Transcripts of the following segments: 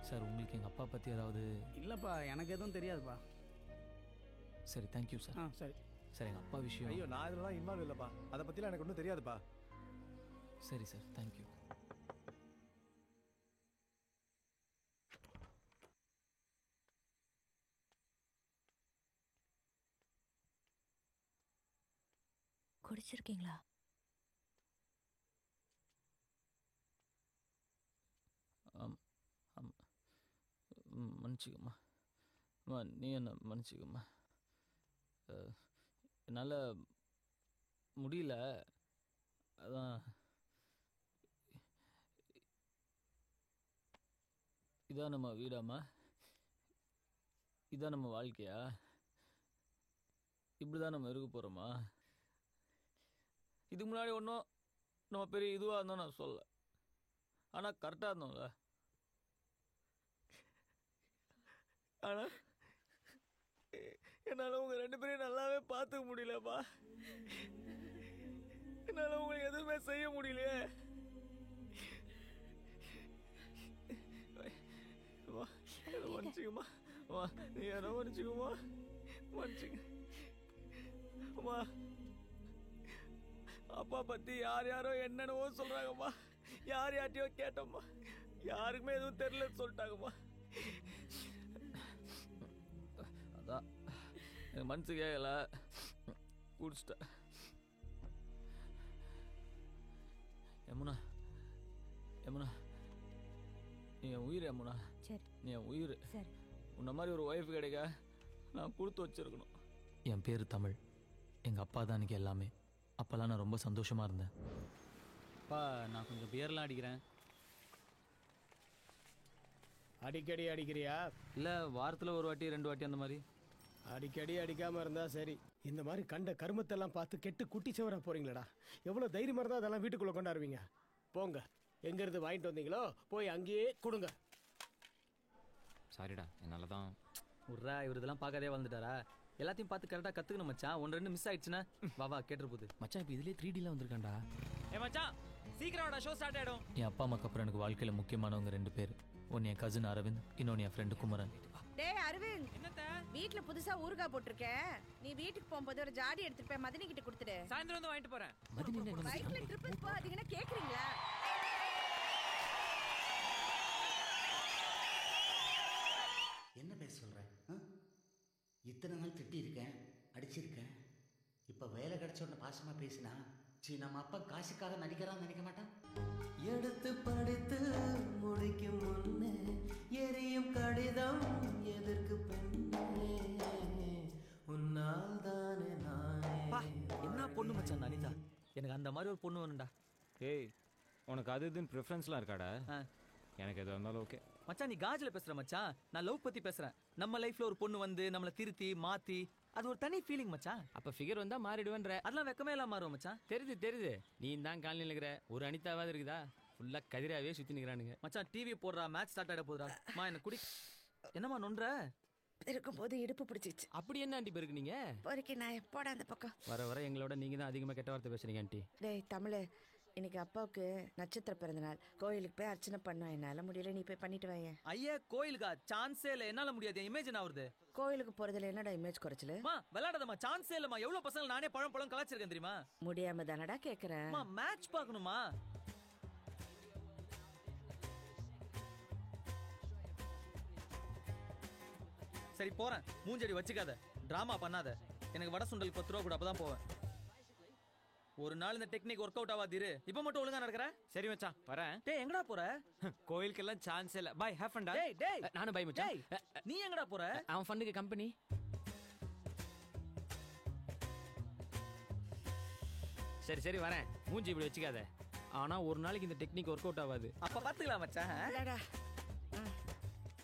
Sir உங்களுக்கு எங்கள் அப்பா பற்றி ஏதாவது? இல்லைப்பா, எனக்கு எதுவும் தெரியாதுப்பா. சரி, தேங்க்யூ சார். சரி சார், எங்கள் அப்பா விஷயம். ஐயோ, நான் இதெல்லாம் இன்வால்வ் இல்லைப்பா. அதை பற்றிலாம் எனக்கு ஒன்றும் தெரியாதுப்பா. சரி சார், தேங்க்யூ. குடிச்சிருக்கீங்களா? மன்னிச்சுக்கம்மா. நீ என்ன மன்னிச்சுக்கம்மா. என்னால் முடியல, அதான். இதான் நம்ம வீடாம்மா? இதான் நம்ம வாழ்க்கையா? இப்படி தான் நம்ம இருக்க போகிறோமா? இதுக்கு முன்னாடி ஒன்றும் நம்ம பெரிய இதுவாக இருந்தோம் நான் சொல்ல, ஆனால் கரெக்டாக இருந்தோம்ல. ஆனால் என்னால் உங்கள் 2 பேரையும் நல்லாவே பார்த்துக்க முடியலப்பா. என்னால் உங்களுக்கு எதுவுமே செய்ய முடியலையே. மன்னிச்சுக்குமா, நீ என்ன மன்னிச்சுக்குமா, மன்னிச்சுங்க. அம்மா, அப்பா பற்றி யார் யாரோ என்னென்னவோ சொல்கிறாங்கம்மா. யார்கிட்டயோ கேட்டோம்மா, யாருக்குமே எதுவும் தெரியலன்னு சொல்லிட்டாங்கம்மா. அதான் எனக்கு மனசு கேட்கல, குடிச்சிட்டேன். யமுனா, யமுனா, நீ என் உயிர். யமுனா, சரி, நீ என் உயிர். சரி. உன்ன மாதிரி ஒரு ஒய்ஃப் கிடைக்க நான் கொடுத்து வச்சிருக்கணும். என் பேர் தமிழ். எங்கள் அப்பா தான் எனக்கு எல்லாமே. அப்போல்லாம் நான் ரொம்ப சந்தோஷமாக இருந்தேன். அப்பா, நான் கொஞ்சம் பியர்லாம் அடிக்கிறேன். அடிக்கடி அடிக்கிறியா? இல்லை, வாரத்தில் ஒரு வாட்டி 2 வாட்டி அந்த மாதிரி. அடிக்கடி அடிக்காமல் இருந்தால் சரி. இந்த மாதிரி கண்ட கருமத்தெல்லாம் பார்த்து கெட்டு குட்டி சவரா போகிறீங்களடா. எவ்வளோ தைரியமாக இருந்தால் அதெல்லாம் வீட்டுக்குள்ளே கொண்டாடுவீங்க. போங்க, எங்கேருந்து வாங்கிட்டு வந்தீங்களோ போய் அங்கேயே கொடுங்க. சாரிடா, என்னால் தான். உர்ரா, இவர் இதெல்லாம் பார்க்காதே வந்துட்டாரா? எல்லாத்தையும் பார்த்து கரெக்டாக கற்றுக்கணும் மச்சான். 1-2 மிஸ் ஆயிடுச்சுன்னா வா கேட்டுரு போகுது. மச்சான், இப்போ இதுலேயே 3Dலாம் வந்திருக்காண்டா. மச்சான், சீக்கிரம் ஷோ ஸ்டார்ட் ஆகிடும். என் அப்பா அம்மாக்கு அப்புறம் எனக்கு வாழ்க்கையில் முக்கியமானவங்க 2 பேர். ஒன்று என் கசின் அரவிந்த், இன்னொன்று என் ஃப்ரெண்டு குமரன். டேய் அரவிந்த், வீட்ல புதுசா ஊறுகாய் போட்டிருக்கேன். நீ வீட்டுக்கு போகும்போது ஒரு ஜாடி எடுத்துட்டு போய் மதினி கிட்ட கொடுத்துடு. சாயந்தரம் வந்து வாங்கிட்டு போறேன். பைக்ல ட்ரிப் போகாதீங்கன்னா கேக்குறீங்களா? என்ன பேச சொல்கிறேன்? இத்தனை நாள் திட்டியிருக்கேன், அடிச்சிருக்கேன். இப்போ வேலை கிடைச்ச உடனே பாசமாக பேசினா நம்ம அப்பா காசுக்காக நடிக்கிறான்னு நினைக்க மாட்டான். எடுத்து படித்து முடிக்கும் முன்னே எரியும் கடிதம் எதற்கு பெண்ணே, உன்னால் தானே நானே. என்ன பொண்ணு மச்சான் அனிதா? எனக்கு அந்த மாதிரி ஒரு பொண்ணு வேணும்டா. ஏய், உனக்கு அது இதுன்னு ப்ரிஃபரன்ஸ்லாம் இருக்காடா? எனக்கு எது இருந்தாலும் ஓகே மச்சான். நீ காஜில் பேசுற மச்சான், நான் லவ் பற்றி பேசுகிறேன். நம்ம லைஃப்பில் ஒரு பொண்ணு வந்து நம்மளை திருத்தி மாற்றி, அது ஒரு தனி ஃபீலிங் மச்சான். அப்போ ஃபிகர் வந்தால் மாறிடுவேன்ற. அதெல்லாம் வெக்கமே எல்லாம் மாறும் மச்சான். தெரியுது. நீ தான் காலனியில் இருக்கிற ஒரு அனிதாவாவது இருக்குதா? ஃபுல்லாக கதிராவே சுற்றி நிற்கிறானுங்க மச்சான். டிவி போடுறா, மேட்ச் ஸ்டார்ட் ஆகிட போதுடா. என்ன குடி. என்னம்மா நொன்ற இருக்கும்போது இடுப்பு பிடிச்சிச்சு. அப்படி என்ன ஆண்டி பேருக்கு நீங்க பொறுக்கி நான் எப்போட அந்த பக்கம் வர எங்களோட நீங்க தான் அதிகமாக கெட்ட வார்த்தை பேசுறீங்க ஆண்டி. டேய் தமிழ், இன்னைக்கு அப்பாவுக்கு நட்சத்திர பிறந்த நாள். கோயிலுக்கு போய் அர்ச்சனை பண்ணோம். என்னால முடியல, நீ போய் பண்ணிட்டு வாங்க. ஐயா, கோயிலுக்கா? சான்ஸே இல்லை, என்னால முடியாது. இமேஜ் என்ன வருது? கோயிலுக்கு போறதுல என்னடா இமேஜ் குறைச்சல? விளையாடாதம்மா, சான்ஸே இல்லம்மா. எவ்வளவு பசங்க நானே பழம் கலாச்சிருக்கேன் தெரியுமா? முடியாம தானடா கேக்குறேன். மேட்ச் பார்க்கணுமா? சரி போறேன். மூஞ்சடி வச்சுக்காத, டிராமா பண்ணாத. எனக்கு வடை சுண்டல் 10 ரூபா கூட, அப்பதான் போவேன். ஒரு நாள் இந்த டெக்னிக் ஒர்க் அவுட் ஆகாதீரு. இப்ப மட்டும் ஒழுங்கா நடக்கற? சரி மச்சான், வரேன். டேய், எங்கடா போற? கோயிலுக்கெல்லாம் சான்ஸ் இல்ல. பை, ஹேவ் ஃபன் டா. டேய் நானும் பை மச்சான். நீ எங்கடா போற? அவன் ஃபன்னுக்கு கம்பெனி. சரி வரேன். மூஞ்சி இப்படி வச்சுக்காத. ஆனா ஒரு நாளைக்கு இந்த டெக்னிக் ஒர்க் அவுட் ஆகாது. அப்ப பாத்துக்கலாம் மச்சான்.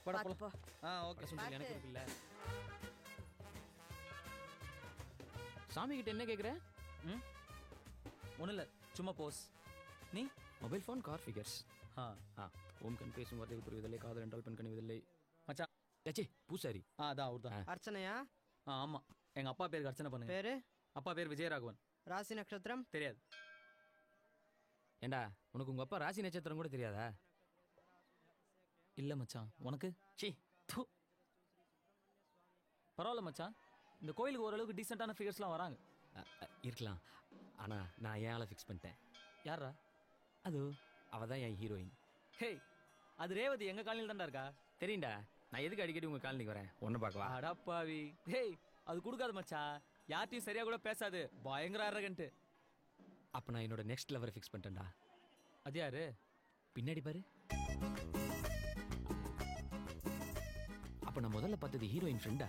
போடா போ. ஓகே. சுண்டல் எனக்கு இருக்குல்ல. சாமி கிட்ட என்ன கேக்குற? ஒன்றும் இல்லை, சும்மா போஸ். நீ மொபைல் ஃபோன், கார், ஃபிகர்ஸ். ஓம் கண் பேசும் வார்த்தைகள் புரிவதில்லை, காதல் என்றால் பெண் கணிவதில்லை. மச்சான் ஏச்சி பூசாரி. அதான் அவர் தான். அர்ச்சனையா? ஆமாம், எங்கள் அப்பா பேருக்கு அர்ச்சனை பண்ணுங்க. பேரு? அப்பா பேர் விஜயராகவன். ராசி நட்சத்திரம் தெரியாது. ஏண்டா, உனக்கு உங்கள் அப்பா ராசி நட்சத்திரம் கூட தெரியாதா? இல்ல மச்சான் உனக்கு சி தூ. பரவாயில்ல மச்சான், இந்த கோயிலுக்கு ஓரளவுக்கு டீசெண்டான ஃபிகர்ஸ்லாம் வராங்க. இருக்கலாம். ஆனால் நான் ஏன் ஆளை ஃபிக்ஸ் பண்ணிட்டேன். யாரா? அது அவள் தான் என் ஹீரோயின். ஹே, அது ரேவதி எங்க காலனியில் தான்டா இருக்கா. தெரியும்டா, நான் எதுக்கு அடிக்கடி உங்கள் காலனிக்கு வரேன் ஒன்று பார்க்கவா? அடப்பாவி. ஹேய், அது கொடுக்காது மச்சான், யார்ட்டையும் சரியா கூட பேசாது, பயங்கர அரகன்ட்டு. அப்போ நான் என்னோட நெக்ஸ்ட் லெவரை ஃபிக்ஸ் பண்ணிட்டேன்டா. அது யாரு? பின்னாடி பாரு. அப்போ நான் முதல்ல பார்த்தது ஹீரோயின் ஃப்ரெண்டா?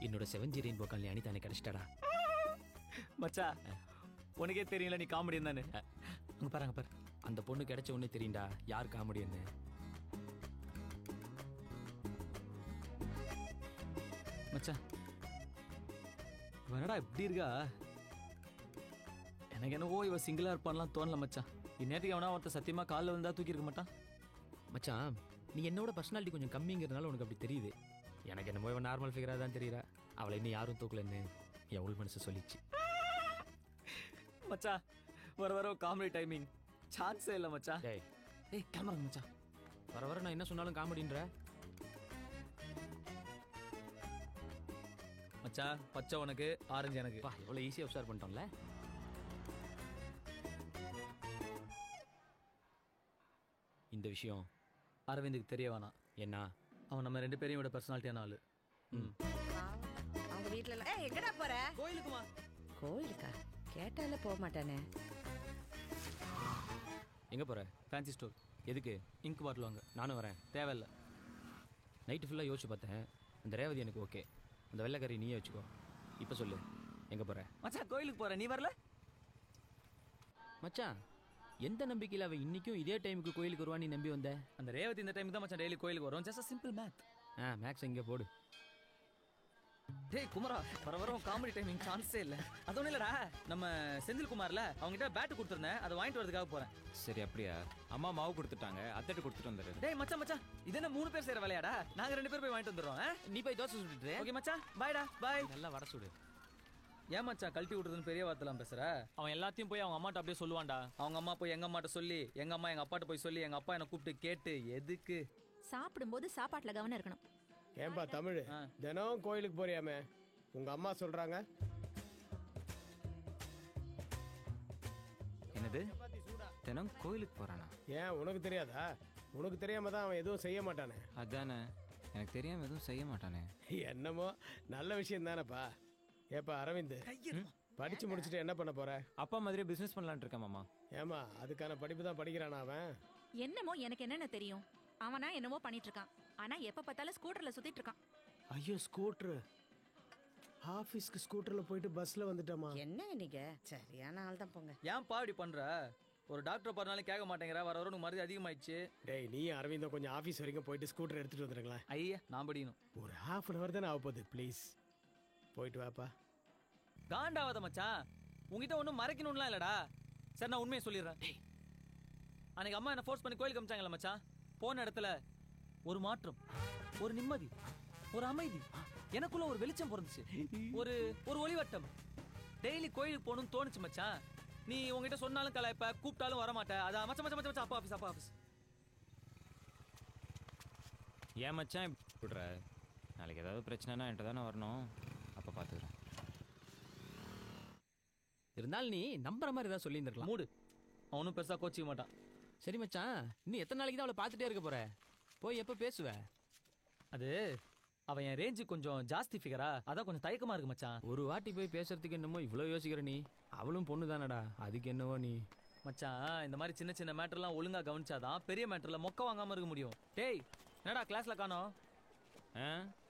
என்னோட 7G ரெயின்போ காலனி அனிதா எனக்கு கிடைச்சிட்டாடா. மச்சா, உனக்கே தெரியல நீ காமெடி தானே. அங்கே பாருங்க பாரு, அந்த பொண்ணு கிடைச்ச உடனே தெரியும்டா யார் காமெடின்னு. மச்சான், இவனடா இப்படி இருக்கா? எனக்கு என்னவோ இவ சிங்கிளா இருப்பான்லாம் தோணல மச்சான். இந்நேரத்துக்கு எவனா ஒருத்த சத்தியமா காலில் வந்தா தூக்கி இருக்க மாட்டான். மச்சான், நீ என்னோட பர்சனாலிட்டி கொஞ்சம் கம்மிங்கிறதுனால உனக்கு அப்படி தெரியுது. எனக்கு என்னமோ இவன் நார்மல் ஃபிகராக தான் தெரியுறா. அவளை இன்னும் யாரும் தூக்கலன்னு என் உள் மனசு சொல்லிச்சு. மச்சா, வர வர காமெடி டைமிங் சான்ஸே இல்லை மச்சான். டேய் ஏய் கேமரா மச்சான், வர வர நான் என்ன சொன்னாலும் காமெடின்ற. மச்சா, பச்சை உனக்கு ஆரஞ்சு எனக்கு. பா, எவ்வளோ ஈஸியாக உஷார் பண்ணிட்டோம்ல. இந்த விஷயம் அரவிந்துக்கு தெரிய வேணாம். என்ன? அவன் நம்ம 2 பேரையும் விட பர்சனாலிட்டியான ஆளு. அவங்க வீட்ல எல்லாம் எங்கடா போற? கோயிலுக்குமா? கோயிலுக்கா? கேட்டால போக மாட்டானே. எங்கே போகிற? Fancy store. எதுக்கு? இங்க் பாட்டில் வாங்க. நானும் வரேன். தேவையில்ல. நைட்டு ஃபுல்லாக யோசிச்சு பார்த்தேன். அந்த ரேவதி எனக்கு ஓகே, அந்த வெள்ளைக்கறி நீயே வச்சுக்கோ. இப்போ சொல்லு, எங்கே போகிற? மச்சான், கோயிலுக்கு போற, நீ வரல? மச்சான், எந்த நம்பிக்கையில் அவள் இன்றைக்கும் இதே டைமுக்கு கோயிலுக்கு வருவான்னு நீ நம்பி வந்த? அந்த ரேவதி இந்த டைம் தான் மச்சான் டெய்லி கோயிலுக்கு வரும். Just simple math. மேக்ஸ் எங்கே போடு. டேய் குமரா, வர வர காமெடி டைமிங் சான்ஸே இல்லை. அது ஒன்றும் இல்லடா, நம்ம செந்தில் குமார்ல அவங்ககிட்ட பேட்டு கொடுத்துருந்தேன், அதை வாங்கிட்டு வரதுக்காக போறேன். சரி அப்படியா? அம்மா மாவு கொடுத்துட்டாங்க, அத்தட்டு கொடுத்துட்டு வந்துடுறேன். டேய் மச்சான் மச்சான், இது என்ன 3 பேர் செய்யற வேலையாடா? நாங்க 2 பேர் போய் வாங்கிட்டு வந்துடுறோம். நீ போய் தோசை சுட்டுட்டு. ஓகே மச்சான், பாய்டா பாய். நல்லா வட சுடு. ஏன் மச்சான் கழட்டி விட்டுறதுன்னு பெரிய வார்த்தைலாம் பேசுற? அவன் எல்லாத்தையும் போய் அவங்க அம்மாட்ட அப்படியே சொல்லுவான்டா. அவங்க அம்மா போய் எங்க அம்மாட்ட சொல்லி, எங்க அம்மா எங்க அப்பாட்ட போய் சொல்லி, எங்க அப்பா என்ன கூப்பிட்டு கேட்டு எதுக்கு? சாப்பிடும்போது சாப்பாட்டுல கவனம் இருக்கணும். ஏன்பா தமிழ், தினம் கோயிலுக்கு போறியாமே, உங்க அம்மா சொல்றாங்க. என்னது? தினம் கோயிலுக்கு போறானா? ஏன் உனக்கு தெரியாதா? உனக்கு தெரியாம தான் அவன் எதுவும் செய்ய மாட்டானே. அதானே, எனக்கு தெரியாம எதுவும் செய்ய மாட்டானே. என்னமோ நல்ல விஷயம் தானேப்பா. ஏப்பா அரவிந்த், படிச்சு முடிச்சுட்டு என்ன பண்ண போற? அப்பா மாதிரி பிசினஸ் பண்ணலான்னு இருக்கேன் மாமா. ஏமா அதுக்கான படிப்பு தான் படிக்கிறானா அவன்? என்னமோ எனக்கு என்னென்ன தெரியும். அவனா என்னமோ பண்ணிட்டு இருக்கான். ஆனா எப்ப பார்த்தாலும் ஸ்கூட்டர்ல சுத்திட்டு இருக்கான். ஐயோ ஸ்கூட்டர், ஆபீஸ்க்கு ஸ்கூட்டர்ல போயிட்டு பஸ்ல வந்துட்டோமா? என்ன நீங்க சரியான ஆள் தான் போங்க. ஏன்பா இப்படி பண்ற? ஒரு டாக்டர் பண்ணாலும் கேட்க மாட்டேங்கிற, வர வர உனக்கு மருந்து அதிகமாயிடுச்சு. டேய் நீ அரவிந்தம் கொஞ்சம் ஆபீஸ் வரைக்கும் போயிட்டு ஸ்கூட்டர் எடுத்துட்டு வந்துருங்களேன். ஐயா நான் படிக்கணும். ஒரு ½ தானே ஆக போகுது, ப்ளீஸ் போயிட்டு வாப்பா. காண்டாவாத மச்சான், உங்ககிட்ட ஒன்றும் மறைக்கணும்லாம் இல்லடா. சரி நான் உண்மையை சொல்லிடுறேன். அன்னைக்கு அம்மா என்ன ஃபோர்ஸ் பண்ணி கோயிலுக்கு அமிச்சாங்கல்ல மச்சான், போன இடத்துல ஒரு மாற்றம், ஒரு நிம்மதி, ஒரு அமைதி, எனக்குள்ள ஒரு வெளிச்சம் பிறந்துச்சு, ஒரு ஒரு ஒளிவட்டம். டெய்லி கோயிலுக்கு போகணும்னு தோணுச்சு மச்சான். நீ உங்ககிட்ட சொன்னாலும் கலாய்ப்ப, கூப்பிட்டாலும் வரமாட்ட. அதான் மச்சா மச்சா மச்சா அப்பா ஆஃபீஸ், அப்பா ஆஃபீஸ். ஏன் மச்சான் இப்படி விடுற? நாளைக்கு ஏதாவது பிரச்சனைனா என்கிட்ட தானே வரணும், அப்போ பார்த்துக்கிறேன். இருந்தாலும் நீ நம்புற மாதிரி ஏதாவது சொல்லியிருந்திருக்கலாம். மூடு, அவனும் பெருசா கோச்சிக்க மாட்டான். சரி மச்சான், இன்னும் எத்தனை நாளைக்கு தான் அவளை பார்த்துட்டே இருக்க போற? போய் எப்போ பேசுவ? அது அவன் என் ரேஞ்சு கொஞ்சம் ஜாஸ்தி ஃபிகரா, அதான் கொஞ்சம் தயக்கமா இருக்கு மச்சான். ஒரு வாட்டி போய் பேசுறதுக்கு என்னமோ இவ்வளோ யோசிக்கிற நீ. அவளும் பொண்ணு தானடா, அதுக்கு என்னவோ நீ. மச்சான் இந்த மாதிரி சின்ன சின்ன மேட்டர்லாம் ஒழுங்கா கவனிச்சாதான் பெரிய மேட்டர்ல மொக்க வாங்காம இருக்க முடியும். டேய் என்னடா கிளாஸ்ல காணோம்?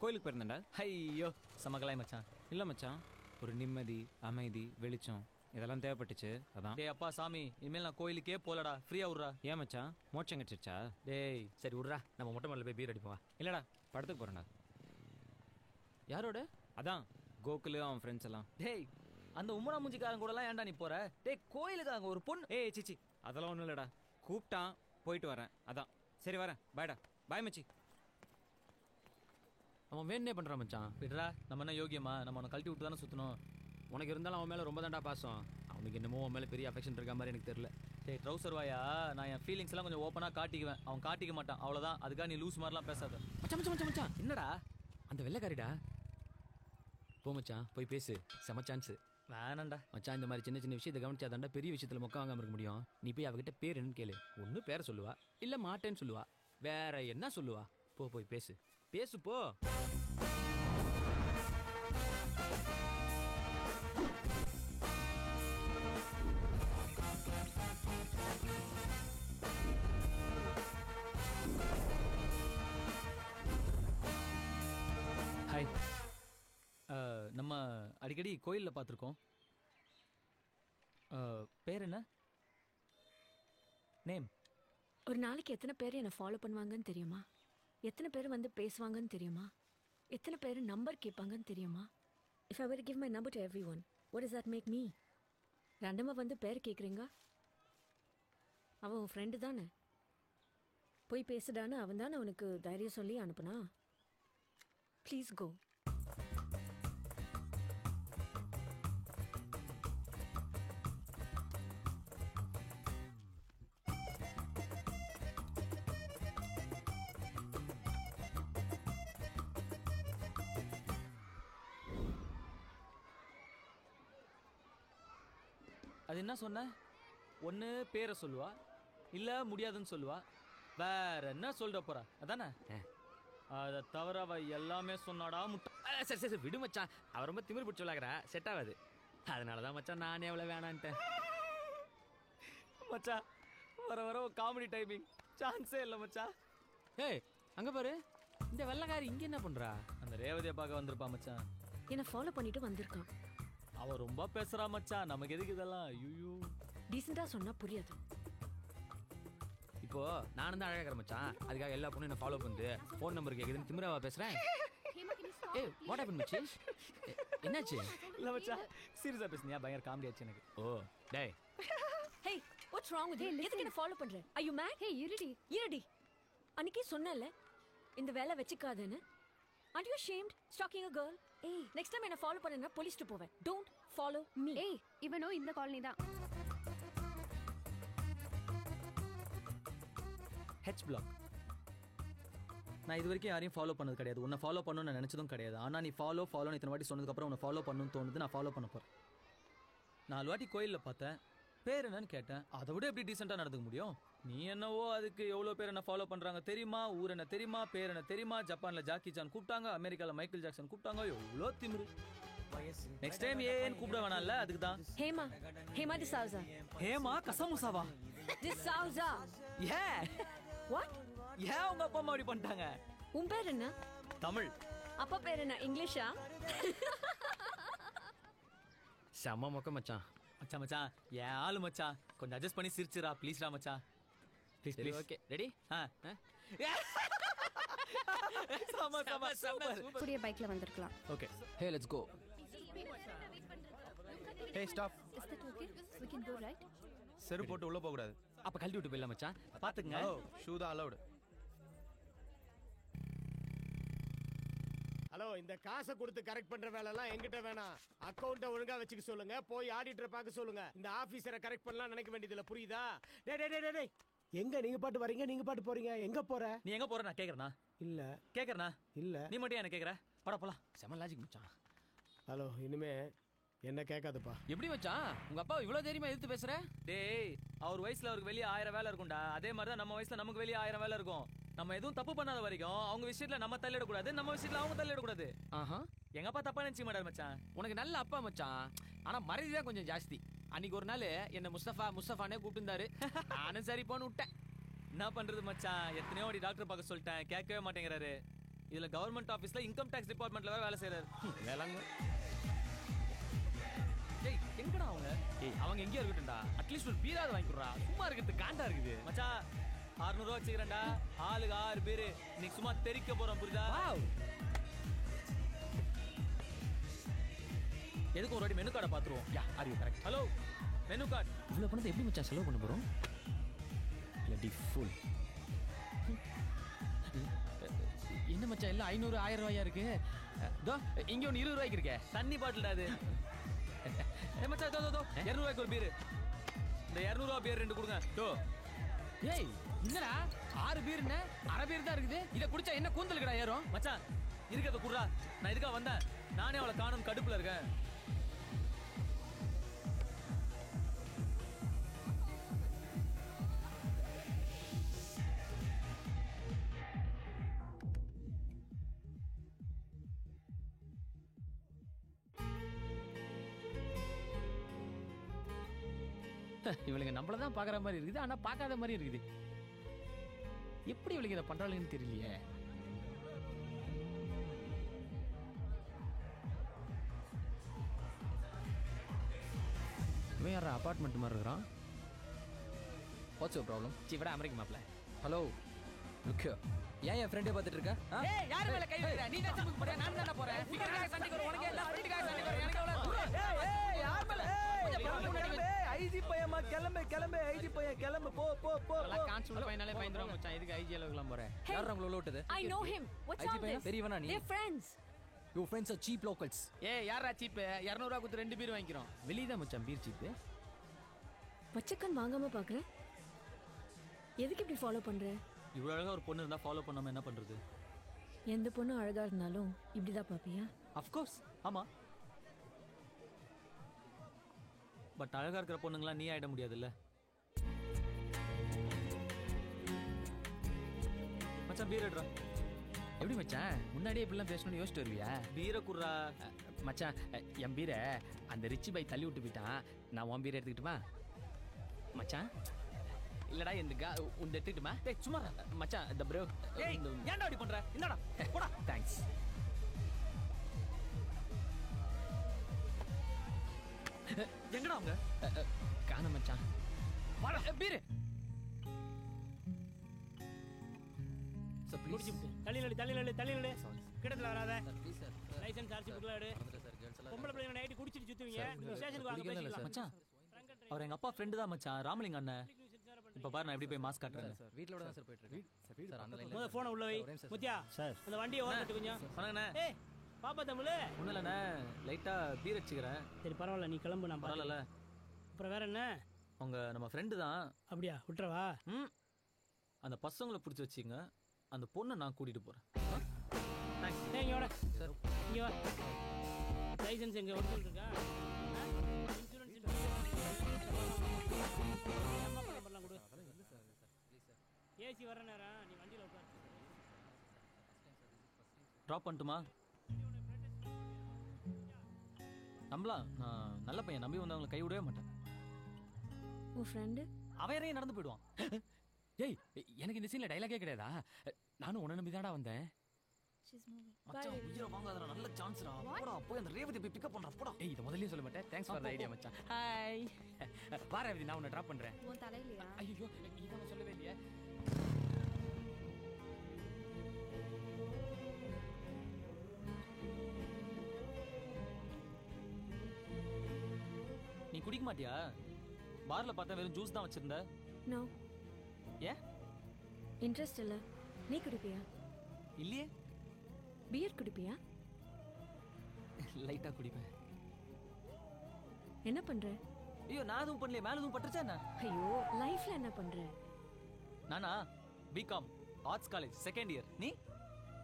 கோயிலுக்கு போயிருந்தேன்டா. ஐயோ சமகலாய் மச்சான். இல்லை மச்சான், ஒரு நிம்மதி, அமைதி, வெளிச்சம் இதெல்லாம் தேவைப்பட்டுச்சு, அதான். டேய் அப்பா சாமி, இனிமேல் நான் கோயிலுக்கே போலடா, ஃப்ரீயா விட்றா. ஏன் மச்சான், மோட்சம் கிடைச்சிருச்சா? டேய் சரி விட்றா, நம்ம மொட்டை மேலே போய் பீர் அடிப்போம். இல்லைடா, படத்துக்கு போகிறேன்டா. யாரோட? அதான் கோகுலு அவன் ஃப்ரெண்ட்ஸ் எல்லாம். டேய் அந்த உம்மனா மூஞ்சிக்காரன் கூடலாம் ஏன்டா நீ போற? டேய் கோயிலுக்கு அங்கே ஒரு பொண்ணு. ஏய் சிச்சி, அதெல்லாம் ஒன்றும் இல்லைடா, கூப்பிட்டான் போயிட்டு வரேன், அதான். சரி வரேன், பாய்டா. பாய் மச்சி. அவன் வேணே பண்ணுறான் மச்சான். விடுறா, நம்ம என்ன யோகியமா? நம்ம அவனை கழட்டி விட்டு தானே சுற்றணும். உனக்கு இருந்தாலும் அவன் மேலே ரொம்ப தாண்டா பாசம். அவனுக்கு என்னமோ அவன் மேலே பெரிய அஃபெக்ஷன் இருக்க மாதிரி எனக்கு தெரியல. டேய் ட்ரௌசர் வாயா, நான் என் ஃபீலிங்ஸ் எல்லாம் கொஞ்சம் ஓப்பனா காட்டிக்குவேன். அவன் காட்டிக்க மாட்டான், அவ்வளவுதான். அதுக்காக நீ லூஸ் மாதிரிலாம் பேசாத. மச்சான் மச்சான் மச்சான் மச்சான் என்னடா அந்த வெள்ளைக்காரிடா. போ மச்சான் போய் பேசு, செம சான்ஸ். வேணாண்டா மச்சான் இந்த மாதிரி சின்ன சின்ன விஷயத்தை கவனிச்சாதாண்டா பெரிய விஷயத்துல மொக்க வாங்காம இருக்க முடியும். நீ போய் அவகிட்ட பேர் என்னன்னு கேளு. ஒன்று பேரை சொல்லுவா, இல்லை மாட்டேன்னு சொல்லுவா, வேற என்ன சொல்லுவா. போய் பேசு பேசு போ. ஹாய். நம்ம அடிக்கடி கோயிலில் பார்த்துருக்கோம். பேர் என்ன? நேம்? ஒரு நாளைக்கு எத்தனை பேர் என்னை ஃபாலோ பண்ணுவாங்கன்னு தெரியுமா? எத்தனை பேர் வந்து பேசுவாங்கன்னு தெரியுமா? எத்தனை பேர் நம்பர் கேட்பாங்கன்னு தெரியுமா? If I were give my number to everyone, what is that make me? ரெண்டமாக வந்து பேர் கேட்குறீங்க? அவன் உன் ஃப்ரெண்டு தானே, போய் பேசுடான்னு அவன் தானே அவனுக்கு தைரியம் சொல்லி அனுப்புனா. Please go. அது என்ன சொன்ன? ஒன்று பேரை சொல்லுவா, இல்லை முடியாதுன்னு சொல்லுவா, வேற என்ன சொல்ற போறா அதானே? அதை தவிர அவ எல்லாமே சொன்னாடா முட்டை. சரி சரி விடு மச்சான், அவ ரொம்ப திமிரு பிடிச்சி விளாக்குறா, செட் ஆகாது. அதனால தான் மச்சான் நானே எவ்வளோ வேணான்ட்டேன். மச்சான் வர வர காமெடி டைமிங் சான்ஸே இல்லை மச்சான். ஏய் அங்கே பாரு, இந்த வெள்ளைக்காரி இங்கே என்ன பண்ணுறா? அந்த ரேவதியை பார்க்க வந்திருப்பா மச்சான். என்னை ஃபாலோ பண்ணிட்டு வந்திருக்கான். அவ ரொம்ப பேசுறா மச்சான், நமக்கு எதுக்கு இதெல்லாம்? ஐயோ டீசெண்டாக சொன்னால் புரியாது. இப்போ நானும் தான் அழகாக மச்சான், அதுக்காக எல்லா பொண்ணும் என்ன ஃபாலோ பண்ணுது, ஃபோன் நம்பர் கேட்குதுன்னு திமிராவா பேசுகிறேன். ஏய் வாட் ஹேப்பன் மச்சி? என்னாச்சு? இல்லை மச்சான் சீரியஸாக பேசுனியா? பயங்கர காமெடி ஆச்சு எனக்கு. ஓ டேய் Hey, what's wrong with you? எதுக்கு என்ன ஃபாலோ பண்ற? Are you mad? Hey, இருடி. அன்னைக்கே சொன்னல இந்த வேலை வெச்சுக்காதேன்னு. Aren't you ashamed stalking a girl? Hey, next time என்ன ஃபாலோ பண்ணனா போலீஸ்க்கு போவேன். Don't follow me. ஏய், இவனோ இந்த காலனி தான். H block. நான் இது வரைக்கும் யாரையும் ஃபாலோ பண்ணது கிடையாது. உன்னை ஃபாலோ பண்ணணும்னு நினச்சதும் கிடையாது. ஆனால் நீ ஃபாலோன்னு இத்தனை வாட்டி சொன்னதுக்கப்புறம் உன்னை ஃபாலோ பண்ணணும்னு தோணுது. நான் ஃபாலோ பண்ண போகிறேன். 4 வாட்டி கோயிலில் பார்த்தேன், பேர் என்னன்னு கேட்டேன். அதை விட எப்படி டீசெண்டாக நடந்துக்க முடியும்? நீ என்னவோ அதுக்கு எவ்வளோ பேர் என்ன ஃபாலோ பண்ணுறாங்க தெரியுமா, ஊர் என்ன தெரியுமா, பேர் என்ன தெரியுமா, ஜப்பானில் ஜாக்கி சான் கூப்பிட்டாங்க, அமெரிக்காவில் மைக்கேல் ஜாக்சன் கூப்பிட்டாங்க, எவ்வளோ திமிரு. நெக்ஸ்ட் டைம் ஏன்னு கூப்பிட வேணாம்ல, அதுக்கு தான். ஹேமா டிசௌசா. ஹேமா கசமுசாவா? டிசௌசா. ஏன்? வாட்? ஏன் உங்க அப்பா அம்மா அப்படி பண்ணிட்டாங்க? உன் பேர் என்ன? தமிழ். அப்பா பேர் என்ன? இங்கிலீஷா? செம்ம மொக்க மச்சான். மச்சான் மச்சான் ஏன் ஆளு மச்சான், கொஞ்சம் அட்ஜஸ்ட் பண்ணி சிரிச்சுரா ப்ளீஸ்ரா மச்சான். Please please. Okay ready? புதிய பைக்ல வந்திருக்கலாம். Okay hey let's go. Hey stop. Is that okay? We can go, right? செரு போட்டு உள்ள போக கூடாது. அப்ப கழட்டி விட்டு போயிடலாம் மச்சான். பாத்துங்க. ஷூ தான் அலௌட். ஹலோ, இந்த காசை கொடுத்து கரெக்ட் பண்ற வேலை எல்லாம் எங்கிட்ட வேணாம். அக்கவுண்ட்டை ஒழுங்கா வச்சுக்க சொல்லுங்க, போய் ஆடிட்டரை பார்க்க சொல்லுங்க. இந்த ஆபீசரை கரெக்ட் பண்ணலாம் நினைக்க வேண்டியதுல, புரியுதா? டேய் எங்க நீங்க பாட்டு வரீங்க, நீங்க பாட்டு போறீங்க, எங்க போற? நீ எங்க போற? நான் கேக்குறேனா? இல்ல கேக்குறேனா? இல்ல. நீ மட்டும் என்ன கேக்குற? பட போலாம். செம்ம லாஜிக் மச்சான். ஹலோ, இனிமே என்ன கேட்காதுப்பா. எப்படி மச்சான் உங்க அப்பா இவ்வளவு தைரியமா எதிர்த்து பேசுற? டேய் அவர் வயசுல அவருக்கு வெளியே 1000 வேலை இருக்கும்டா. அதே மாதிரி தான் நம்ம வயசுல நமக்கு வெளியே 1000 வேலை இருக்கும். நம்ம எதுவும் தப்பு பண்ணாத வரைக்கும் அவங்க விஷயத்துல நம்ம தள்ளிடக்கூடாது, நம்ம விஷயத்துல அவங்க தள்ளிடக்கூடாது. ஆஹா, எங்கப்பா தப்பா நினைச்சு மாட்டாரு மச்சான். உனக்கு நல்ல அப்பா மச்சான், ஆனா மரியாதை தான் கொஞ்சம் ஜாஸ்தி. அன்னைக்கு ஒரு நாள் என்ன முஸ்தஃபானே கூப்பிட்டுருந்தாரு, நானும் சரி போன்னு விட்டேன். என்ன பண்றது மச்சான், எத்தனையோ வாட்டி டாக்டர் பார்க்க சொல்லிட்டேன், கேட்கவே மாட்டேங்கிறாரு. இதுல கவர்மெண்ட் ஆபீஸ்ல இன்கம் டாக்ஸ் டிபார்ட்மெண்ட்ல வேலை செய்யறாரு. டேய் எங்கடா அவங்க? ஏய் அவங்க எங்கேயா இருக்கட்டும்டா, அட்லீஸ்ட் ஒரு பீராது வாங்கி கொடுறா, சும்மா இருக்கிறது காண்டா இருக்குது. மச்சான் 600 ரூபா வச்சுக்கிறேன்டா, ஆளுக்கு 6 பேரு. இன்னைக்கு சும்மா தெரிக்க போறோம், புரியுதா? எதுக்கு ஒரு வாட்டி மெனு கார்டை பாத்துருவோம். Yeah are you correct? Hello, menu card. இவ்வளவு பணத்தை எப்படி மச்சான் செலவு பண்ண போறோம்? லடி ஃபுல். என்ன மச்சான் எல்லாம் 500 1000 ரூபாயா இருக்கு? தோ இங்க ஒன்னு 20 ரூபாய்க்கு இருக்கே. தண்ணி பாட்டில்டா அது. மச்சான் 200 ரூபாய்க்கு ஒரு பீரு. இந்த 200 ரூபா பியர் 2 கொடுங்க. டோ. ஏய் என்னடா 6 பீர் என்ன அரை பீர் தான் இருக்குது. இத குடிச்சா என்ன கூந்தலுக்குடா ஏறும்? மச்சான் இருக்கத குடுறா. நான் இதுக்கா வந்தேன். நானே அவளை காணும் கடுப்புல இருக்கேன். இவளுங்க நம்மள தான் பாக்குற மாதிரி இருக்குது, ஆனா பார்க்காத மாதிரி இருக்குது. எப்படி இவளுங்க இதை பண்றாளுன்னு தெரியலையே. இவன் யாரா அபார்ட்மெண்ட் மாதிரி இருக்கிறான்? What's your problem? சிவடா அமெரிக்க மாப்ள. Hello look here. ஏன் என் ஃப்ரெண்டே பார்த்துட்டு இருக்க? ஏய் யார் மேல கை வைக்கிற? நீ தான் செம்புக்கு போறியா? நான் தான போறேன். ஃபிகர்காக சண்டைக்கு வர உனக்கு இல்ல, ஃப்ரெண்டுக்காக சண்டைக்கு வர எனக்கு எவ்வளவு? ஏய் யார் மேல? ஐஜி பையமா கிளம்பு கிளம்பு. ஐஜி பையன் கிளம்பு. போ போ போ. எல்லாம் கான்ஸ்டபிள் பையனாலே பயந்துறோம் மச்சான். இதுக்கு ஐஜி அளவுக்குலாம் போறேன். யார் உங்களை லோட்டது? I know him. What's IG all பையன் this? பெரியவனா நீ? They're friends. Your friends are cheap locals. ஏய் யாரா சீப்? 200 ரூபாய் கொடுத்து 2 பீர் வாங்கிக்கிறோம். வெளிய தான் மச்சான் பீர் சீப். வச்சக்கன் வாங்காம பாக்குற? எதுக்கு இப்படி ஃபாலோ பண்ற? இவ்வளவு அழகா ஒரு பொண்ணு இருந்தா ஃபாலோ பண்ணாம என்ன பண்றது? எந்த பொண்ணு அழகா இருந்தாலும் இப்படிதான் பாப்பியா? Of course. ஆமா. பட் அழகா இருக்கிற பொண்ணுங்களா நீ ஆயிட முடியாதுல்ல. மச்சான் பீர் எடுறா. எப்படி மச்சான் முன்னாடியே இப்படிலாம் பேசணும்னு யோசிச்சு வருவியா? பீரை குடுறா. மச்சான் என் பீரை அந்த ரிச்சி பை தள்ளி விட்டு போயிட்டான். நான் உன் பீரை எடுத்துக்கிட்டுமா மச்சான்? இல்லடா இந்த உன் எடுத்துக்கிட்டுமா? டேய் சும்மா மச்சான் இந்த ப்ரோ. ஏய் ஏன்டா அப்படி பண்ற? என்னடா போடா. தேங்க்ஸ். எங்கடா அவங்க? காண மச்சான். வாடா பீர். Sir please. தள்ளி நடு கிடத்துல வராத. Please sir. லைசென்ஸ் ஆர்சி புக்ல எடு. சார் கேர்ள்ஸ் எல்லாம் பொம்பளை பிள்ளைங்க நைட் குடிச்சிட்டு சுத்துவீங்க. ஸ்டேஷனுக்கு வாங்க பேசிக்கலாம். மச்சான் அவர் எங்க அப்பா ஃப்ரெண்டு தான் மச்சான். ராமலிங்க அண்ணன். இப்ப பாரு நான் எப்படி போய் மாஸ்க் காட்டுறேன். சார் வீட்லோட தான் சார் போயிட்டு இருக்கேன். சார் அந்த லைன்ல. முத போனை உள்ள வை. முத்தியா சார் அந்த வண்டியை ஓரத்து கொஞ்சம். வணங்கண்ணே. ஏய் பாப்பா தமிழ். ஒண்ணும் இல்லண்ணே லைட்டா பீர் அடிச்சுக்கிறேன். சரி பரவாயில்ல நீ கிளம்பு. நான் பரவாயில்ல. அப்புறம் வேற என்ன? அவங்க நம்ம ஃப்ரெண்டு தான். அப்படியா விட்டுறவா? அந்த பசங்களை பிடிச்சி வச்சிங்க. அந்த பொண்ணை நான் கூட்டிட்டு போறேன். இங்க வாடா சார். இங்க வா. லைசென்ஸ் எங்க ஒரிஜினல் இருக்கா? இன்சூரன்ஸ் நம்பர்லாம் கொடு. ஏசி வர நேரம் நீ வண்டியில உட்காரு. ட்ராப் பண்ணட்டுமா? நம்பலாம். நான் நல்ல பையன். நம்பி வந்தவங்களை கை விடவே மாட்டேன். உன் ஃப்ரெண்டு அவன் இறங்கி நடந்து போயிடுவான். ஏய் எனக்கு இந்த சீன்ல டைலாகே கிடையாதா? நானும் உன்னை நம்பி தான்டா வந்தேன். மச்சான் உயிரை வாங்காதடா. நல்ல சான்ஸ்டா. போடா போய் அந்த ரேவதி போய் பிக்கப் பண்றா. போடா. ஏய் இத முதல்லயே சொல்ல மாட்டேன். தேங்க்ஸ் ஃபார் தி ஐடியா மச்சான். ஹாய். வா ரேவதி நான் உன்னை டிராப் பண்றேன். உன் தலையிலையா? ஐயோ இத நான் சொல்லவே இல்லையே. நீ குடிக்க மாட்டியா? பார்ல பார்த்தா வெறும் ஜூஸ் தான் வச்சிருந்த. நோ. ஏ? இன்ட்ரெஸ்ட் இல்ல. நீ குடிப்பியா? இல்லையே. பீர் குடிப்பியா? லைட்டா குடிப்பேன். என்ன பண்ற? ஐயோ நான் எதுவும் பண்ணலையே. மேல எதுவும் பட்டுச்சா என்ன? ஐயோ லைஃப்ல என்ன பண்ற? நானா BCom arts college second year. நீ?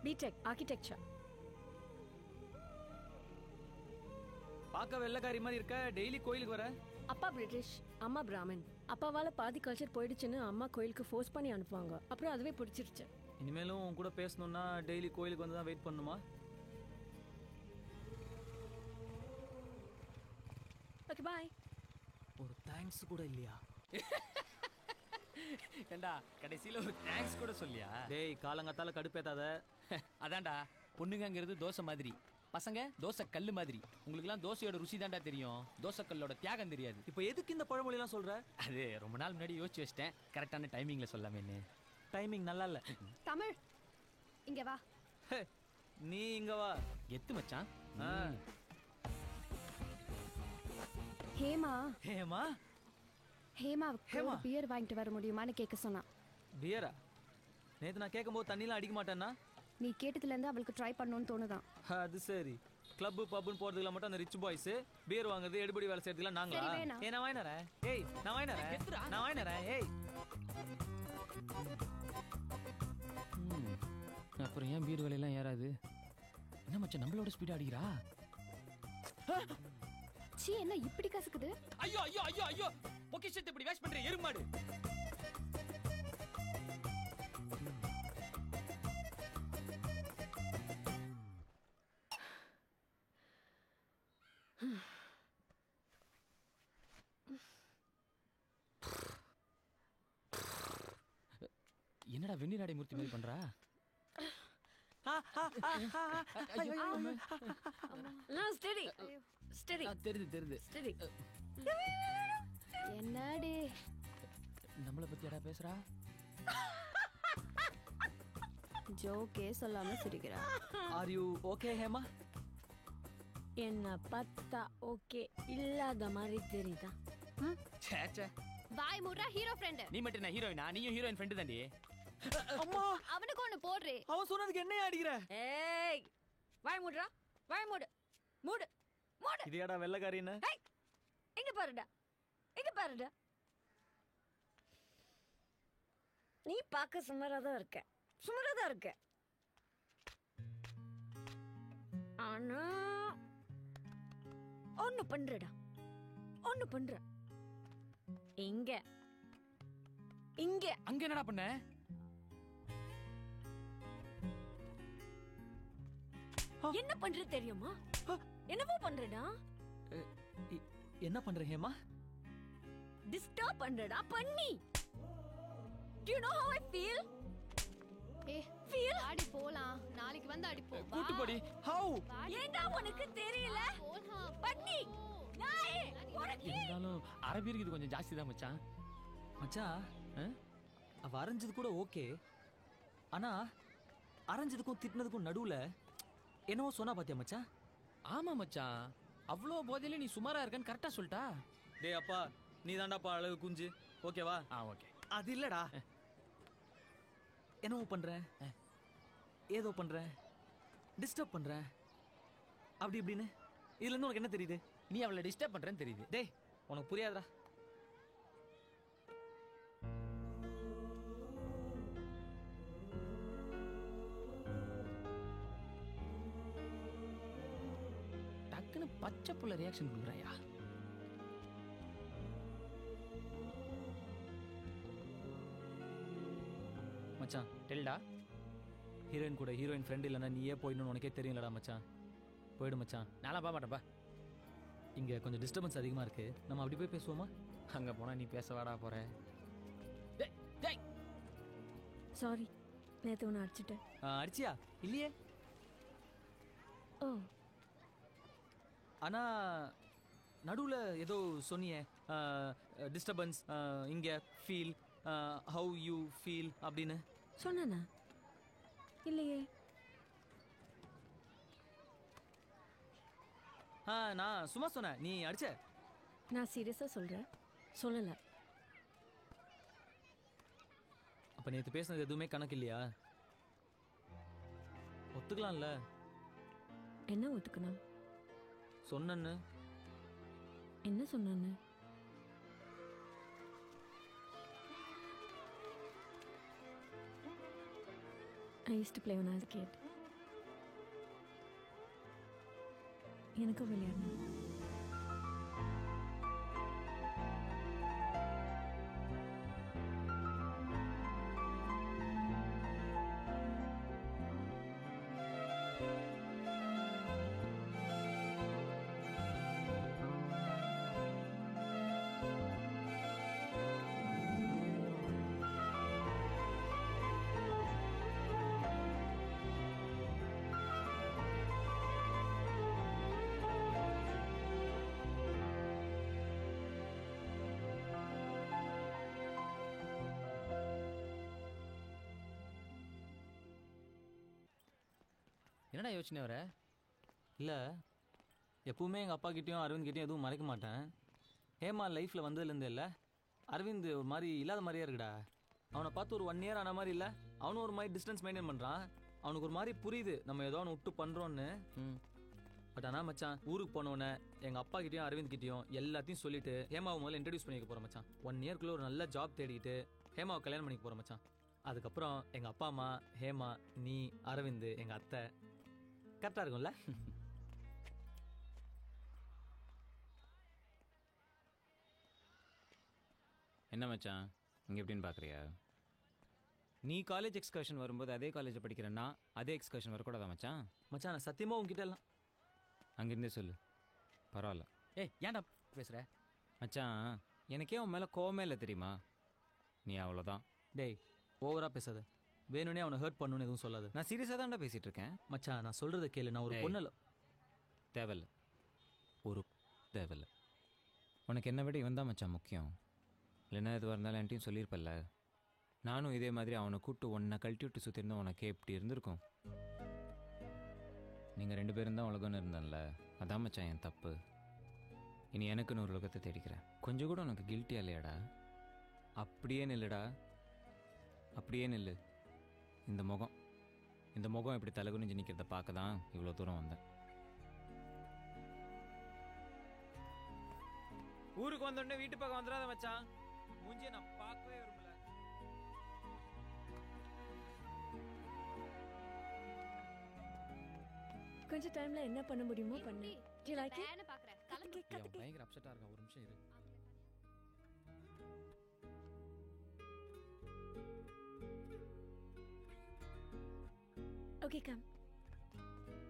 BTech architecture. பார்க்க வெள்ளக்காரி மாதிரி இருக்க. டெய்லி கோயிலுக்கு வர. அப்பா பிரிட்டிஷ் அம்மா பிராமின். அப்பாவால பாதி கல்ச்சர் போயிடுச்சுன்னு அம்மா கோயிலுக்கு ஃபோர்ஸ் பண்ணி அனுப்புவாங்க. அப்புறம் அதுவே பிடிச்சிருச்சு. இனிமேலும் உன் கூட பேசணும்னா டெய்லி கோயிலுக்கு வந்து தான் வெயிட் பண்ணணுமா? Okay bye. ஒரு தேங்க்ஸ் கூட இல்லையா? ஏண்டா கடைசியில ஒரு தேங்க்ஸ் கூட சொல்லியா? டேய் காலங்காத்தால கடுப்பேத்தாத. அதான்டா பொண்ணுங்கங்கிறது தோசை மாதிரி, பசங்க தோசை கல்லு மாதிரி. உங்களுக்குலாம் தோசையோட ருசி தான்டா தெரியும், தோசை கல்லோட தியாகம் தெரியாது. இப்போ எதுக்கு இந்த பழமொழிலாம் சொல்ற? அது ரொம்ப நாள் முன்னாடி யோசிச்சு வச்சிட்டேன். கரெக்டான டைமிங்ல சொல்லாமேன்னு. டைமிங் நல்லா இல்ல. தமிழ் இங்க வா. நீ இங்க வா. எத்து மச்சான். ஹேமா. ஹேமா? ஹேமாவுக்கு ஒரு பியர் வாங்கிட்டு வர முடியுமான்னு கேட்க சொன்னான். பியரா? நேத்து நான் கேட்கும்போது தண்ணிலாம் அடிக்க மாட்டேன்னா நீ கேட்டதுலேருந்து அவளுக்கு ட்ரை பண்ணணும்னு தோணுதான். அது சரி. கிளப் பப்னு போறதுக்குலாம் மட்டும் அந்த ரிச் பாய்ஸ் பீர் வாங்குறது எடுபடி வேலை செய்யறதுலாம் நாங்களா? சரி, வேணாம். நான் வாங்கினறேன். ஏய் நான் வாங்கினறேன். ஏய் அப்புறம் ஏன் பீர் விலையெல்லாம் ஏறாது? என்ன மச்சான் நம்மளோட ஸ்பீடா அடிக்கிறா? சீ, என்ன இப்படி கசக்குது? ஐயோ ஐயோ ஐயோ ஐயோ, பொக்கிஷத்தை இப்படி வேஸ்ட் பண்ற எருமாடு. என்னடா வெண்ணிராடை மூர்த்தி மாதிரி பண்றா? ஸ்டெடி ஸ்டெடி தெரியுது. ஸ்டெடி. என்னடி நம்மள பத்தி யாரா பேசுறா? ஜோக்கே சொல்லாம சிரிக்கிறா. Are you okay Hema? என்ன பார்த்தா ஓகே இல்லாத மாதிரி தெரியுதா? ச்சே ச்சே, வாய் மூடுறா ஹீரோ ஃப்ரெண்ட். நீ மட்டும் என்ன ஹீரோயினா? நீயும் ஹீரோயின் ஃப்ரெண்ட் தாண்டி. அம்மா, அவனுக்கு ஒன்னு போடுறே. அவன் சொன்னதுக்கு என்ன அடிக்கிற? ஏய் வாய் மூடுறா, வாய் மூடு மூடு மூடு. இது ஏடா வெள்ளக்காரின்னு? ஏய் இங்க பாருடா, இங்க பாருடா. நீ பார்க்க சுமாரா தான் இருக்க. ஆனா ஒண்ணு பண்றடா, இங்க அங்க என்னடா பண்ண? என்ன பண்ற தெரியுமா? என்னவோ பண்றடா. என்ன பண்ற ஹேமா? டிஸ்டர்ப் பண்றடா பண்ணி. Do you know how I feel? ஆடி போலாம், நாளைக்கு வந்து அடிப்போம். கூட்டி போடி. ஹவ்? ஏண்டா உனக்கு தெரியல? பண்ணி நாயே உனக்கு. இருந்தாலும் அரபியருக்கு இது கொஞ்சம் ஜாஸ்தி தான் மச்சான். மச்சான், அவ அரைஞ்சது கூட ஓகே. ஆனா அரைஞ்சதுக்கும் திட்டினதுக்கும் நடுவுல என்னவோ சொன்னா பாத்தியா மச்சான்? ஆமா மச்சான், அவ்வளோ போதையில நீ சுமாரா இருக்கன்னு கரெக்டா சொல்லிட்டா. டேய் அப்பா, நீ தாண்டாப்பா அழகு குஞ்சு. ஓகேவா? ஓகே. அது இல்லடா, என்னவோ பண்ற, ஏதோ பண்ற, டிஸ்டர்ப் பண்ற, அப்படி இப்படின்னு. இதுல இருந்து உனக்கு என்ன தெரியுது? நீ அவளை டிஸ்டர்ப் பண்றேன்னு தெரியுது. டேய் உனக்கு புரியாதுடா. டக்குன்னு பச்சை புள்ள ரியாக்ஷன் பண்றாயா? மச்சான் டெல்டா, ஹீரோயின் கூட ஹீரோயின் ஃப்ரெண்ட் இல்லைன்னா நீயே போயிடணும்னு உனக்கே தெரியும்லடா மச்சான். போயிடு மச்சான். நான்லாம் போக மாட்டேன்ப்பா. இங்கே கொஞ்சம் டிஸ்டர்பன்ஸ் அதிகமாக இருக்கு. நம்ம அப்படி போய் பேசுவோமா? அங்கே போனால் நீ பேச வாடா போற. சாரி, நேற்று ஒன்று அடிச்சுட்டேன். அடிச்சியா? இல்லையே. ஓ, ஆனால் நடுவில் ஏதோ சொன்னியே, டிஸ்டர்பன்ஸ், இங்கே ஃபீல், ஹவு யூ ஃபீல் அப்படின்னு சொன்னேண்ணா? இல்லையே. நான் சும்மா சொன்னேன், நீ அடிச்ச. நான் சீரியஸாக சொல்கிறேன், சொல்லலை. அப்போ நேற்று பேசுனது எதுவுமே கணக்கு இல்லையா? ஒத்துக்கலாம்ல? என்ன ஒத்துக்கணும்? சொன்னேன்னு. என்ன சொன்னேன்னு? I used to play when I was a kid. எனக்கும் விளையாடணும். என்னடா யோசனை வர? இல்லை, எப்பவுமே எங்கள் அப்பா கிட்டேயும் அரவிந்த் கிட்டேயும் எதுவும் மறைக்க மாட்டேன். ஹேமா லைஃப்பில் வந்ததுலேருந்து இல்லை, அரவிந்த் ஒரு மாதிரி இல்லாத மாதிரியே இருக்குடா. அவனை பார்த்து ஒரு 1 year ஆன மாதிரி இல்லை, அவனும் ஒரு மாதிரி டிஸ்டன்ஸ் மெயின்டைன் பண்ணுறான். அவனுக்கு ஒரு மாதிரி புரியுது நம்ம ஏதோ ஒன்று விட்டு பண்றோம்னு. பட் ஆனா மச்சான் ஊருக்கு போனோடனே எங்க அப்பா கிட்டயும் அரவிந்த் கிட்டயும் எல்லாத்தையும் சொல்லிட்டு ஹேமாவை முதல்ல இன்ட்ரடியூஸ் பண்ணிக்க போறேன் மச்சான். 1 இயர்க்குள்ள ஒரு நல்ல ஜாப் தேடிட்டு ஹேமாவை கல்யாணம் பண்ணிக்க போறேன் மச்சான். அதுக்கப்புறம் எங்க அப்பா அம்மா, ஹேமா, நீ, அரவிந்த், எங்க அத்தை. கரெக்டா இருக்கும்ல? என்ன மச்சான் இங்கே எப்படின்னு பார்க்குறியா? நீ காலேஜ் எக்ஸ்கர்ஷன் வரும்போது அதே காலேஜில் படிக்கிறேன்னா அதே எக்ஸ்கர்ஷன் வரக்கூடாதா மச்சான்? மச்சான் நான் சத்தியமாக உங்ககிட்ட எல்லாம் அங்கேருந்தே சொல்லு, பரவாயில்ல. ஏய் ஏன்டா பேசுகிற? மச்சான் எனக்கே உன் மேலே கோவமே இல்லை தெரியுமா? நீ அவ்வளோதான். டேய் ஓவராக பேசாத, வேணும்னே அவனை ஹர்ட் பண்ணணும்னு எதுவும் சொல்லாது. நான் சீரியஸாக தான்டா பேசிகிட்டு இருக்கேன். மச்சான் நான் சொல்கிறத கேளு, நான் ஒரு பொண்ணு இல்லை. தேவையில்ல, ஒரு தேவையில்ல. உனக்கு என்ன விட இவன் தான் மச்சான் முக்கியம். இல்லைன்னா எதுவாக இருந்தாலும் என்கிட்டையும் சொல்லியிருப்பல்ல. நானும் இதே மாதிரி அவனை கூப்பிட்டு உன்னை கழட்டி விட்டு சுற்றிருந்தா உனக்கே எப்படி இருந்திருக்கும்? நீங்கள் 2 பேரும் தான் உலகம்னு இருந்தேன்ல, அதான் மச்சான் என் தப்பு. இனி எனக்குன்னு ஒரு உலகத்தை தேடிக்கிறேன். கொஞ்சம் கூட உனக்கு கில்ட்டியா இல்லையாடா? அப்படியே நில்லுடா, அப்படியே நில்லு. இந்த முகம் இப்படி தலகுனிஞ்சு நிற்கிறத பார்க்க தான் இவ்வளோ தூரம் வந்தேன். ஊருக்கு வந்தோடனே வீட்டு பக்கம் வந்துடாத மச்சான். மூஞ்சியை நான் பார்க்கவே விரும்பல. கொஞ்சம் டைம்ல என்ன பண்ண முடியுமோ பண்ணு. Do you like it? வேணு பாக்குறேன். கலந்து பயங்கர அப்செட்டாக இருக்கான். ஒரு நிமிஷம் இரு. Okay, come.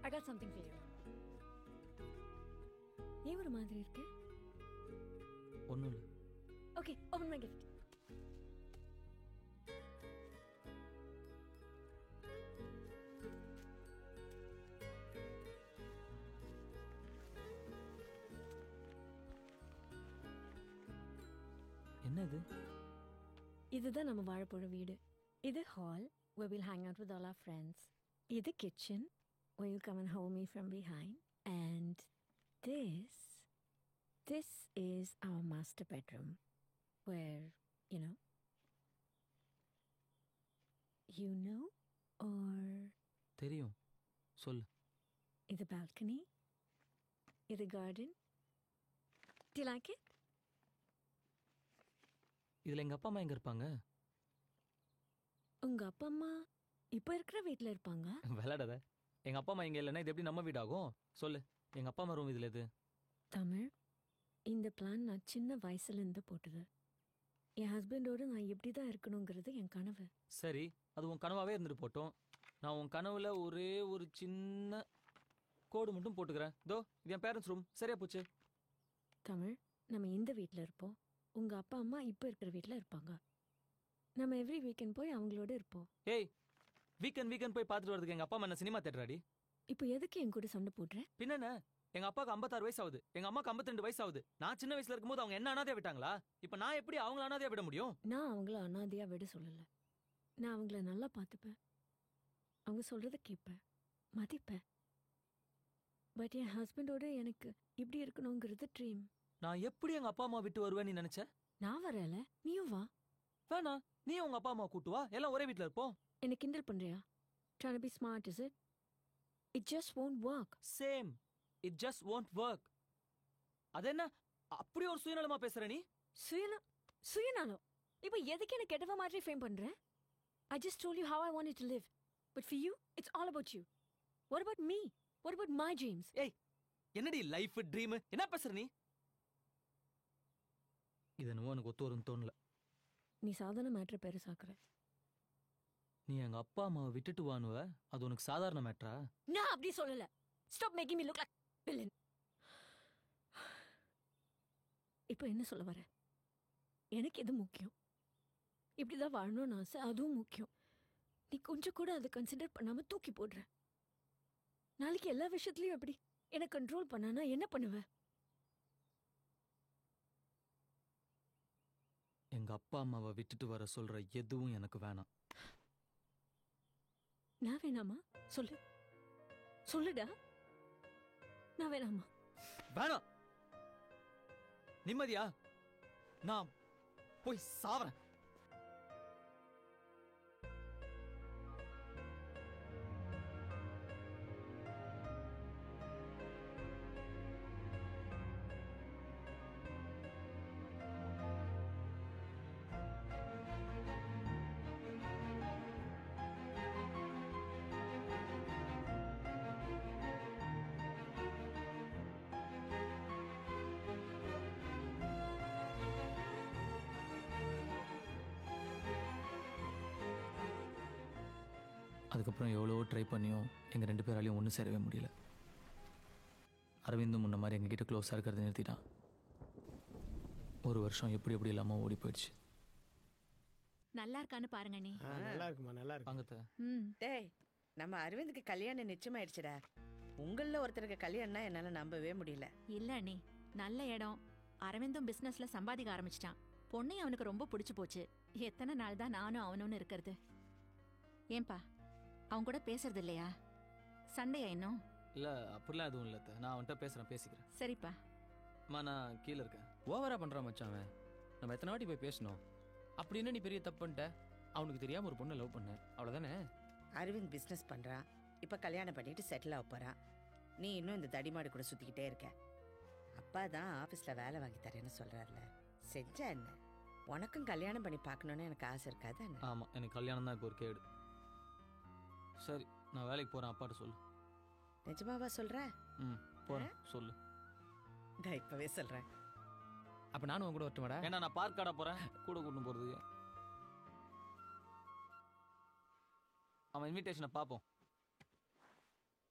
I got something for you. ஏன் ஒரு மாதிரி இருக்கு? ஒன்றும் இல்லை. Okay, open my gift. என்ன இது? இதுதான் நம்ம வாழ போற வீடு. இது hall where we'll hang out with all our friends. இது kitchen where you'll come and hold me from behind. And this is our master bedroom where, you know or தெரியும், சொல்லு. இது balcony, இது garden. Do you like it? இதில் எங்கள் அப்பா அம்மா எங்கே இருப்பாங்க? உங்க அப்பா அம்மா இப்போ இருக்கிற வீட்டில் இருப்பாங்க. விளையாடாத. எங்கள் அப்பா அம்மா இங்கே இல்லைன்னா இது எப்படி நம்ம வீடாகும்? சொல்லு, எங்கள் அப்பா அம்மா ரூம் இதில் எது? தமிழ், இந்த பிளான் நான் சின்ன வயசுலேருந்து போட்டது. என் ஹஸ்பண்டோடு நான் எப்படி தான் இருக்கணுங்கிறது என் கனவு. சரி, அது உன் கனவாகவே இருந்துட்டு போட்டோம். நான் உன் கனவுல ஒரே ஒரு சின்ன கோடு மட்டும் போட்டுக்கிறேன். இதோ இது என் பேரண்ட்ஸ் ரூம். சரியா போச்சு. தமிழ், நம்ம இந்த வீட்டில் இருப்போம். உங்க அப்பா அம்மா இப்போ இருக்கிற வீட்டில் இருப்பாங்க. நம்ம எவ்ரி வீக்கெண்ட் போய் அவங்களோட இருப்போம். ஏய், வீக்கெண்ட் போய் பார்த்துட்டு வரதுக்கு எங்கள் அப்பா அம்மா என்ன சினிமா தேட்டராடி? இப்போ எதுக்கு என் கூட சண்டை போடுறேன்? பின்னென்ன, எங்கள் அப்பாவுக்கு 56 வயசு ஆகுது, எங்கள் அம்மாவுக்கு 52 வயசு ஆகுது. நான் சின்ன வயசுல இருக்கும்போது அவங்க என்ன அனாதையா விட்டாங்களா? இப்போ நான் எப்படி அவங்கள அனாதையா விட முடியும்? நான் அவங்கள அனாதையாக விட சொல்லலை. நான் அவங்கள நல்லா பார்த்துப்பேன், அவங்க சொல்கிறத கேட்பேன், மதிப்பேன். பட் என் ஹஸ்பண்டோட எனக்கு இப்படி இருக்கணுங்கிறது ட்ரீம். நான் எப்படி எங்கள் அப்பா அம்மா விட்டு வருவேன் நீ நினச்ச? நான் வரல, நீயும் வா. வேணா, நீ உங்க அப்பா அம்மா கூட்டு வா, எல்லாம் ஒரே வீட்டில் இருப்போம். என்ன கிண்டல் பண்ணுறியா? Trying to be smart, is it? It just won't work. Same. It just won't work. அது என்ன அப்படி ஒரு சுயநலமா பேசுற நீ? சுயநலம்? இப்போ எதுக்கு என்ன கெட்டவ மாதிரி ஃபேம் பண்ற? I just told you how I wanted to live. But for you, it's all about you. What about me? What about my dreams? ஏய், என்னடி லைஃப் ட்ரீம் என்ன பேசுற நீ? இது என்னவோ எனக்கு ஒத்து வரும்னு தோணல. நீ சாதாரண மேட்டரை பெருசாக்குற. நீ எங்க அப்பா அம்மாவை விட்டுட்டு வானுவ, அது உனக்கு சாதாரண மேட்டரா? நான் அப்படி சொல்லல. Stop making me look like a villain. இப்போ என்ன சொல்ல வர? எனக்கு எது முக்கியம்? இப்படிதான் வாழணும்னு ஆசை, அதுவும் முக்கியம். நீ கொஞ்சம் கூட அதை கன்சிடர் பண்ணாம தூக்கி போடுற. நாளைக்கு எல்லா விஷயத்துலயும் எப்படி என்ன கண்ட்ரோல் பண்ணானா என்ன பண்ணுவ? எங்க அப்பா அம்மாவை விட்டுட்டு வர சொல்ற எதுவும் எனக்கு வேணாம். நான் வேணாமா? சொல்லுடா. நான் வேணாமா? வேணாம். நிம்மதியா? நான் போய் சாவறேன். அதுக்கப்புறம் எவ்வளோ ட்ரை பண்ணியும் எங்கள் 2 பேராலையும் ஒன்றும் சேரவே முடியல. அரவிந்தும் முன்ன மாதிரி எங்ககிட்ட க்ளோஸாக இருக்கிறத நிறுத்திட்டான். 1 வருஷம் எப்படி இல்லாமல் ஓடி போயிடுச்சு. நல்லா இருக்கான்னு பாருங்க நீ. நல்லா இருக்குமா, நல்லா இருக்கு. வாங்கத்த. டேய், நம்ம அரவிந்துக்கு கல்யாணம் நிச்சயமாயிடுச்சுடா. உங்களில் ஒருத்தருக்கு கல்யாணம்னா என்னால் நம்பவே முடியல. இல்ல அண்ணி, நல்ல இடம். அரவிந்தும் பிசினஸ்ல சம்பாதிக்க ஆரம்பிச்சிட்டான். பொண்ணையும் அவனுக்கு ரொம்ப பிடிச்சு போச்சு. எத்தனை நாள் தான் நானும் அவனும் இருக்கிறது? ஏன்பா அவன் கூட பேசுறது இல்லையா? சண்டையா இன்னும்? இல்லை அப்படிலாம் எதுவும் இல்லை. நான் அவன்கிட்ட பேசிக்கிறேன். சரிப்பா. அம்மா நான் கீழே இருக்கேன். ஓவராக பண்ணுறான் மச்சான் அவன். நம்ம எத்தனை வாட்டி போய் பேசணும்? அப்படின்னு நீ பெரிய தப்பு பண்ணிட்ட. அவனுக்கு தெரியாமல் ஒரு பொண்ணை லவ் பண்ணேன், அவ்வளோதானே? அரவிந்த் பிஸ்னஸ் பண்ணுறான். இப்போ கல்யாணம் பண்ணிட்டு செட்டில் ஆக போகிறான். நீ இன்னும் இந்த தடிமாடு கூட சுற்றிக்கிட்டே இருக்க. அப்பா தான் ஆஃபீஸில் வேலை வாங்கி தரேன்னு சொல்கிறாருல, செஞ்சா என்ன? உனக்கும் கல்யாணம் பண்ணி பார்க்கணுன்னு எனக்கு ஆசை இருக்காது என்ன? ஆமாம், எனக்கு கல்யாணம் தான் இப்போ ஒரு கேடு. சரி, நான் வேலைக்கு போகிறேன், அப்பாட்ட சொல்லு. நிஜமாவா சொல்கிற? போகிறேன், சொல்லு. நான் இப்போவே சொல்கிறேன். அப்போ நானும் உன் கூட வரட்டுமாடா? ஏன்னா நான் பார்க் காட போகிறேன், கூட கூட்டின்னு போகிறதுக்கு. அவன் இன்விடேஷனை பார்ப்போம்.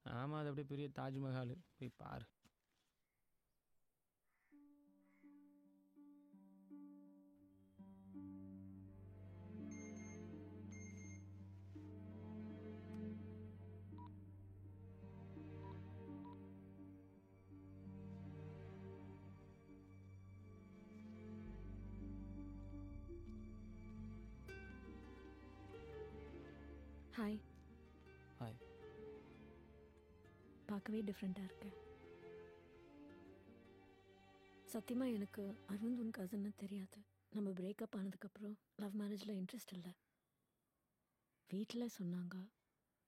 ஆமாம், அது அப்படியே பெரிய தாஜ்மஹால், போய் பாரு. ஹாய். ஹாய். பார்க்கவே டிஃப்ரெண்ட்டாக இருக்கு. சத்தியமாக எனக்கு அரவிந்த் உன் கசன்னு தெரியாது. நம்ம பிரேக்கப் ஆனதுக்கப்புறம் லவ் மேரேஜில் இன்ட்ரெஸ்ட் இல்லை. வீட்டில் சொன்னாங்க,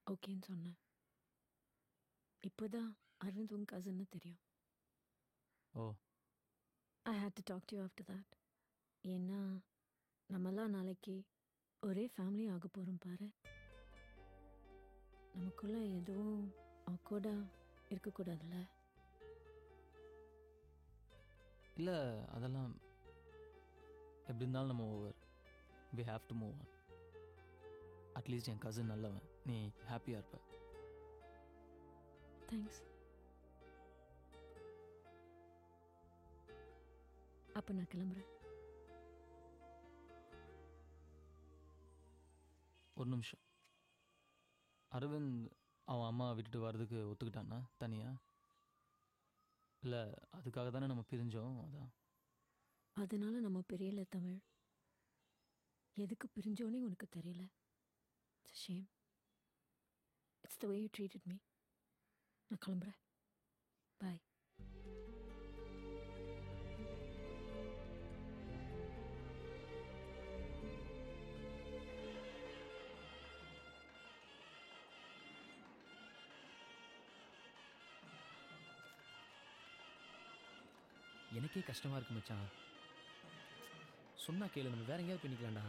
ஓகேன்னு சொன்னேன். இப்போ தான் அரவிந்த் உன் கசன்னு தெரியும். Oh. I hate to talk to you after that. ஏன்னா நம்மளாம் நாளைக்கு ஒரே ஃபேமிலி ஆக போகிறோம் பாரு. நமக்குள்ளே எதுவும் ஆக்வர்டாக இருக்கக்கூடாதுல்ல? இல்லை, அதெல்லாம் எப்படி இருந்தாலும் நம்ம over. We have to move on. At least என் கசின் நல்லவன், நீ ஹாப்பியாக இருப்ப. தேங்க்ஸ். அப்போ நான் கிளம்புறேன். ஒரு நிமிஷம். அரவிந்த் அவன் அம்மா விட்டுட்டு வர்றதுக்கு ஒத்துக்கிட்டான்னா தனியா? இல்லை அதுக்காக தானே நம்ம பிரிஞ்சோம், அதான். அதனால நம்ம பிரியல தமிழ். எதுக்கு பிரிஞ்சோன்னே உனக்கு தெரியல. It's shame. It's the way you treated me. நான் கிளம்புறேன். பாய். எனக்கே கஷ்டமாக இருக்கு மச்சான். சொன்னா கேளு, நம்ம வேற எங்கேயாவது பண்ணிக்கலாம்டா.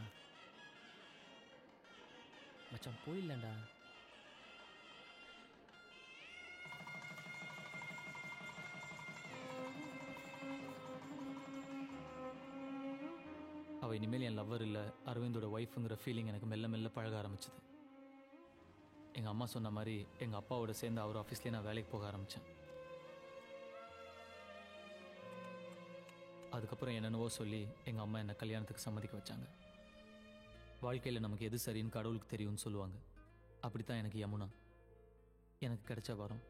மச்சான் போயிடலாம்டா. அவள் இனிமேல் என் லவ்வர் இல்லை, அரவிந்தோட ஒய்ஃபுங்கிற ஃபீலிங் எனக்கு மெல்ல மெல்ல பழக ஆரம்பிச்சது. எங்கள் அம்மா சொன்ன மாதிரி எங்கள் அப்பாவோட சேர்ந்து அவர் ஆஃபீஸ்லேயே நான் வேலைக்கு போக ஆரம்பித்தேன். அதுக்கப்புறம் என்னென்னவோ சொல்லி எங்கள் அம்மா என்னை கல்யாணத்துக்கு சம்மதிக்க வச்சாங்க. வாழ்க்கையில் நமக்கு எது சரின்னு கடவுளுக்கு தெரியும்னு சொல்லுவாங்க. அப்படித்தான் எனக்கு யமுனா எனக்கு கிடைச்ச வரம்.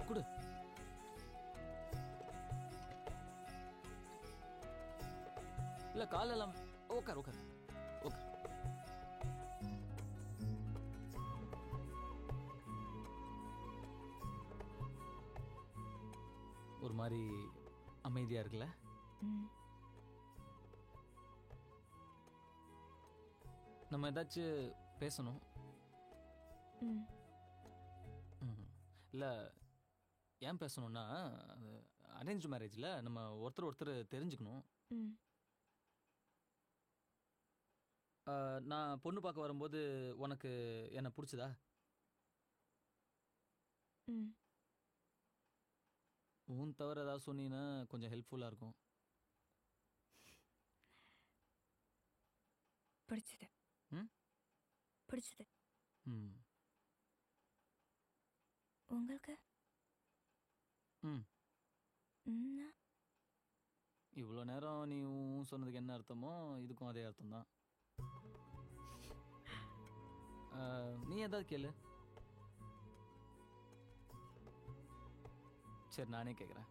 கொடு. இல்ல காலெல்லாம் உட்கார் உட்கார் உட்கார். மாதிரி அமைதியாக இருக்குல்ல? ம். நம்ம ஏதாச்சும் பேசணும். ம். இல்லை, ஏன் பேசணும்னா அரேஞ்ச் மேரேஜில் நம்ம ஒருத்தர் ஒருத்தர் தெரிஞ்சுக்கணும். ம். நான் பொண்ணு பார்க்க வரும்போது உனக்கு என்ன பிடிச்சதா? ம். உன் தவிர ஏதாவது சொன்னீங்கன்னா கொஞ்சம் ஹெல்ப்ஃபுல்லாக இருக்கும். பிடிச்சது. ம்? பிடிச்சது. ம். உங்களுக்கு? ம். ம்னா? இவ்வளோ நேரம் நீ சொன்னதுக்கு என்ன அர்த்தமோ இதுக்கும் அதே அர்த்தம் தான். நீ ஏதாவது கேளு. சரி, நானே கேட்குறேன்.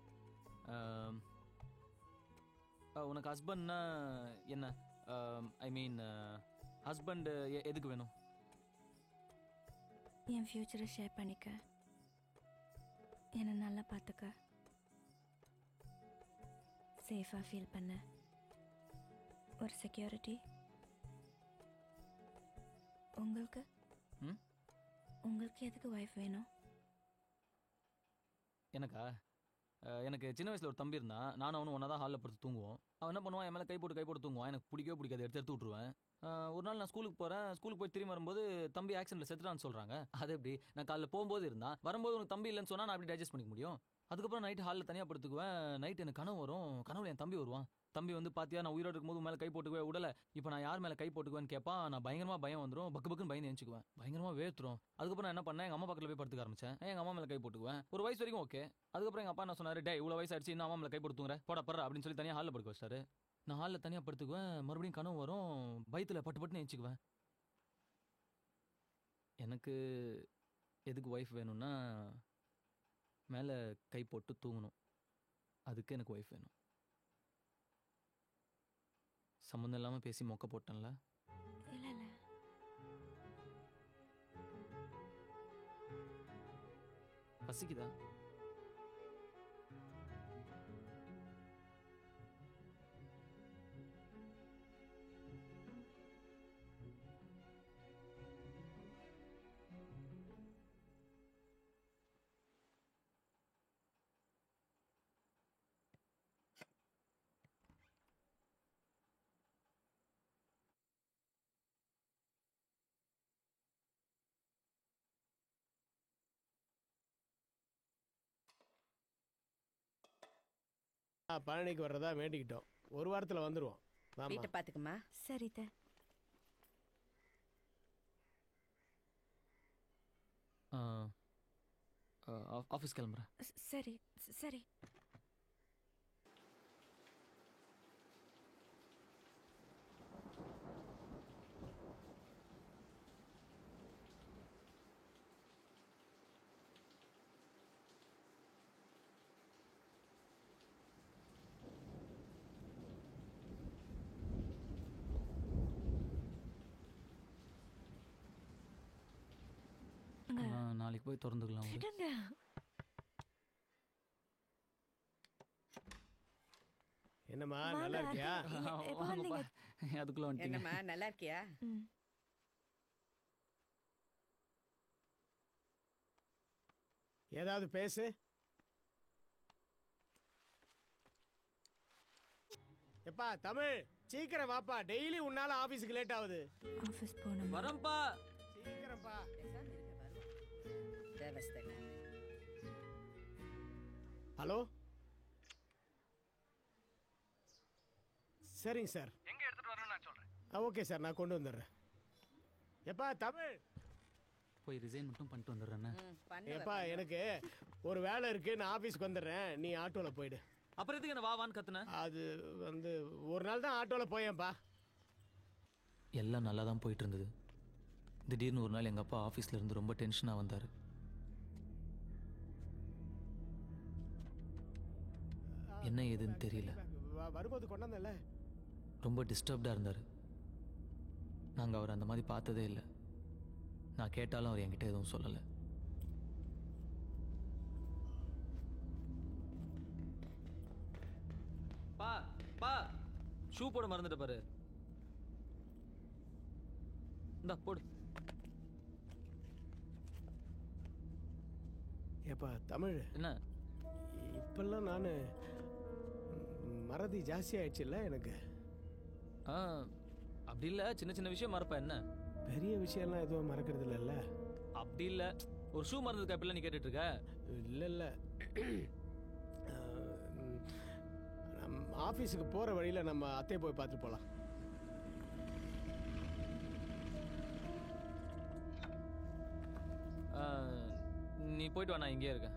உனக்கு ஹஸ்பண்ட்னா என்ன? ஐ மீன் ஹஸ்பண்ட் எதுக்கு வேணும்? என் ஃப்யூச்சரை ஷேர் பண்ணிக்க, என்னை நல்லா பார்த்துக்க, சேஃபாக ஃபீல் பண்ண, ஒரு செக்யூரிட்டி. உங்களுக்கு? ம்? உங்களுக்கு எதுக்கு ஒய்ஃப் வேணும்? எனக்கா? எனக்கு சின்ன வயசில் ஒரு தம்பி இருந்தான். நானும் அவனும் ஒன்றா தான் ஹாலில் படுத்து தூங்குவோம். அவன் என்ன பண்ணுவான், என் மேலே கை போட்டு தூங்குவான். எனக்கு பிடிக்கவே பிடிக்காது, எடுத்து விட்ருவேன். ஒரு நாள் நான் ஸ்கூலுக்கு போகிறேன். ஸ்கூலுக்கு போய் திரும்பி வரும்போது தம்பி ஆக்சிடென்ட்டில் செத்துட்டான்னு சொல்கிறாங்க. அது எப்படி? நான் காலைல போகும்போது இருந்தான், வரும்போது உனக்கு தம்பி இல்லைன்னு சொன்னால் நான் அப்படி டைஜஸ்ட் பண்ணிக்க முடியும்? அதுக்கப்புறம் நைட்டு ஹாலில் தனியாக படுத்துக்குவேன். நைட் எனக்கு கனவு வரும். கனவுல என் தம்பி வருவான். தம்பி வந்து பாத்தியா நான் உயிரோடு இருக்கும்போது மேலே கை போட்டுக்குவேன் உடலை, இப்போ நான் யார் மேலே கை போட்டுக்குவேன்னு கேட்பான். நான் பயங்கரமாக பயம் வந்துடும், பக்கு பக்குன்னு பயந்து எழுச்சிக்குவேன், பயங்கரமாக வேர்த்துரும். அதுக்கப்புறம் நான் என்ன பண்ணேன், எங்கள் அம்மா பக்கத்தில் போய் படுத்துக்க ஆரம்பிச்சேன். எங்கள் அம்மா மேலே கை போட்டுக்குவேன். ஒரு வயசு வரைக்கும் ஓகே. அதுக்கப்புறம் எங்கள் அப்பா என்ன சொன்னார், டே இவ்வளோ வயசு ஆயிடுச்சு, இன்னும் அம்மா மேலே கை போட்டுங்கிற போட படுற அப்படின்னு சொல்லி தனியாக ஹாலில் படுக்க வச்சாரு. நான் ஹாலில் தனியாக படுத்துக்குவேன். மறுபடியும் கனவு வரும், பயத்தில் பட்டு பட்டுன்னு எழுச்சிக்குவேன். எனக்கு எதுக்கு ஒய்ஃப் வேணும்னா, மேலே கை போட்டு தூங்கணும். அதுக்கு எனக்கு ஒய்ஃப் வேணும். சம்மந்தம் இல்லாமல் பேசி மொக்க போட்டேன்ல? இல்லை இல்லை, பசிக்குதா? பழனிக்கு வர்றதா வேண்டிக்கிட்டோம். ஒரு வாரத்தில் வந்துடுவோம். வீட்டை பார்த்துக்குமா? சரி த. ஆஃபீஸ் கிளம்புறேன். சரி சரி. நாளைக்கு போய் திறந்துக்கலாம். விடுங்க. என்னம்மா நல்லா இருக்கியா? அதுக்குள்ள வந்துட்டீங்க. என்னம்மா நல்லா இருக்கியா? ஏதாவது பேசு. எப்பா தமிழ், சீக்கிரம் வாப்பா. டெய்லி உன்னால ஆபீஸ்க்கு லேட் ஆகுது. ஆஃபீஸ் போகணும். வரம்பா. சீக்கிரம்ப்பா. ஹலோ, சரிங்க சார். எங்க எடுத்துட்டு வரணும்னு நான் சொல்றேன். ஓகே சார், நான் கொண்டு வந்துடுறேன். எப்பா தமிழ், போய் ரிசைன் மட்டும் பண்ணிட்டு வந்துடுறேன். எப்பா எனக்கு ஒரு வேலை இருக்கு, நான் ஆபீஸ்க்கு வந்துடுறேன். நீ ஆட்டோல போயிடு. அப்புறம் எதுக்கு என்ன வாவான்னு கத்துன? அது வந்து ஒரு நாள் தான் ஆட்டோல போயேன்ப்பா. எல்லாம் நல்லா தான் போயிட்டு இருந்தது. திடீர்னு ஒரு நாள் எங்கள் அப்பா ஆஃபீஸில் இருந்து ரொம்ப டென்ஷனாக வந்தார். என்ன ஏதுன்னு தெரியல, வரும்போது கொண்டாந்தல ரொம்ப டிஸ்டர்ப்டாக இருந்தார். நாங்கள் அவர் அந்த மாதிரி பார்த்ததே இல்லை. நான் கேட்டாலும் அவர் என்கிட்ட எதுவும் சொல்லலை. ஷூ போட மறந்துட்ட பாரு. இந்தா போடு. ஏப்பா தமிழ், என்ன இப்பெல்லாம் நான் மறதி ஜாஸ்தி ஆயிடுச்சுல்ல எனக்கு. அப்படி இல்லை, சின்ன சின்ன விஷயம் மறப்பேன். என்ன பெரிய விஷயம்லாம் எதுவும் மறக்கிறது இல்லைல்ல? அப்படி இல்லை, ஒரு ஷூ மறந்ததுக்கு அப்படிலாம் நீ கேட்டுட்டு இருக்க? இல்லை இல்லை, ஆஃபீஸுக்கு போகிற வழியில் நம்ம அத்தையை போய் பார்த்துட்டு போகலாம். நீ போயிட்டு வா, நான் இங்கேயே இருக்கேன்.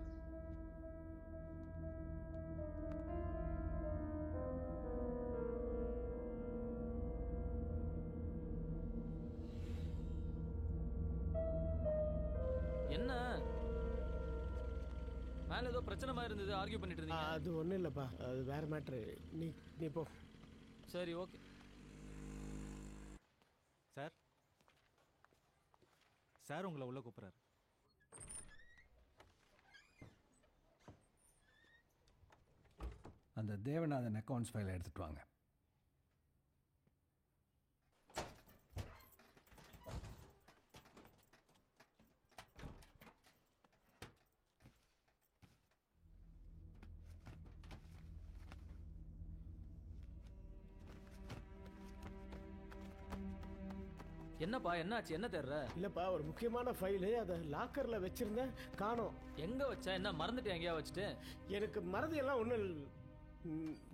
என்ன மேல ஏதோ பிரச்சனை மாதிரி இருந்தது, ஆர்கியூ பண்ணிட்டு இருந்தீங்க. அது ஒன்றும் இல்லைப்பா, அது வேற மேட்ரு. நீ நீ போ. சரி ஓகே. சார் சார் உங்களை உள்ள கூப்பிட்றாரு. அந்த தேவநாதன் அக்கௌண்ட்ஸ் ஃபைலை எடுத்துகிட்டு வாங்க. என்னப்பா என்னாச்சு, என்ன தேடுற? இல்லைப்பா, ஒரு முக்கியமான ஃபைலு, அதை லாக்கரில் வச்சுருந்தேன், காணோம். எங்கே வச்ச? என்ன மறந்துட்டு எங்கேயா வச்சுட்டு? எனக்கு மறதி எல்லாம் ஒன்றும்.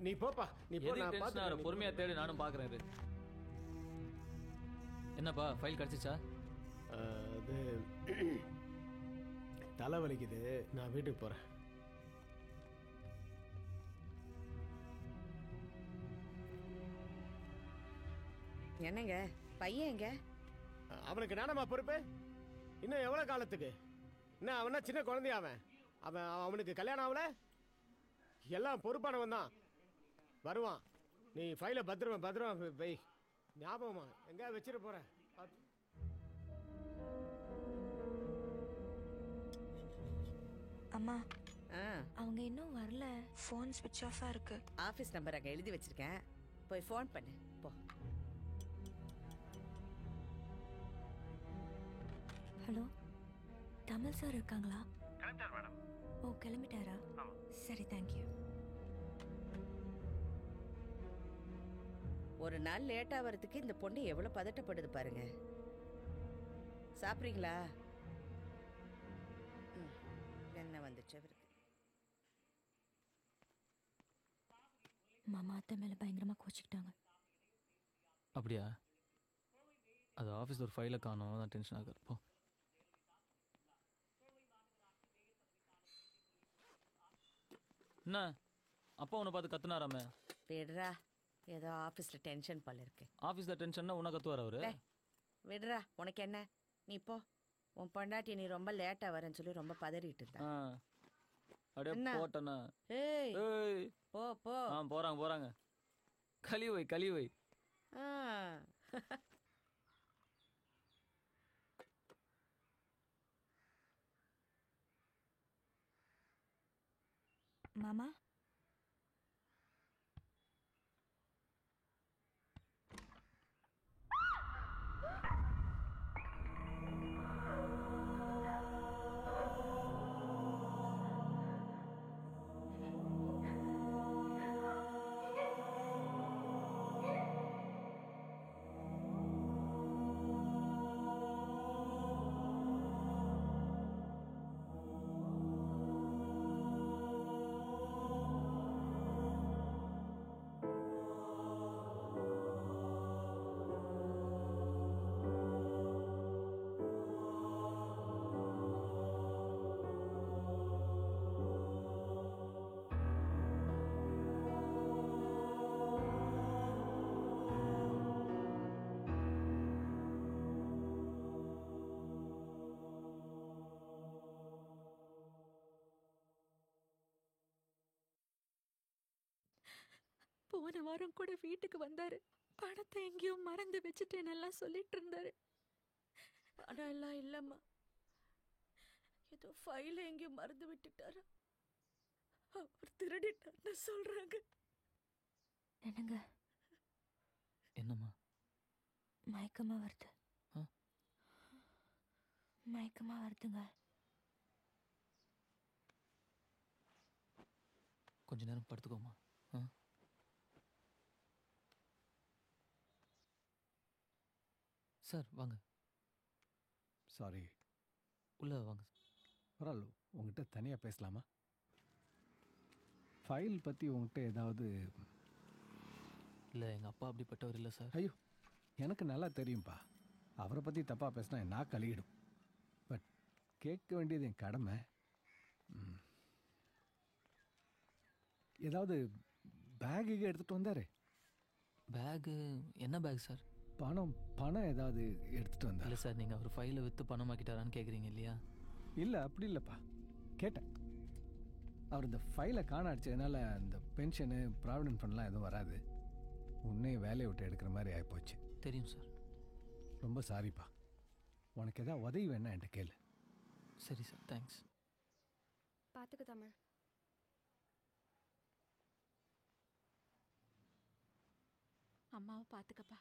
நீ போப்பா, நீ போ. நான் பார்த்து பொறுமையாக தேடி நானும் பார்க்குறேன். என்னப்பா ஃபைல் கிடச்சிச்சா? அது தலை வலிக்குது, நான் வீட்டுக்கு போகிறேன். என்னங்க பையன் எங்க? அவனுக்கு நானம்மா பொறுப்பு. இன்னும் எவ்வளோ காலத்துக்கு? என்ன அவனா சின்ன குழந்தைய? அவனுக்கு கல்யாணம் ஆகல? எல்லாம் பொறுப்பானவன் தான், வருவான். நீ ஃபைலை பத்திரமா வை. ஞாபகமா எங்க வச்சிட போற? அம்மா அவங்க இன்னும் வரல. ஃபோன் ஸ்விட்ச் ஆஃபா இருக்கு. ஆஃபீஸ் நம்பர் அங்கே எழுதி வச்சிருக்கேன், போய் ஃபோன் பண்ணு போ. ஹலோ, தமிழ் சார் இருக்காங்களா? கிளம்பிட்டார் மேடம். ஓ கிளம்பிட்டாரா? சரி தேங்க்யூ. ஒரு நாள் லேட்டாக வரதுக்கு இந்த பொண்ணு எவ்வளோ பதட்டப்படுது பாருங்க. சாப்பிட்றீங்களா? என்ன வந்துச்சு அவருக்கு? மாமா அத்தை மேலே பயங்கரமாக கோச்சிக்கிட்டாங்க. அப்படியா? அது ஆஃபீஸில் ஒரு ஃபைலை காணோம், தான் டென்ஷன் ஆகுது. போ. என்ன அப்பா உன்னை பார்த்து கத்துனாராமே? விடுறா, ஏதோ ஆஃபீஸில் டென்ஷன் போல இருக்கு. ஆஃபீஸில் டென்ஷன்னா உன்னை கத்துவார் அவரு? விடுறா, உனக்கு என்ன? நீ போ. உன் பொண்டாட்டி நீ ரொம்ப லேட்டாக வரேன்னு சொல்லி ரொம்ப பதறிட்டு இருந்தா. அப்படியே போட்டனா? ஏய் போ போ. போறாங்க. கழிவை. மாமா போன வாரம் கூட வீட்டுக்கு வந்தாரு. பணத்தை எங்கேயோ மறந்து வச்சுட்டேன்னெல்லாம் சொல்லிட்டு இருந்தாரு. பணம் எல்லாம் இல்லம்மா, ஏதோ ஃபைல எங்கேயோ மறந்து விட்டுட்டாரு. அவர் திருடிட்டார்னு சொல்றாங்க. என்னங்க என்னம்மா? மயக்கமா வருது. ஆ? மயக்கமா வருதுங்க. கொஞ்ச நேரம் படுத்துக்கோமா. ஆ? சார் வாங்க. சாரி. உள்ள வாங்க. பரவாயில்ல, உங்ககிட்ட தனியாக பேசலாமா? ஃபைல் பற்றி உங்ககிட்ட ஏதாவது? இல்லை, எங்கள் அப்பா அப்படிப்பட்டவர் இல்லை சார். ஐயோ, எனக்கு நல்லா தெரியும்ப்பா. அவரை பற்றி தப்பாக பேசினா என் நாக்கு அழுகிடும். பட் கேட்க வேண்டியது என் கடமை. ஏதாவது பேகு எடுத்துகிட்டு வந்தார்? பேகு? என்ன பேக் சார்? பணம் ஏதாவது எடுத்துகிட்டு வந்தார்? இல்லை சார், நீங்கள் அவர் ஃபைலை விற்று பணமாக்கிட்டாரான்னு கேட்குறீங்க இல்லையா? இல்லை, அப்படி இல்லைப்பா. கேட்டேன். அவர் இந்த ஃபைலை காண அடிச்சதுனால அந்த பென்ஷனு ப்ராவிடென்ட் ஃபண்ட்லாம் எதுவும் வராது. உன்னே வேலையை விட்டு எடுக்கிற மாதிரி ஆகிப்போச்சு. தெரியும் சார். ரொம்ப சாரிப்பா. உனக்கு எதாவது உதவி வேணா என்கிட்ட கேளு. சரி சார், தேங்க்ஸ். பார்த்துக்க தமிழ். அம்மாவை பார்த்துக்கப்பா.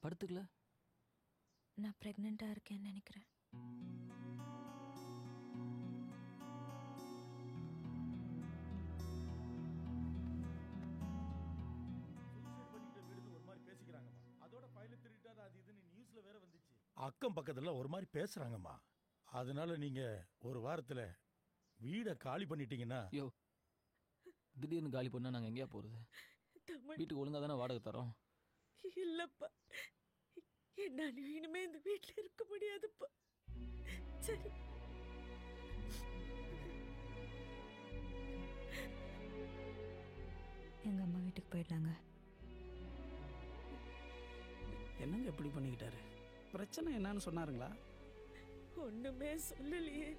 படுத்துக்கல? நான் ப்ரெக்னெண்ட்டாக இருக்கேன்னு நினைக்கிறேன். அக்கம் பக்கத்துல ஒரு மாதிரி பேசுறாங்கம்மா. அதனால நீங்க ஒரு வாரத்துல வீடை காலி பண்ணிட்டீங்கன்னா. யோ, திடீர்னு காலி பண்ணா நாங்கள் எங்கேயா போகிறது? வீட்டுக்கு ஒழுங்காக தானே வாடகை தரோம். இல்லப்பா, என்னால இனிமே இந்த வீட்டில் இருக்க முடியாதுப்பா. சரி, எங்க அம்மா வீட்டுக்கு போயிடலாங்க. என்னங்க எப்படி பண்ணிக்கிட்டாரு? பிரச்சனை என்னன்னு சொன்னாருங்களா? ஒண்ணுமே சொல்லலையே.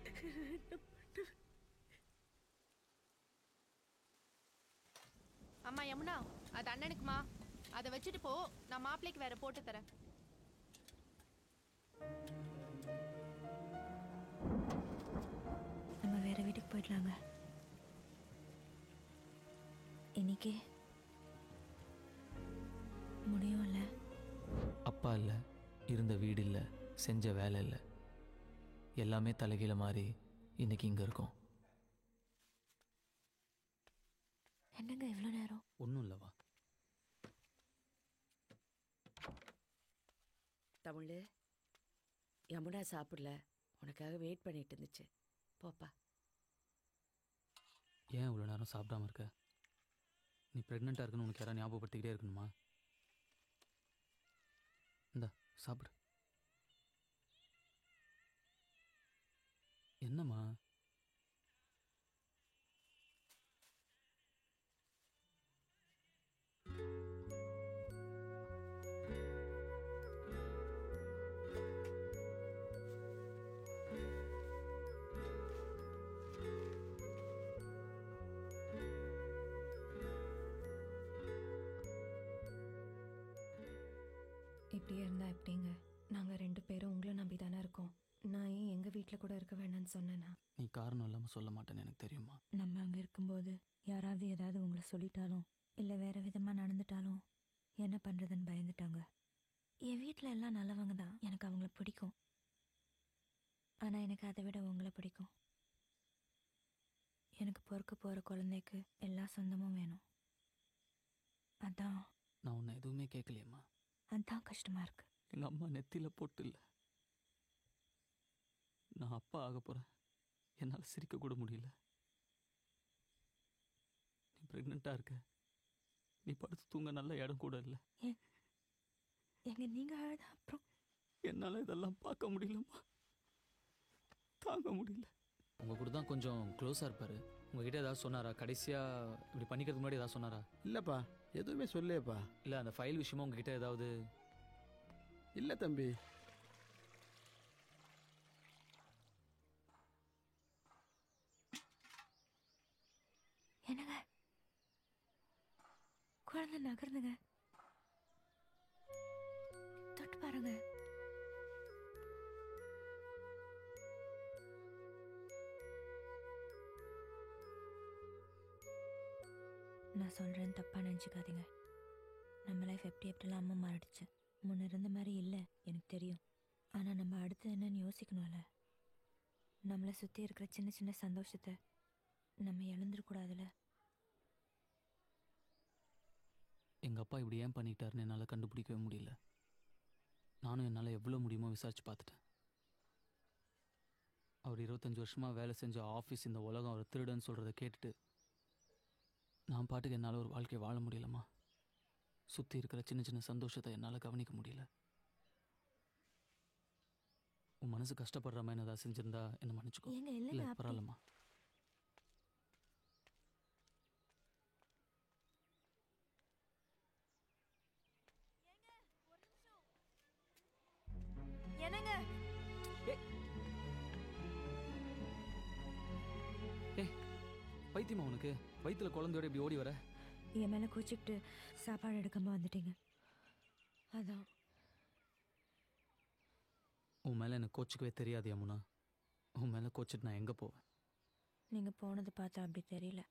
அம்மா யமுனா, அது அண்ணனுக்குமா. அதை வச்சுட்டு போ, நான் மாப்பிள்ளைக்கு வேற போட்டு தரேன். நம்ம வேற வீட்டுக்கு போயிடலாங்க. இன்னைக்கு முடியும்ல? அப்பா இல்லை, இருந்த வீடு இல்லை, செஞ்ச வேலை இல்லை, எல்லாமே தலைகீழ மாறி இன்னைக்கு இங்கே இருக்கோம். என்னங்க இவ்வளோ நேரம்? ஒன்றும் இல்லைவா? தமிழ், யமுனா சாப்பிடல, உனக்காக வெயிட் பண்ணிட்டு இருந்துச்சு. போப்பா. ஏன் இவ்வளோ நேரம் சாப்பிடாம இருக்க? நீ ப்ரெக்னெண்ட்டாக இருக்குன்னு உனக்கு யாராவது ஞாபகப்படுத்திக்கிட்டே இருக்கணுமா? இந்தா சாப்பிடு. என்னம்மா? இப்படியே இருந்தா எப்படிங்க? நாங்கள் 2 பேரும் உங்களை நம்பி தானே இருக்கோம். நான் ஏன் எங்கள் வீட்டில் கூட இருக்க வேணாம்னு சொன்னேன்னா? நீ காரணம் இல்லாமல் சொல்ல மாட்டேன்னு எனக்கு தெரியுமா? நம்ம அங்கே இருக்கும்போது யாராவது ஏதாவது உங்களை சொல்லிட்டாலும் இல்லை வேறு விதமாக நடந்துட்டாலும் என்ன பண்ணுறதுன்னு பயந்துட்டாங்க. என் வீட்டில் எல்லாம் நல்லவங்க தான், எனக்கு அவங்கள பிடிக்கும். ஆனால் எனக்கு அதை விட உங்களை பிடிக்கும். எனக்கு பிறக்க போகிற குழந்தைக்கு எல்லா சொந்தமும் வேணும். அதான் நான் உன்னை எதுவுமே கேட்கலையம்மா. அதான் கஷ்டமாக இருக்கு. எங்கள் அம்மா நெத்தியில் போட்டு இல்லை. நான் அப்பா ஆக போகிறேன், என்னால் சிரிக்க கூட முடியல. நீ ப்ரெக்னெண்ட்டாக இருக்க, நீ படுத்து தூங்க நல்ல இடம் கூட இல்லை. எங்க நீங்கள் அழுத அப்புறம் என்னால் இதெல்லாம் பார்க்க முடியலம்மா, தாங்க முடியல. உங்கள் கூட தான் கொஞ்சம் க்ளோஸாக இருப்பார். உங்ககிட்ட ஏதாவது சொன்னாரா? கடைசியாக இப்படி பண்ணிக்கிறதுக்கு முன்னாடி ஏதாவது சொன்னாரா? இல்லைப்பா, எதுவுமே சொல்லேப்பா. இல்லை, அந்த ஃபைல் விஷயமா உங்ககிட்ட ஏதாவது? இல்லை தம்பி. என்னங்க குழந்தை நகர்ந்துங்க, தொட்டு பாருங்க. நான் சொல்றேன், தப்பா நினைச்சுக்காதீங்க. எப்படி எப்படிலாமோ மாறிடுச்சு. முன்ன இருந்த மாதிரி இல்லை எனக்கு தெரியும். ஆனால் நம்ம அடுத்து என்னன்னு யோசிக்கணும்ல. நம்மளை சுற்றி இருக்கிற சின்ன சின்ன சந்தோஷத்தை நம்ம இழந்துடக்கூடாதுல்ல. எங்கள் அப்பா இப்படி ஏன் பண்ணிக்கிட்டாருன்னு என்னால் கண்டுபிடிக்கவே முடியல. நானும் என்னால் எவ்வளோ முடியுமோ விசாரிச்சு பார்த்துட்டேன். அவர் 25 வருஷமாக வேலை செஞ்ச ஆஃபீஸ், இந்த உலகம் அவர் திருடன்னு சொல்கிறத கேட்டுட்டு நான் பாட்டுக்கு என்னால் ஒரு வாழ்க்கையை வாழ முடியலம்மா. சுற்றி இருக்கிற சின்ன சின்ன சந்தோஷத்தை என்னால் கவனிக்க முடியல. உன் மனசு கஷ்டப்படுற மாதிரி ஏதாவது செஞ்சிருந்தா என்ன மன்னிச்சுக்கோ. ஏங்க, இல்லைங்க, இல்லை அப்படி- பரவாயில்லம்மா. என்னங்க? ஏய், பைத்தியமா உனக்கு? வயிற்றுல குழந்தையோட இப்படி ஓடி வர? என் மேலே கூச்சிக்கிட்டு சாப்பாடு எடுக்காம வந்துட்டீங்க, அதான். உன் மேலே எனக்கு கோச்சிக்கவே தெரியாது யமுனா. உன் மேலே கோச்சிட்டு நான் எங்கே போவேன்? நீங்கள் போனது பார்த்தா அப்படி தெரியல.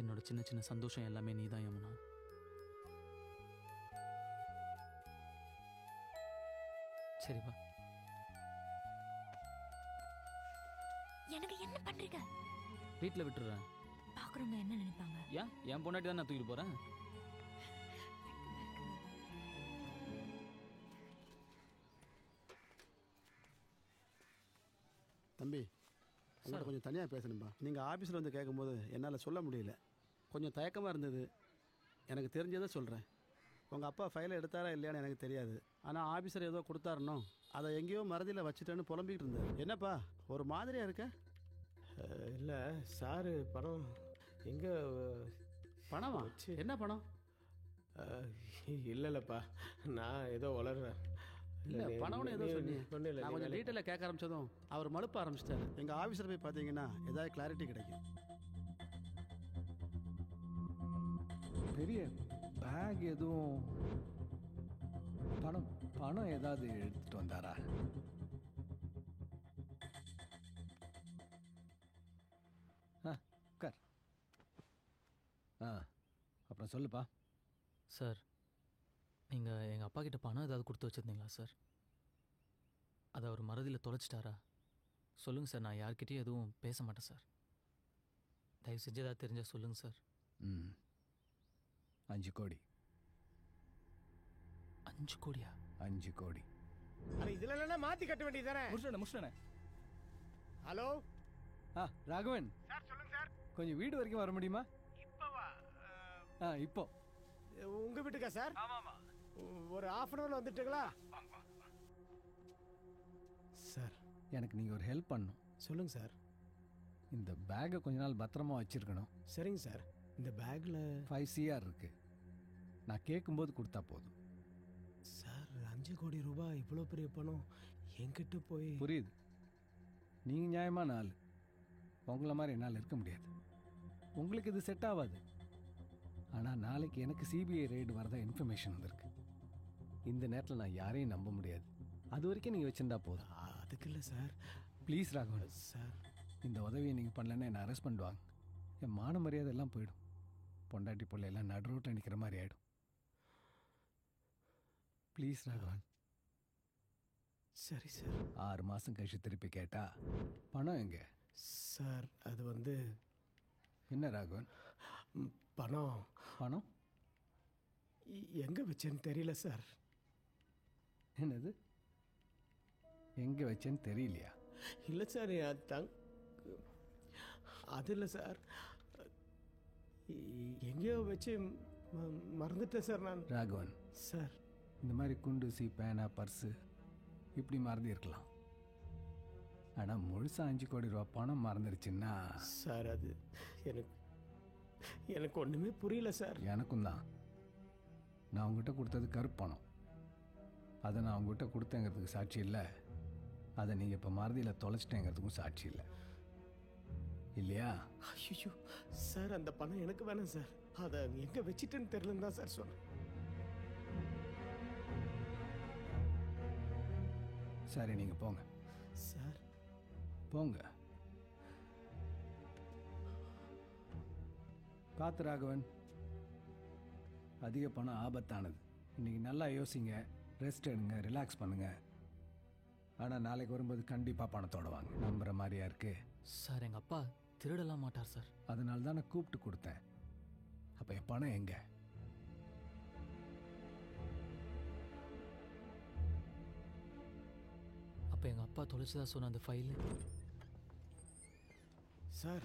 என்னோட சின்ன சின்ன சந்தோஷம் எல்லாமே நீ தான் யமுனா. சரி வா. எனக்கு என்ன பண்றீங்க? வீட்டில் விட்டுறேன். பார்க்குறவங்க என்ன நினைப்பாங்க? ஏன் என் பொண்டாட்டி தான் நான் தூக்கிட்டு போகிறேன். தம்பி, உங்கள்கிட்ட கொஞ்சம் தனியாக பேசணும்பா. நீங்கள் ஆஃபீஸில் வந்து கேட்கும்போது என்னால் சொல்ல முடியல. கொஞ்சம் தயக்கமாக இருந்தது. எனக்கு தெரிஞ்சதை சொல்கிறேன். உங்கள் அப்பா ஃபைலை எடுத்தாரா இல்லையான்னு எனக்கு தெரியாது. ஆனால் ஆஃபீஸர் ஏதோ கொடுத்தாருனோ அதை எங்கேயோ மறதியில் வச்சுட்டேன்னு புலம்பிக்கிட்டு இருந்தார். என்னப்பா ஒரு மாதிரியாக இருக்க? இல்லை சாரு, பணம் எங்கே? பணமா? என்ன பணம்? இல்லைல்லப்பா, நான் ஏதோ வளர்றேன். இல்லை பணம்னு ஏதோ சொன்னீங்க. நான் கொஞ்சம் டீட்டெயிலாக கேட்க ஆரம்பித்ததும் அவர் மழுப்ப ஆரம்பிச்சிட்டார். எங்கள் ஆஃபீஸில் போய் பார்த்தீங்கன்னா ஏதாவது கிளாரிட்டி கிடைக்கும். பெரிய பேக் எதுவும் பணம் பணம் ஏதாவது எடுத்துட்டு வந்தாரா? உட்கார். அப்புறம் சொல்லுப்பா. சார், நீங்கள் எங்கள் அப்பா கிட்ட பணம் ஏதாவது கொடுத்து வச்சுருந்தீங்களா சார்? அதை அவர் மறதியில் தொலைச்சிட்டாரா? சொல்லுங்கள் சார், நான் யார்கிட்டயும் எதுவும் பேச மாட்டேன் சார். தயவு செஞ்சு ஏதாவது தெரிஞ்சால் சொல்லுங்கள் சார். 5 கோடி. 5 கோடியா? 5 கோடி. இதுல இல்லைன்னா மாற்றி கட்ட வேண்டியது தானே? முடிச்சிட்டேனே. ஹலோ ராகவன் சார், சொல்லுங்க சார். கொஞ்சம் வீடு வரைக்கும் வர முடியுமா? இப்போவா? இப்போ உங்க வீட்டுக்கா சார்? ஆமாமா. ஒரு ½ அன் ஹவர்ல வந்துட்டுங்களா? சார், எனக்கு நீங்கள் ஒரு ஹெல்ப் பண்ணணும். சொல்லுங்க சார். இந்த பேக்கை கொஞ்ச நாள் பத்திரமா வச்சிருக்கணும். சரிங்க சார். இந்த பேக்கில் 5 CR இருக்கு. நான் கேட்கும்போது கொடுத்தா போதும். சார், 5 கோடி ரூபாய் இவ்வளோ பெரிய பணம் என்கிட்ட போய். புரியுது, நீங்கள் நியாயமான ஆள். உங்களை மாதிரி என்னால் இருக்க முடியாது. உங்களுக்கு இது செட் ஆகாது. ஆனால் நாளைக்கு எனக்கு CBI ரெய்டு வரதா இன்ஃபர்மேஷன் வந்திருக்கு. இந்த நேரத்தில் நான் யாரையும் நம்ப முடியாது. அது வரைக்கும் நீங்கள் வச்சுருந்தா போதும். அதுக்கு இல்லை சார். ப்ளீஸ் ராகவன் சார், இந்த உதவியை நீங்கள் பண்ணலன்னா என்னை அரெஸ்ட் பண்ணுவாங்க. என் மான மரியாதை எல்லாம் போயிடும். பொண்டாட்டி பிள்ளையெல்லாம் நடு ரோட்டில் நிற்கிற மாதிரி ஆகிடும். ப்ளீஸ் ராகவன். சரி சார். 6 மாதம் கழிச்சு திருப்பி கேட்டா பணம் எங்கே? சார், அது வந்து. என்ன ராகவன்? பணம் பணம் எங்கே வச்சேன்னு தெரியல சார். என்னது எங்கே வச்சேன்னு தெரியலையா? இல்லை சார், அது இல்லை சார். எங்கேயோ வச்சு மறந்துட்டேன் சார் நான். ராகவன் சார், இந்த மாதிரி குண்டூசி, பேனா, பர்ஸு இப்படி மறந்து இருக்கலாம். ஆனால் முழுசாக 5 கோடி ரூபா பணம் மறந்துருச்சுன்னா சார், அது எனக்கு ஒன்றுமே புரியல சார். எனக்கும் தான். நான் உங்ககிட்ட கொடுத்தது கருப்பணம். அதை நான் உங்ககிட்ட கொடுத்தேங்கிறதுக்கு சாட்சி இல்லை. அதை நீங்கள் இப்போ மறதியில் தொலைச்சிட்டேங்கிறதுக்கும் சாட்சி இல்லை, இல்லையா? ஐயோ சார், அந்த பணம் எனக்கு வேணாம் சார். அதை எங்கே வச்சிட்டேன்னு தெரியலன்னு தான் சார் சொன்னேன். சரி, நீங்கள் போங்க சார். போங்க. பார்த்து ராகவன், அதிக பணம் ஆபத்தானது. இன்னைக்கு நல்லா யோசிங்க, ரெஸ்ட் எடுங்க, ரிலாக்ஸ் பண்ணுங்க. ஆனால் நாளைக்கு வரும்போது கண்டிப்பாக பணத்தோட வாங்க. நம்புற மாதிரியா இருக்கு? சார் எங்கள் அப்பா திருடலாம் மாட்டார் சார். அதனால தான் நான் கூப்பிட்டு கொடுத்தேன். அப்போ என் பணம் எங்க? அப்போ எங்கள் அப்பா தொலைச்சதா சொன்ன அந்த ஃபைலு சார்,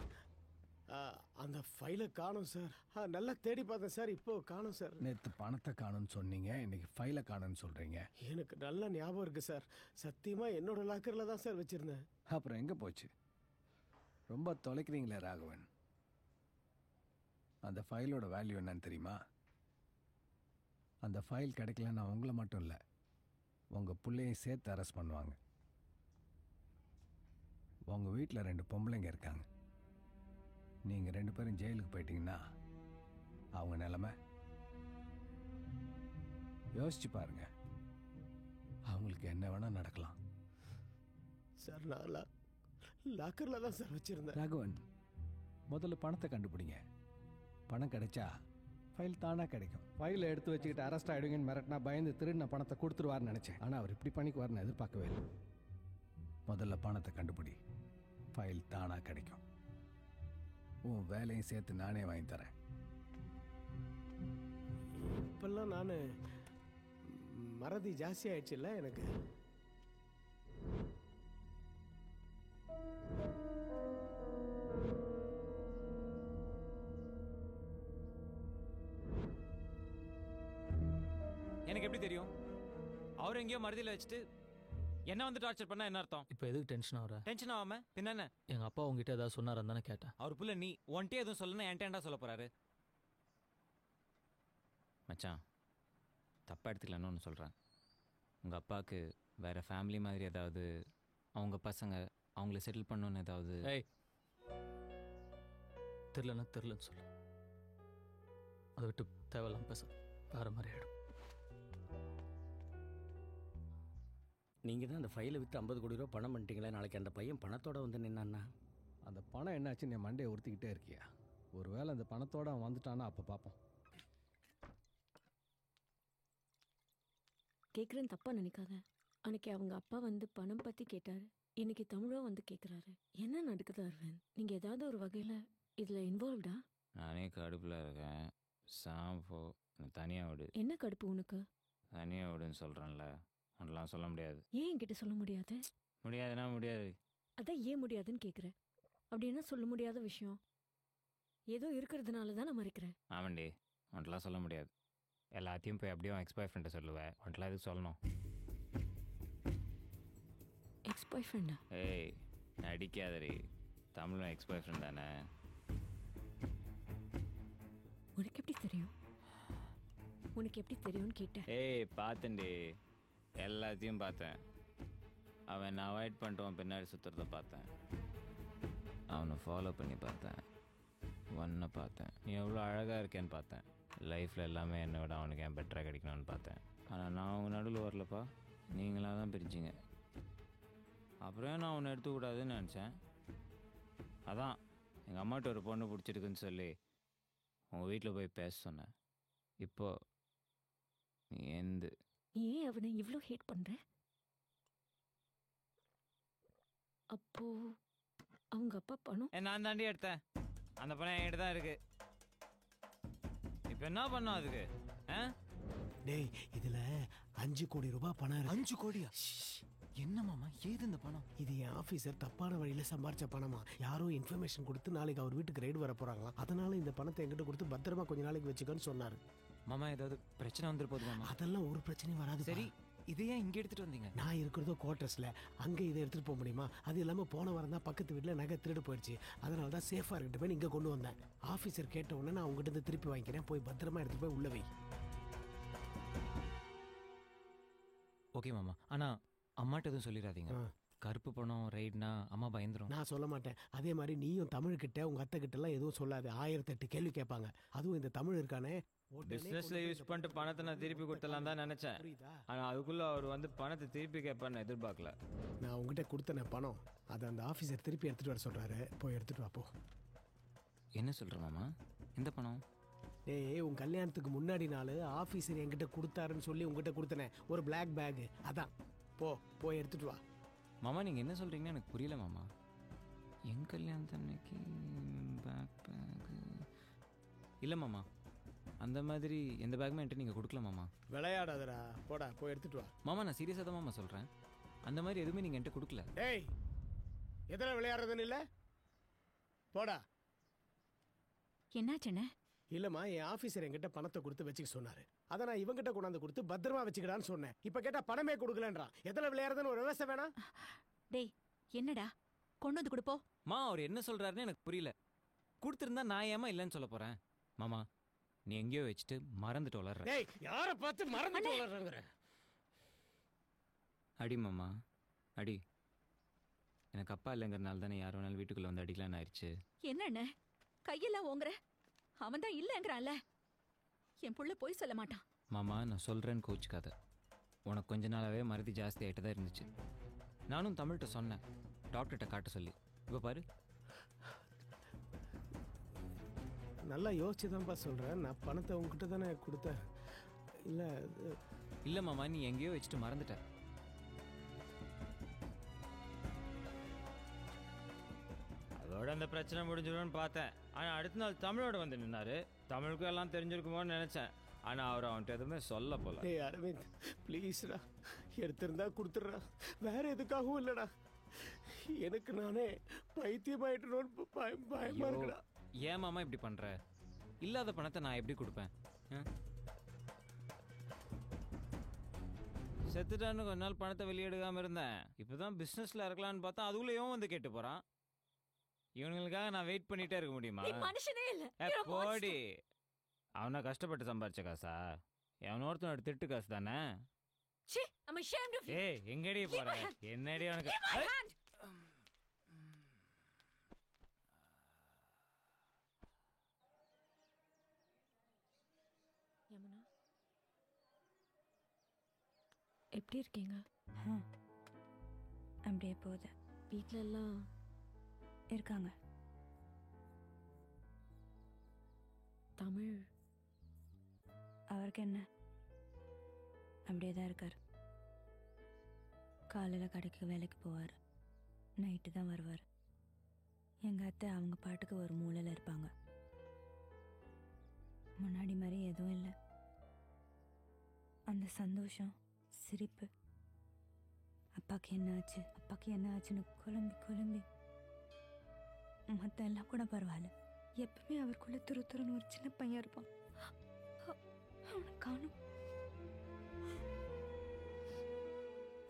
அந்த ஃபைலை காணும் சார். நல்லா தேடி பார்த்தேன் சார், இப்போ காணும் சார். நேற்று பணத்தை காணும்னு சொன்னீங்க, இன்னைக்கு ஃபைலை காணும்னு சொல்கிறீங்க. எனக்கு நல்ல ஞாபகம் இருக்கு சார். சத்தியமாக என்னோட லாக்கரில் தான் சார் வச்சுருந்தேன். அப்புறம் எங்கே போச்சு? ரொம்ப தொலைக்கிறீங்களே ராகவன். அந்த ஃபைலோட வேல்யூ என்னன்னு தெரியுமா? அந்த ஃபைல் கிடைக்கலன்னா உங்களை மட்டும் இல்லை, உங்கள் பிள்ளையும் சேர்த்து அரெஸ்ட் பண்ணுவாங்க. உங்கள் வீட்டில் 2 பொம்பளைங்க இருக்காங்க. நீங்கள் 2 பேரும் ஜெயிலுக்கு போயிட்டீங்கன்னா அவங்க நிலைமை யோசிச்சு பாருங்க. அவங்களுக்கு என்ன வேணால் நடக்கலாம். சார், நான் லாக்கரில் தான் சார் வச்சுருந்தேன். ராகவன், முதல்ல பணத்தை கண்டுபிடிங்க. பணம் கிடைச்சா ஃபைல் தானாக கிடைக்கும். ஃபைலை எடுத்து வச்சுக்கிட்டு அரெஸ்ட் ஆகிடுங்கன்னு மிரட்டினா பயந்து திருடின பணத்தை கொடுத்துருவார்னு நினச்சேன். ஆனால் அவர் இப்படி பண்ணிக்குவார்னு எதிர்பார்க்கவே இல்லை. முதல்ல பணத்தை கண்டுபிடி, ஃபைல் தானாக கிடைக்கும். உன் வேலையும் சேர்த்து நானே வாங்கி தரேன். இப்பெல்லாம் நான் மறதி ஜாஸ்தி ஆயிடுச்சுல்ல எனக்கு. எனக்கு எப்படி தெரியும்? அவர் எங்கேயோ மருதியில் வச்சுட்டு என்ன வந்து டார்ச்சர் பண்ணா என்ன அர்த்தம்? இப்போ எதுக்கு டென்ஷன் ஆகிற? டென்ஷன் ஆகாம பின்ன என்ன? எங்கள் அப்பா உங்ககிட்ட ஏதாவது சொன்னார் தானே கேட்டேன். அவர் புள்ள நீ ஒன்ட்டே எதுவும் சொல்லணும், என்டேண்டா சொல்ல போறாரு. மச்சான், தப்பாக எடுத்துக்கலன்னு ஒன்று சொல்கிறேன். உங்கள் அப்பாவுக்கு வேறு ஃபேமிலி மாதிரி ஏதாவது, அவங்க பசங்க அவங்கள செட்டில் பண்ணணுன்னு ஏதாவது? ஏய், தெரிலன்னு சொல்லு. அதை விட்டு தேவையில்லாம பேச வேறு மாதிரி ஆகிடும். நீங்கள் தான் அந்த ஃபைலை விற்று 50 கோடி ரூபா பணம் பண்ணிட்டீங்களா? நாளைக்கு அந்த பையன் பணத்தோடு வந்து நின்னான்னா அந்த பணம் என்னாச்சு? நீ மண்டையை உறுத்திக்கிட்டே இருக்கியா? ஒருவேளை அந்த பணத்தோடு அவன் வந்துட்டானா அப்போ பார்ப்போம். கேட்குறேன்னு தப்பா நினைக்காத. அன்னைக்கு அவங்க அப்பா வந்து பணம் பற்றி கேட்டார். இன்னைக்கு தமிழோ வந்து கேட்குறாரு. என்ன நடக்குது அரவிந்த்? நீங்கள் ஏதாவது ஒரு வகையில் இதில் இன்வால்வ்டா? நானே கடுப்பில் இருக்கேன். சாம்போ தனியாக விடு. என்ன கடுப்பு உனக்கு? தனியாக விடுன்னு சொல்கிறேன்ல, அதெல்லாம் சொல்ல முடியாது. ஏன் என்கிட்ட சொல்ல முடியாது? முடியாதுன்னா முடியாது. அதான் ஏன் முடியாதுன்னு கேட்குறேன். அப்படி என்ன சொல்ல முடியாத விஷயம்? ஏதோ இருக்கிறதுனால தான் நான் மறைக்கிறேன். ஆமாண்டி, உன்ட்டெலாம் சொல்ல முடியாது. எல்லாத்தையும் போய் அப்படியே எக்ஸ் பாய் ஃப்ரெண்டை சொல்லுவேன். உன்ட்டெலாம் எதுக்கு சொல்லணும்? எக்ஸ் பாய் ஃப்ரெண்டா? ஏய், நடிக்காதடி. தமிழும் எக்ஸ் பாய் ஃப்ரெண்ட் தானே. உனக்கு எப்படி தெரியும்? உனக்கு எப்படி தெரியும்னு கேட்டேன். ஏய், பார்த்தேன்டி, எல்லாத்தையும் பார்த்தேன். அவன் நான் அவாய்ட் பண்ணிட்டு பின்னாடி சுற்றுறத பார்த்தேன். அவனை ஃபாலோ பண்ணி பார்த்தேன். ஒன்றை பார்த்தேன். நீ எவ்வளோ அழகாக இருக்கேன்னு பார்த்தேன். லைஃப்பில் எல்லாமே என்னை விட அவனுக்கு ஏன் பெட்டராக கிடைக்கணும்னு பார்த்தேன். ஆனால் நான் அவங்க நடுவில் வரலப்பா, நீங்களாக தான் பிரிச்சிங்க. அப்புறம் நான் அவனை எடுத்துக்கூடாதுன்னு நினச்சேன். அதான் எங்கள் அம்மாட்ட ஒரு பொண்ணு பிடிச்சிருக்குன்னு சொல்லி உங்கள் வீட்டில் போய் பேச சொன்னேன். இப்போ நீ ஏன் அவனை இவ்வளோ ஹேட் பண்ற? அப்போ அவங்க அப்பா பணம் நான் தாண்டி எடுத்தேன். அந்த பணம் என்கிட்ட தான் இருக்கு. இப்போ என்ன பண்ணோம் அதுக்கு? டேய், இதுல 5 கோடி ரூபாய் பணம் இருக்கு. 5 கோடியா? என்ன மாமா, ஏது இந்த பணம்? இது என் ஆபீசர் தப்பான வழியில சம்பாரிச்ச பணமா. யாரோ இன்ஃபர்மேஷன் கொடுத்து நாளைக்கு அவர் வீட்டுக்கு ரைடு வர போறாங்களா. அதனால இந்த பணத்தை என்கிட்ட கொடுத்து பத்திரமா கொஞ்ச நாளைக்கு வச்சுக்கன்னு சொன்னாரு. மாமா, ஏதாவது பிரச்சனை வந்துரு போகுது மாமா? அதெல்லாம் ஒரு பிரச்சனையும் வராது. சரி, இதை ஏன் இங்கே எடுத்துட்டு வந்தீங்க? நான் இருக்கிறதோ குவார்ட்டர்ஸ்ல, அங்கே இதை எடுத்துட்டு போக முடியுமா? அது இல்லாமல் போன வாரம் தான் பக்கத்து வீட்டில் நகை திருடு போயிடுச்சு. அதனால தான் சேஃபாக இருக்கட்டும் போய் இங்கே கொண்டு வந்தேன். ஆஃபீஸர் கேட்ட உடனே நான் உங்ககிட்ட இருந்து திருப்பி வாங்கிக்கிறேன். போய் பத்திரமா எடுத்துட்டு போய் உள்ள வை. ஓகே மாமா, ஆனால் அம்மாட்ட எதுவும் சொல்லிடாதீங்க. கருப்பு பணம் ரைட்னா அம்மா பயந்துரும். நான் சொல்ல மாட்டேன். அதே மாதிரி நீயும் தமிழ்கிட்ட உங்க அத்தை கிட்ட எல்லாம் எதுவும் சொல்லாது. 1008 கேள்வி கேட்பாங்க. அதுவும் இந்த தமிழ் இருக்கானே, பிஸ்னஸில் யூஸ் பண்ணிட்டு பணத்தை நான் திருப்பி கொடுத்தலாம் தான் நினச்சேன். ஆனால் அதுக்குள்ளே அவர் வந்து பணத்தை திருப்பி கேட்பான்னு எதிர்பார்க்கல. நான் உங்ககிட்ட கொடுத்தன பணம், அதை அந்த ஆஃபீஸர் திருப்பி எடுத்துகிட்டு வர சொல்கிறாரு. போய் எடுத்துகிட்டு வா போ. என்ன சொல்கிற மாமா? எந்த பணம்? டேய் உன் கல்யாணத்துக்கு முன்னாடி நாள் ஆஃபீஸர் என்கிட்ட கொடுத்தாருன்னு சொல்லி உங்ககிட்ட கொடுத்தனே ஒரு பிளாக் பேக், அதான். போய் எடுத்துட்டு வா. மாமா நீங்கள் என்ன சொல்கிறீங்கன்னு எனக்கு புரியல மாமா. என் கல்யாணத்து அன்னைக்கு பேக் இல்லை மாமா, அந்த மாதிரி எந்த பேக்குமே என்கிட்ட நீங்கள் கொடுக்கல மாமா. விளையாடாதடா, போடா போய் எடுத்துட்டு வா. மாமா நான் சீரியஸாக தான் மாமா சொல்கிறேன், அந்த மாதிரி எதுவுமே நீங்கள் என்கிட்ட கொடுக்கல. டேய் எதில் விளையாடுறதுன்னு இல்லை, போடா. என்னாச்சுண்ணே? இல்லைம்மா, என் ஆஃபீஸர் என்கிட்ட பணத்தை கொடுத்து வச்சுக்க சொன்னாரு. அதை நான் இவங்கிட்ட கொண்டாந்து கொடுத்து பத்திரமா வச்சுக்கிடான்னு சொன்னேன். இப்போ கேட்டால் பணமே கொடுக்கலன்றான். எதில் விளையாடுறதுன்னு ஒரு விவசாயம் வேணாம். டேய் என்னடா கொண்டு வந்து கொடுப்போ. மா அவர் என்ன சொல்கிறாருன்னு எனக்கு புரியல. கொடுத்துருந்தா நான் ஏமா இல்லைன்னு சொல்ல போகிறேன். மாமா நீ எங்கேயோ வச்சுட்டு மறந்துட்டு வளர்ற. டேய் யாரை பார்த்து மறந்துட்டு வளர்றங்கிற? அடி மாமா அடி. எனக்கு அப்பா இல்லைங்கிறனால தானே யார் வேணாலும் வீட்டுக்குள்ளே வந்து அடிக்கலான்னு ஆயிடுச்சு. என்னண்ணே கையெல்லாம் ஓங்குற? அவன் தான் இல்லைங்கிறான்ல. என் புள்ள போய் சொல்ல மாட்டான். மாமா நான் சொல்கிறேன்னு கோச்சிக்காத. உனக்கு கொஞ்ச நாளாகவே மருதி ஜாஸ்தி ஆகிட்டு தான் இருந்துச்சு. நானும் தமிழ்கிட்ட சொன்னேன் டாக்டர்கிட்ட காட்ட சொல்லி. இப்போ பாரு. நல்லா யோசிச்சு தான்ப்பா சொல்கிறேன். நான் பணத்தை உங்ககிட்ட தானே கொடுத்தேன். இல்லை மாமா நீ எங்கேயோ வச்சுட்டு மறந்துட்ட. அதோட அந்த பிரச்சனை முடிஞ்சிடும்னு பார்த்தேன். ஆனால் அடுத்த நாள் தமிழோட வந்து நின்னாரு. தமிழுக்கும் எல்லாம் தெரிஞ்சிருக்குமோன்னு நினச்சேன். ஆனால் அவர் அவன்கிட்ட எதுவுமே சொல்ல போல. டேய் அரவிந்த் ப்ளீஸ்டா, எடுத்திருந்தா கொடுத்துட்றா. வேற எதுக்காகவும் இல்லைடா, எனக்கு நானே பைத்தியமாயிட்டணும்னு பயமா இருக்குடா. ஏன் மாமா இப்படி பண்ற? இல்லாத பணத்தை நான் எப்படி கொடுப்பேன்? செத்துட்டான்னு கொஞ்ச நாள் பணத்தை வெளியெடுக்காம இருந்தேன். இப்போதான் பிஸ்னஸ்ல இருக்கலான்னு பார்த்தா அதுக்குள்ளேயும் வந்து கேட்டு போறான். இவனுங்களுக்காக நான் வெயிட் பண்ணிட்டே இருக்க முடியுமா? மனுஷனே இல்ல. போடி. அவனை கஷ்டப்பட்டு சம்பாரிச்ச காசா? எவனோர்த்தனோட திட்டு காசு தானே? ஏய் எங்கடி போற? என்னடி அவனுக்கு? யமுனா எப்படி இருக்கீங்க? அப்படியே போகுது. வீட்டில எல்லாம் இருக்காங்க. தமிழ் அவருக்கு என்ன, அப்படியே தான் இருக்கார். காலையில் கடைக்கு வேலைக்கு போவார், நைட்டு தான் வருவார். எங்கள் அத்தை அவங்க பாட்டுக்கு ஒரு மூலையில் இருப்பாங்க. முன்னாடி மாதிரி எதுவும் இல்லை. அந்த சந்தோஷம், சிரிப்பு, அப்பாவுக்கு என்ன ஆச்சு அப்பாவுக்கு என்ன ஆச்சுன்னு குழம்பி மற்ற எல்லாம் கூட பரவாயில்ல. எப்பவுமே அவருக்குள்ள துருத்துருன்னு ஒரு சின்ன பையன் இருப்பான். அவனை காணும்.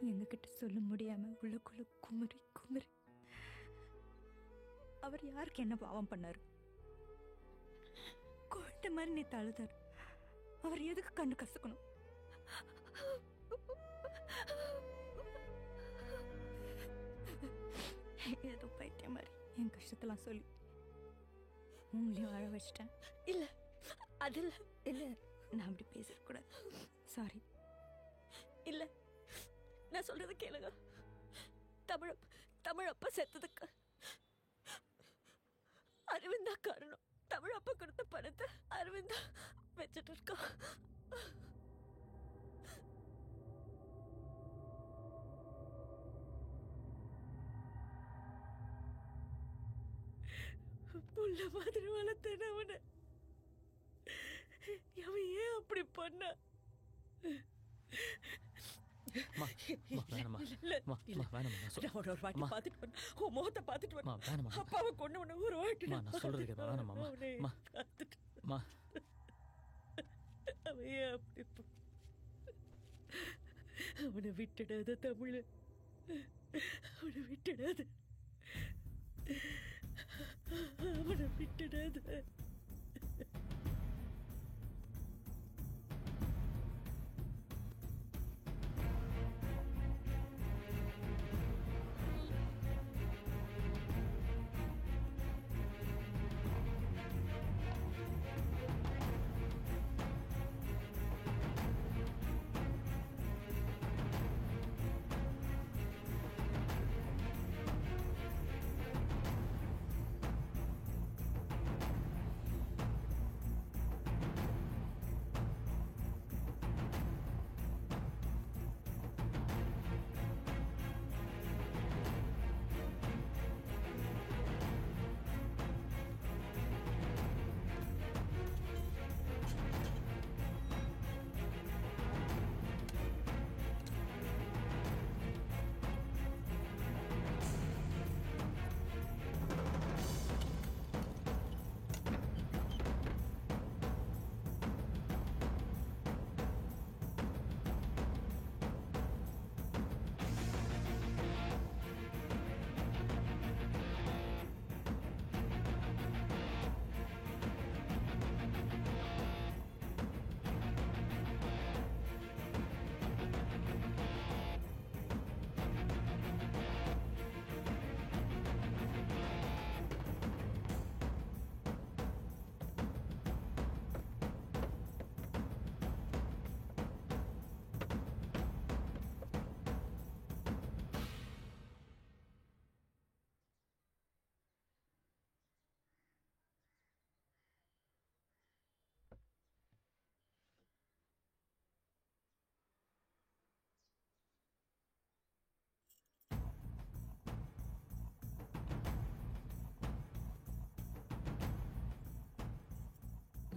எங்ககிட்ட சொல்ல முடியாம உள்ளுக்குள்ள குமரி அவர் யாருக்கு என்ன பாவம் பண்ணாரு? குழந்தை மாதிரி நீ தழுதார். அவர் எதுக்கு கண்ணு கசக்கணும்? ஏதோ பைத்தியம் மாதிரி என் கஷ்டத்தெல்லாம் சொல்லி உங்களையும் அழ வச்சிட்டேன். இல்ல அதில் இல்லை, நான் அப்படி பேசக்கூடாது. சாரி. இல்ல நான் சொல்றது கேளுங்க. தமிழ் அப்பா செத்ததுக்கு அரவிந்தா காரணம். தமிழ் அப்பா கொடுத்த பணத்தை அரவிந்தா வச்சுட்டு இருக்கா. புள்ள மாதிரி வளர்த்தேன் அவனை. அவன் ஏன் அப்படி பண்ண? அப்பாவை கொண்டு ஒரு வாட்டி அவனை விட்டுடாத தமிழ், அவனை விட்டுடாத, அவனை விட்டுடாத.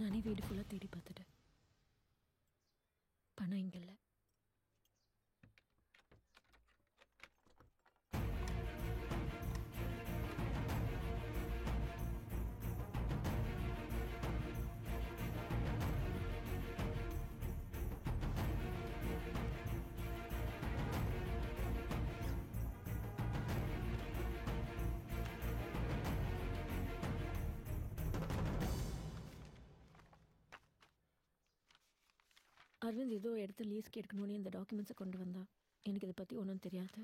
நானே வீடு ஃபுல்லாக தேடி பார்த்துட்டேன். பணம் இங்கே இல்லை. அரவிந்த் ஏதோ இடத்த லீஸ்க்கு எடுக்கணும்னு இந்த டாக்குமெண்ட்ஸை கொண்டு வந்தா. எனக்கு இதை பற்றி ஒன்றும் தெரியாது.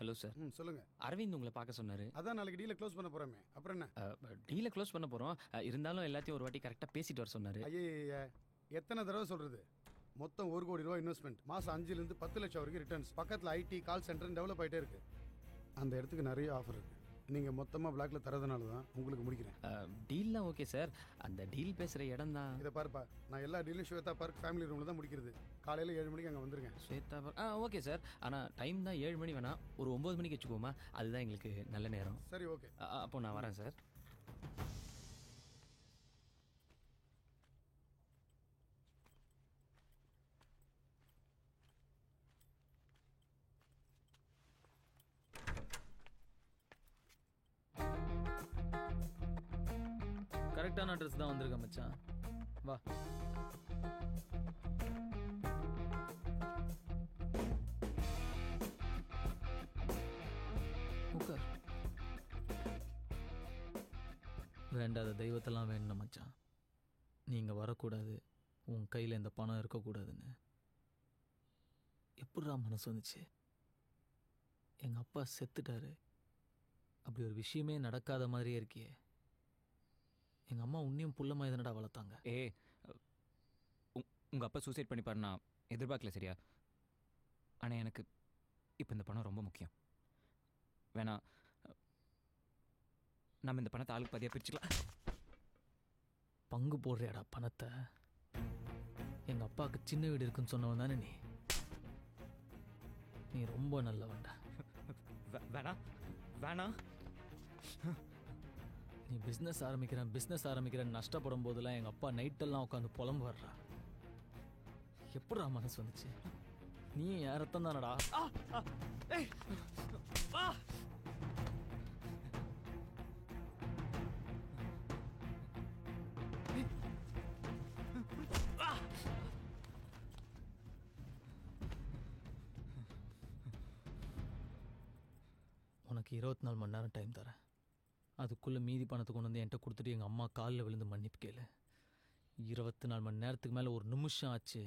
Hello sir. சொல்லுங்க. அரவிந்த் உங்களை பார்க்க சொன்னார். அதான் நாளைக்கு டீலை க்ளோஸ் பண்ண போகிறோமே, அப்புறம் என்ன? டீலை க்ளோஸ் பண்ண போகிறோம். இருந்தாலும் எல்லாத்தையும் ஒரு வாட்டி கரெக்டாக பேசிட்டு வர சொன்னார். ஐயா எத்தனை தடவை சொல்கிறது? மொத்தம் 1 கோடி ரூபா இன்வெஸ்ட்மெண்ட், மாதம் 5 to 10 லட்சம் வரைக்கும் ரிட்டர்ன்ஸ். பக்கத்தில் ஐடி கால் சென்டர் டெவலப் ஆகிட்டே இருக்கு. அந்த இடத்துக்கு நிறைய ஆஃபர் இருக்கு. நீங்கள் மொத்தமாக பிளாக்ல தரதுனால தான் உங்களுக்கு முடிக்கிறேன். டீல்லாம் ஓகே சார். அந்த டீல் பேசுகிற இடம் தான். இதை பாருப்பா, நான் எல்லா டீலும் ஸ்வேதா பார்க் ஃபேமிலி ரூமில் தான் முடிக்கிறது. காலையில் 7 மணிக்கு அங்கே வந்துருங்க. Shweta park okay sir. ஆனால் டைம் தான் 7 மணி வேணாம், ஒரு 9 மணிக்கு வச்சுக்கோமா. அதுதான் எங்களுக்கு நல்ல நேரம். சரி ஓகே. அப்போ நான் வரேன் சார். கரெக்டான அட்ரஸ் தான் வந்திருக்கேன் மச்சான். வா. உட்கார். வேண்டாத தெய்வத்தெல்லாம் வேணும் மச்சான். நீங்கள் வரக்கூடாது, உன் கையில் இந்த பணம் இருக்கக்கூடாதுன்னு எப்படிடா மனசு வந்துச்சு? எங்கள் அப்பா செத்துட்டாரு, அப்படி ஒரு விஷயமே நடக்காத மாதிரியே இருக்கியே. எங்கள் அம்மா உன்னையும் புள்ளமாக எதனடா வளர்த்தாங்க? உங்கள் அப்பா சூசைட் பண்ணிப்பாரு நான் எதிர்பார்க்கல, சரியா? ஆனால் எனக்கு இப்போ இந்த பணம் ரொம்ப முக்கியம். வேணா நம்ம இந்த பணத்தை ஆளுக்கு பாதியாக பிரிச்சுக்கலாம். பங்கு போடுறியாடா பணத்தை? எங்கள் அப்பாவுக்கு சின்ன வீடு இருக்குன்னு சொன்னவன் தானே நீ? நீ ரொம்ப நல்லவன்டா. வேணா வேணா நீ பிஸ்னஸ் ஆரம்பிக்கிறேன் நஷ்டப்படும் போதெல்லாம் எங்கள் அப்பா நைட்டெல்லாம் உட்காந்து புலம்பு வர்றா. எப்படிடா மனசு வந்துச்சு? நீ என் ரத்தம் தானடா. உனக்கு 24 மணி நேரம் டைம் தரேன். அதுக்குள்ளே மீதி பணத்தை கொண்டு வந்து என்கிட்ட கொடுத்துட்டு எங்கள் அம்மா காலில் விழுந்து மன்னிப்பு கேளு. 24 மணி நேரத்துக்கு மேலே 1 நிமிஷம் ஆச்சு.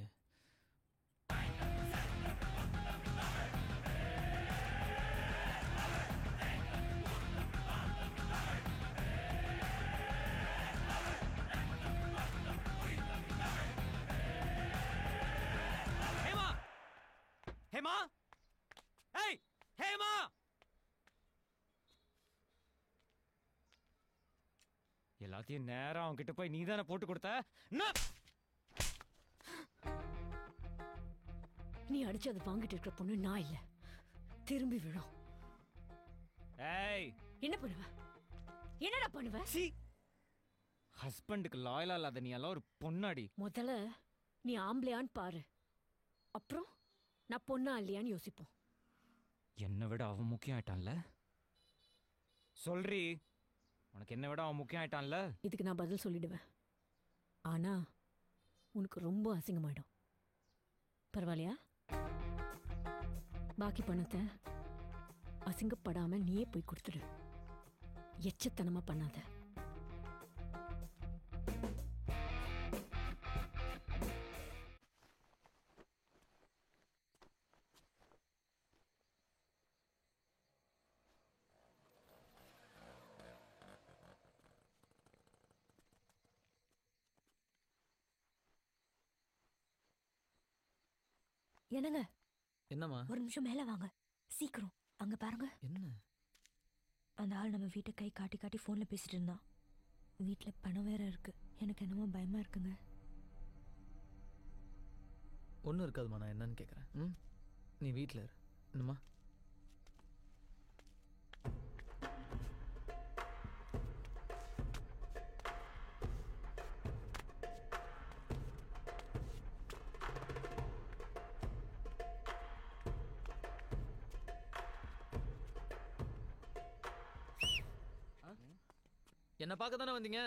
ஹேமா ஹேமா ஏய் ஹேமா எல்லாத்தையும் நேரம் அவன்கிட்ட போய் நீ தானே போட்டு கொடுத்த. நீ அடிச்சு அதை வாங்கிட்டு இருக்கிற பொண்ணு நான் இல்லை, திரும்பி விழும். ஏய் என்ன பண்ணுவ? என்னடா பண்ணுவ? ஹஸ்பண்டுக்கு லாயலா இல்லாத நீ எல்லாம் ஒரு பொண்ணாடி. முதல்ல நீ ஆம்பளையான்னு பாரு, அப்புறம் நான் பொண்ணா இல்லையான்னு யோசிப்போம். என்னை விட அவன் முக்கியம் ஆயிட்டான்ல. சொல்றி, உனக்கு என்ன விட அவன் முக்கியம் ஆயிட்டான்ல. இதுக்கு நான் பதில் சொல்லிடுவேன், ஆனா உனக்கு ரொம்ப அசிங்கமாயிடும். பரவாயில்லையா? பாக்கி பணத்தை அசிங்கப்படாம நீயே போய் கொடுத்துடு. எச்சத்தனமா பண்ணாத. என்னங்க? என்னம்மா? ஒரு நிமிஷம் மேலே வாங்க, சீக்கிரம். அங்க பாருங்க. என்ன? அந்த ஆள் நம்ம வீட்டை கை காட்டி காட்டி ஃபோனில் பேசிட்டு இருந்தான். வீட்டில் பணம் வேற இருக்கு. எனக்கு என்னமோ பயமா இருக்குங்க. ஒன்றும் இருக்காதுமா, நான் என்னன்னு கேட்குறேன். ம், நீ வீட்டில் இரு. என்னம்மா? என்ன பார்க்க தானே வந்தீங்க?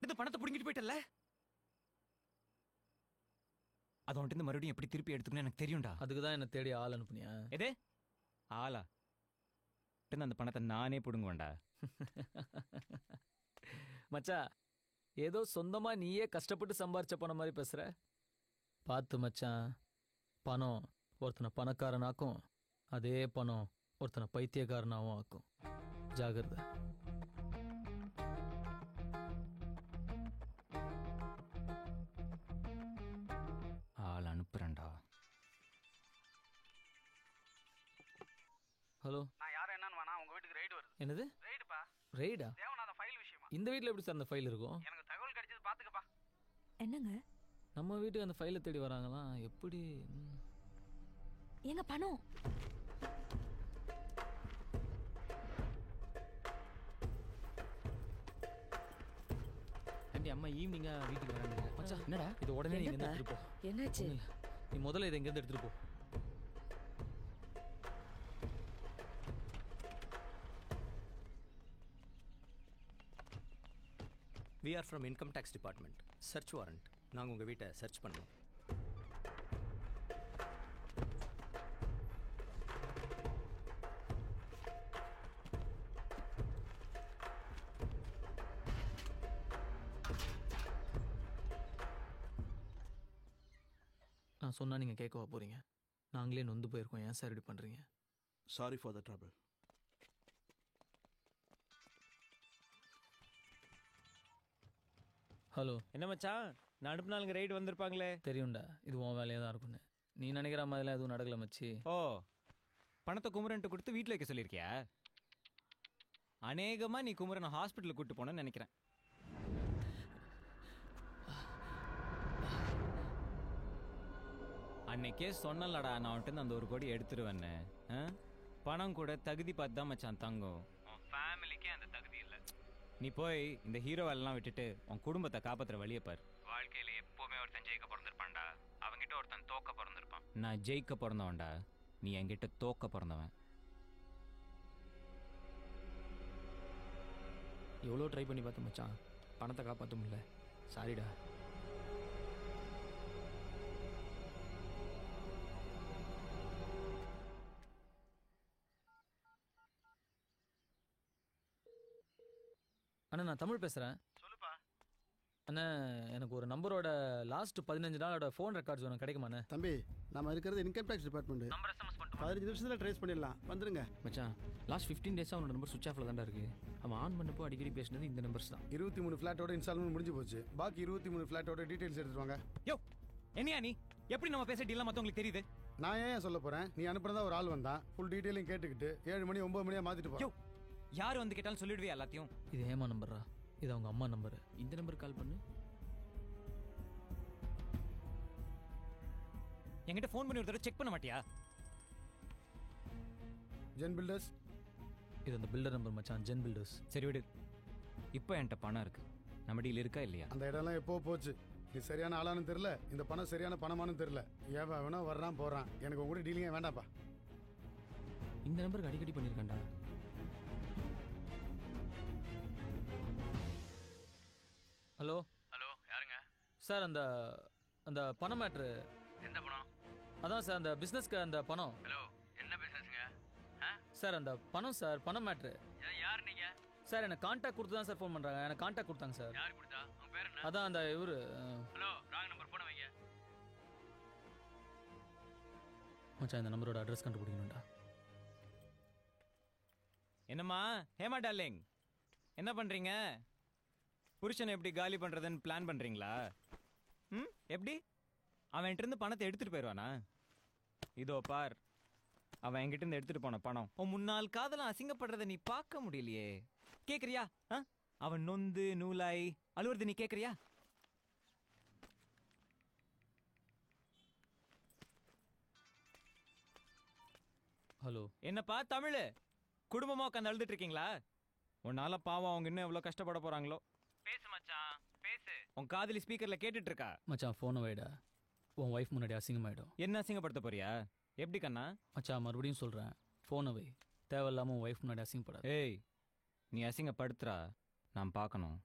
இந்த பணத்தை புடுங்கிட்டு போயிட்டல. அது வந்துட்டு மறுபடியும் எப்படி திருப்பி எடுத்துக்கணும் எனக்கு தெரியும்டா. அதுக்கு தான் என்ன தேடி ஆள் அனுப்புனியா? எதே ஆளா? அந்த பணத்தை நானே புடுங்குவேன்டா. மச்சா, ஏதோ சொந்தமா நீயே கஷ்டப்பட்டு சம்பாரிச்ச பணம் மாதிரி பேசுற. பார்த்து மச்சான், பணம் ஒருத்தனை பணக்காரனாக்கும், அதே பணம் ஒருத்தனை பைத்தியக்காரனாவும் ஆக்கும். ஜாகிரதை. ஆள் அனுப்புறேன்டா. ஹலோ, நான் யாரும் என்னன்னு வேணா, உங்க வீட்டுக்கு ரைடு வருது. என்னது ரைடுப்பா? ரெய்டா? தேவனாத ஃபைல் விஷயமா? இந்த வீட்டில் எப்படி சார் அந்த ஃபைல் இருக்கும்? எனக்கு தகவல் கிடைச்சது, பாத்துக்கப்பா. என்னங்க? நம்ம வீட்டுக்கு அந்த ஃபைலை தேடி வராங்களாம். எப்படி? எங்க பணம்? ஆண்டி, அம்மா ஈவினிங்கா வீட்டுக்கு வராங்க. மச்சான், என்னடா இது உடனே நீங்க என்னப்பா? எடுத்துட்டு போ. என்னாச்சு? ஒண்ணும் இல்ல. நீ முதல்ல இதை இங்கேருந்து எடுத்துட்டு போ. We are from Income Tax Department. Search warrant. நாங்கள் உங்கள் வீட்டை சர்ச் பண்ணோம். நான் சொன்னா நீங்க கேட்கவா போறீங்க? நாங்களே நொந்து போயிருக்கோம். ஏன் சார் இப்படி பண்றீங்க? Sorry for the trouble. Hello. என்ன மச்சான், நான் அனுப்புனாலுங்க ரைடு வந்திருப்பாங்களே. தெரியும்டா, இது உன் வேலையாக தான் இருக்கும்னு. நீ நினைக்கிற மாதிரிலாம் எதுவும் நடக்கல மச்சி. ஓ, பணத்தை குமரன்ட்டு கொடுத்து வீட்டில் வைக்க சொல்லியிருக்கியா? அநேகமாக நீ குமரனை ஹாஸ்பிட்டலுக்கு கூப்பிட்டு போனேன்னு நினைக்கிறேன். அன்னைக்கே சொன்னலடா, நான் வந்துட்டு அந்த 1 கோடி எடுத்துருவேன்னு. பணம் கூட தகுதி பார்த்து தான் மச்சான் தங்கும். உன் ஃபேமிலிக்கே அந்த தகுதி இல்லை. நீ போய் இந்த ஹீரோவெல்லாம் விட்டுட்டு உன் குடும்பத்தை காப்பாற்றுற வழியை பார். வாழ்க்கையில் எப்போவுமே ஒருத்தன் ஜெயிக்க பிறந்திருப்பான்டா, அவங்ககிட்ட ஒருத்தன் தோக்க பிறந்திருப்பான். நான் ஜெயிக்க பிறந்தவன்டா, நீ என்கிட்ட தோக்க பிறந்தவன். எவ்வளோ ட்ரை பண்ணி பார்த்தேன் மச்சான், பணத்தை காப்பாற்ற முடியல. சாரிடா. அண்ணா, நான் தமிழ் பேசுகிறேன். சொல்லுப்பா. அண்ணா, எனக்கு ஒரு நம்பரோட லாஸ்ட் 15 நாளோட ஃபோன் ரெக்கார்ட்ஸ் ஒன்று கிடைக்குமாண்ணே? தம்பி, நம்ம இருக்கிறது income tax department. Number SMS பண்ணிட்டு 15 நிமிஷத்தில் ட்ரேஸ் பண்ணிடலாம். வந்துருங்க. மச்சான், லாஸ்ட் 15 டேஸாக அவனோட நம்பர் சுவிச் ஆஃபில் தான்டா இருக்குது. அவன் ஆன் பண்ணப்போ அடிக்கடி பேசினது இந்த நம்பர்ஸ் தான். 23 ஃப்ளாட்டோட இன்ஸ்டால்மெண்ட் முடிஞ்சு போச்சு. பாக்கி 23 ஃப்ளாட்டோட டீடைல்ஸ் எடுத்துட்டு வாங்க. யோ, என்னையா நீ? எப்படி நம்ம பேச டீலாம் மற்றவங்களுக்கு தெரியுது? நான் ஏன் சொல்ல போகிறேன்? நீ அனுப்புறதா ஒரு ஆள் வந்தான், ஃபுல் டீட்டெயிலையும் கேட்டுக்கிட்டு 7 மணி 9 மணியாக மாற்றிட்டு போ. யார் வந்து கேட்டாலும் சொல்லிடுவே எல்லாத்தையும். இது ஏமா நம்பர்ரா? இது அவங்க அம்மா நம்பரு. இந்த நம்பருக்கு கால் பண்ணு. என்கிட்ட ஃபோன் பண்ணி ஒரு தடவை செக் பண்ண மாட்டியா? Zen builders. இது அந்த பில்டர் நம்பர் மச்சான், ஜென் பில்டர்ஸ். சரி விடு. இப்போ என்கிட்ட பணம் இருக்கு. நம்ம டீல் இருக்கா இல்லையா? அந்த இடம்லாம் எப்போ போச்சு. நீ சரியான ஆளானு தெரியல, இந்த பணம் சரியான பணமானு தெரியல. ஏன் வேணா வர்றான் போறான். எனக்கு உங்க கூட டீலிங்கே வேண்டாப்பா. இந்த நம்பருக்கு அடிக்கடி பண்ணியிருக்கேன்டா. ஹலோ ஹலோ, யாருங்க? சார், அந்த அந்த பணம் மேட்ரு. எந்த பணம்? அதான் சார், அந்த பிஸ்னஸ்க்கு அந்த பணம். ஹலோ, என்ன பிசினஸ்ங்க? சார், அந்த பணம் சார், பணம் மேட்ரு. யார் நீங்க? சார், எனக்கு கான்டாக்ட் கொடுத்து தான் சார் ஃபோன் பண்ணுறாங்க. எனக்கு கான்டாக்ட் கொடுத்தாங்க சார். யார் கொடுத்தா? உங்க பேர் என்ன? அதான் அந்த இவரு. ஹலோ, ராங் நம்பர், போன வைங்க. மச்சான், இந்த நம்பரோட அட்ரஸ் கண்டுபிடிக்கணும்டா. என்னம்மா ஹேமா டார்லிங், என்ன பண்றீங்க? புருஷனை எப்படி காலி பண்றதுன்னு பிளான் பண்றீங்களா? எப்படி? அவன் என்கிட்ட இருந்து பணத்தை எடுத்துட்டு போயிடுவானா? இதோ பார், அவன் என்கிட்ட இருந்து எடுத்துட்டு போன பணம் உன் முன்னாள் காதலாம் அசிங்கப்படுறதை நீ பார்க்க முடியலையே. கேக்குறியா? அவன் நொந்து நூலாய் அழுவுறது நீ கேக்குறியா? ஹலோ, என்னப்பா தமிழ், குடும்பமா உட்காந்து அழுதுட்டு இருக்கீங்களா? உன்னால பாவம் அவங்க இன்னும் எவ்வளவு கஷ்டப்பட போறாங்களோ. பேசு மச்சான், பேசு. உன் காதலி ஸ்பீக்கர்ல கேட்டுட்டு இருக்கா. மச்சான் ஃபோனை வைடா. உன் ஒய்ஃப் முன்னாடி அசிங்கமாயிடும். என்ன அசிங்கப்படுத்த போறியா? எப்படி கண்ணா? மச்சான், மறுபடியும் சொல்கிறேன், ஃபோனை வை. தேவையில்லாமல் உன் ஒய்ஃப் முன்னாடி அசிங்கப்படாது. ஏய், நீ அசிங்கப்படுத்துறா, நான் பார்க்கணும்.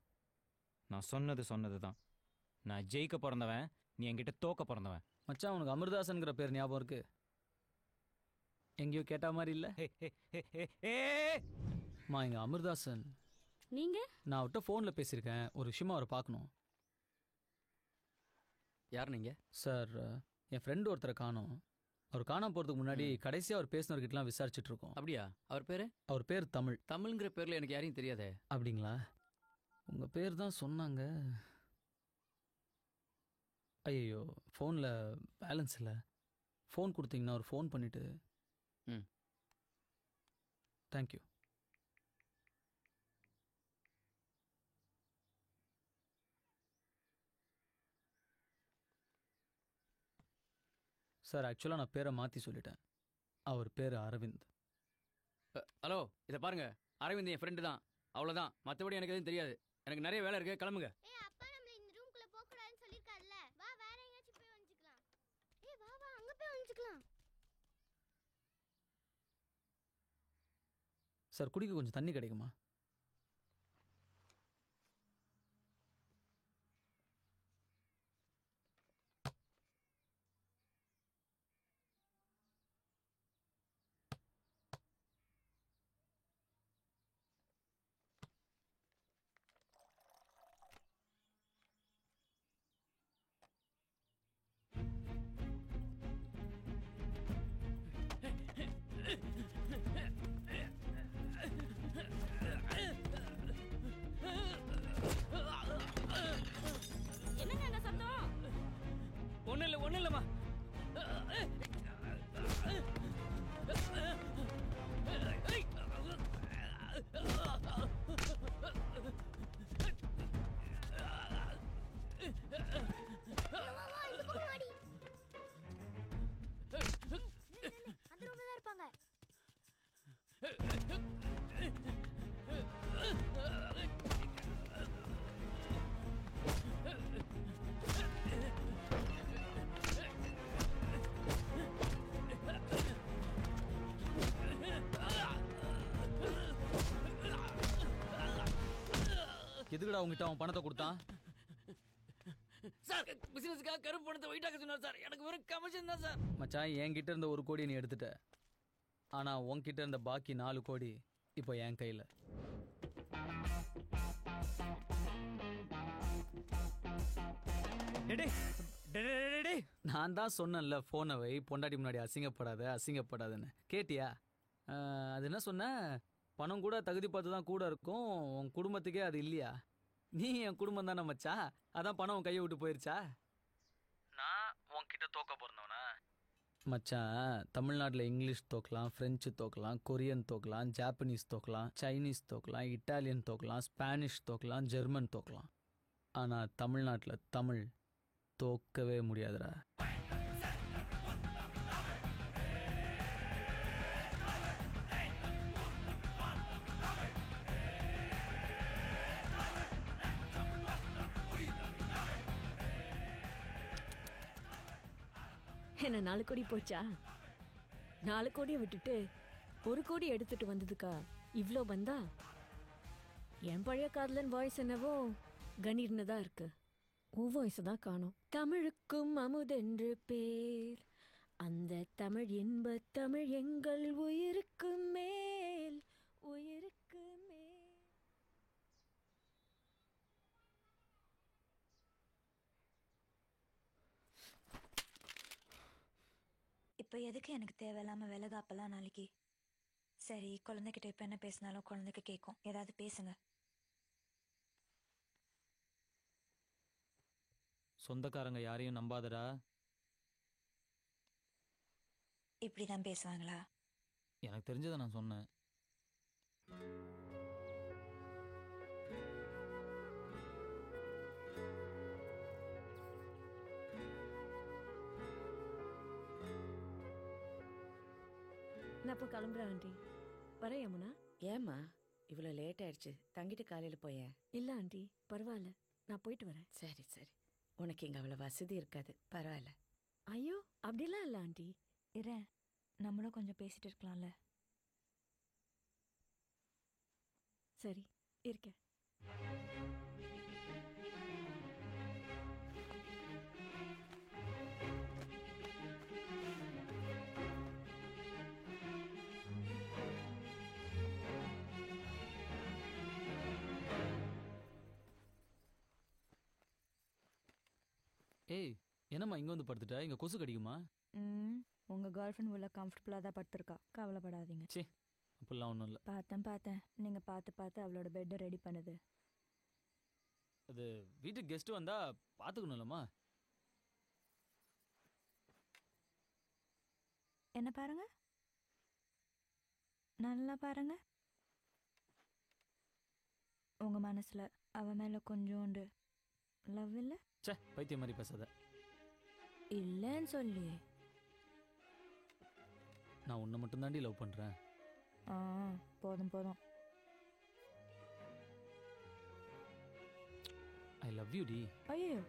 நான் சொன்னது தான். நான் ஜெயிக்க பிறந்தவன், நீ என்கிட்ட தோக்க பிறந்தவன். மச்சான், உனக்கு அமிர்தாசன்கிற பேர் ஞாபகம் இருக்கு? எங்கேயோ கேட்ட மாதிரி இல்லை? மா, எங்க அமிர்தாசன். நீங்க? நான் அவர்கிட்ட ஃபோனில் பேசியிருக்கேன். ஒரு விஷயமா அவரை பார்க்கணும். யார் நீங்க? சார், என் ஃப்ரெண்டு ஒருத்தரை காணோம். அவர் காணாம போகிறதுக்கு முன்னாடி கடைசியாக அவர் பேசினவர்கிட்டலாம் விசாரிச்சுட்டு இருக்கோம். அப்படியா? அவர் பேரு? அவர் பேர் தமிழ். தமிழ்ங்கிற பேர்ல எனக்கு யாரையும் தெரியாதே. அப்படிங்களா? உங்கள் பேர் தான் சொன்னாங்க. ஐயோ, ஃபோனில் பேலன்ஸ் இல்லை. ஃபோன் கொடுத்தீங்கன்னா ஒரு ஃபோன் பண்ணிவிட்டு. தேங்க்யூ. சார், ஆக்சுவலாக நான் பேரை மாற்றி சொல்லிட்டேன். அவர் பேர் அரவிந்த். ஹலோ, இதை பாருங்க, அரவிந்த் என் ஃப்ரெண்டு தான், அவ்வளோதான். மற்றபடி எனக்கு எதுவும் தெரியாது. எனக்கு நிறைய வேலை இருக்கு, கிளம்புங்க. அப்பா நம்மள இந்த ரூம்க்குள்ள போக கூடாதுன்னு சொல்லிருக்காருல. வா, வேற எங்கயாச்சும் போய் ஒளிஞ்சுக்கலாம். வா வா, அங்க போய் ஒளிஞ்சுக்கலாம். சார், குடிக்க கொஞ்சம் தண்ணி கிடைக்குமா? என்னங்க என்ன சத்தம்? ஒன்றும் இல்லைம்மா. அந்த ரூம்ல தான் இருப்பாங்க. எதுக்குடா உங்ககிட்ட அவன் பணத்தை கொடுத்தான்? சார், பிசினஸ்க்காக கருப்பு பணத்தை வெயிட்டாக சொன்னார் சார். எனக்கு வெறும் கமிஷன் தான் சார். மச்சான், என்கிட்ட இருந்த 1 கோடி நீ எடுத்துட்ட. ஆனால் உன்கிட்ட இருந்த பாக்கி 4 கோடி இப்போ என் கையில். நான் தான் சொன்னேன்ல, ஃபோனை வை, பொண்டாட்டி முன்னாடி அசிங்கப்படாதுன்னு. கேட்டியா? அது என்ன சொன்ன? பணம் கூட தகுதி பார்த்து தான் கூட இருக்கும். உன் குடும்பத்துக்கே அது இல்லையா? நீ என் குடும்பம் தானே மச்சா. அதான் பணம் உன் கையை விட்டு போயிருச்சா? நான் உன்கிட்ட தோக்க பிறந்தவனா? மச்சான் தமிழ்நாட்டில் இங்கிலீஷ் தோக்கலாம், ஃப்ரெஞ்சு தோக்கலாம், கொரியன் தோக்கலாம், ஜாப்பனீஸ் தோக்கலாம், சைனீஸ் தோக்கலாம், இட்டாலியன் தோக்கலாம், ஸ்பானிஷ் தோக்கலாம், ஜெர்மன் தோக்கலாம். ஆனால் தமிழ்நாட்டில் தமிழ் தோக்கவே முடியாதுடா. என்ன 4 கோடி போச்சா? 4 கோடியை விட்டுட்டு 1 கோடி எடுத்துட்டு வந்ததுக்கா இவ்ளோ வந்தா? என் பழைய காதலன் வாய்ஸ் என்னவோ கணீர்னு தான் இருக்கு. உன் வாய்ஸ் தான் காணோம். தமிழுக்கும் அமுதென்று பேர், அந்த தமிழ் இன்ப தமிழ் எங்கள் உயிருக்கு மேல், உயிருக்கு மேல். இப்போ எதுக்கு எனக்கு தேவையில்லாம விலகாப்பெல்லாம் நாளைக்கு? சரி, குழந்தைகிட்ட இப்போ என்ன பேசினாலும் குழந்தைக்கு கேட்கும். ஏதாவது பேசுங்க. சொந்தக்காரங்க யாரையும் நம்பாதடா. இப்படிதான் பேசுவாங்களா? எனக்கு தெரிஞ்சதை நான் சொன்னேன். நான் இப்போ கிளம்புறேன் ஆண்டி. வரேன் யமுனா. ஏம்மா இவ்வளோ லேட் ஆயிடுச்சு? தங்கிட்டு காலையில் போயேன். இல்லை ஆண்டி, பரவாயில்ல, நான் போயிட்டு வரேன். சரி சரி, உனக்கு இங்கே அவ்வளோ வசதி இருக்காது, பரவாயில்ல. ஐயோ அப்படிலாம் இல்லை ஆண்டி. இரு, நம்மளும் கொஞ்சம் பேசிட்டு இருக்கலாம்ல. சரி, இருக்கேன். ஏய், என்னம்மா இங்கே வந்து படுத்துட்டா? இங்கே கொசு கடிக்குமா? உங்கள் கேர்ள் ஃப்ரெண்ட் உள்ள கம்ஃபர்டபுளாக தான் படுத்துருக்கா, கவலைப்படாதீங்க. சே, அப்படிலாம் ஒன்றும் இல்லை. பார்த்தேன், நீங்கள் பார்த்து அவளோட பெட்டை ரெடி பண்ணுது. அது வீட்டுக்கு கெஸ்ட் வந்தா பார்த்துக்கணும்லம்மா. என்ன பாருங்க, நல்லா பாருங்க. உங்கள் மனசில் அவன் மேலே கொஞ்சோண்டு லவ் இல்லை? சே, பைத்தியம் மாதிரி பேசாத. இல்லைன்னு சொல்லி. நான் உன்னை மட்டும்தாண்டி லவ் பண்ணுறேன். போதும். ஐ லவ் யூ டி. ஐயோ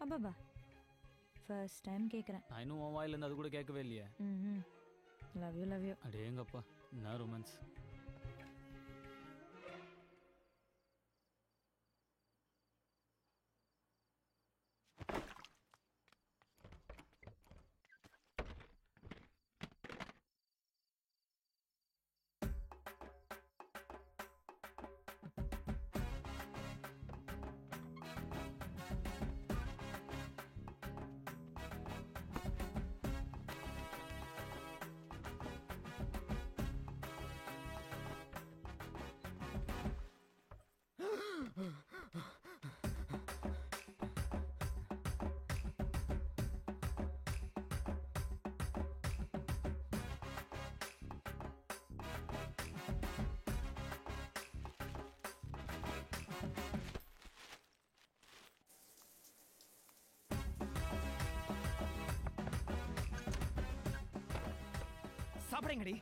அப்பாபா, ஃபர்ஸ்ட் டைம் கேட்குறேன். நான் இன்னும் உன் வாயிலேருந்து அது கூட கேட்கவே இல்லையே. Love you. அடேங்கப்பா, என்ன ரொமான்ஸ். சாப்பிடுங்கடி.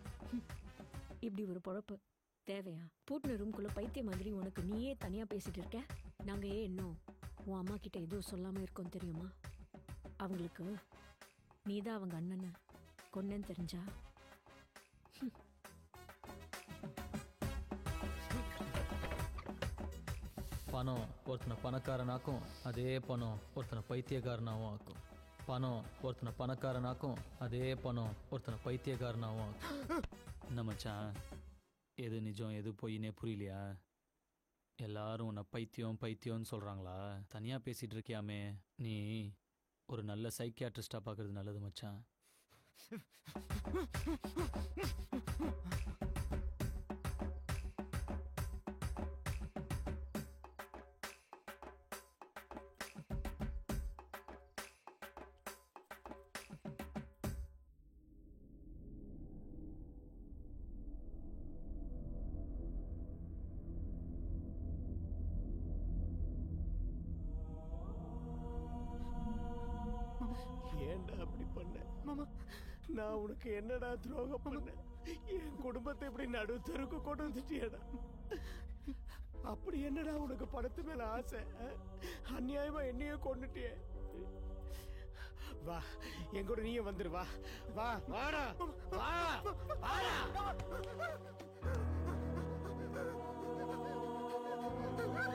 இப்படி ஒரு பொழப்பு தேவையா? பூட்டின ரூம்குள்ள பைத்திய மாதிரி உனக்கு நீயே தனியா பேசிட்டு இருக்க. நாங்க ஏன் இன்னும் உன் அம்மா கிட்ட எதுவும் சொல்லாம இருக்கோம் தெரியுமா? அவங்களுக்கு நீதான் அவங்க அண்ணனை கொன்னேன்னு தெரிஞ்சா பணம் ஒருத்தனை பணக்காரனாக்கும், அதே பணம் ஒருத்தனை பைத்தியக்காரனாகவும் ஆக்கும். பணம் ஒருத்தனை பணக்காரனாக்கும், அதே பணம் ஒருத்தனை பைத்தியக்காரனாகவும் ஆக்கும். என்ன மச்சான், எது நிஜம் எது பொய்னே புரியலையா? எல்லாரும் உன்னை பைத்தியம்னு சொல்கிறாங்களா? தனியாக பேசிகிட்டு இருக்கியாமே, நீ ஒரு நல்ல சைக்கியாட்ரிஸ்டாக பார்க்குறது நல்லது மச்சான். நான் உனக்கு என்னடா துரோகம் பண்ணேன்? என் குடும்பத்தை இப்படி நடுத்தருக்கு கொண்டு வந்துட்டியடா. அப்படி என்னடா உனக்கு பணத்து மேல ஆசை? அநியாயமா என்னையே கொண்டுட்டியே. வா, என் கூட நீயும் வந்துரு. வா வா வாடா, வா வாடா. தமிழ்,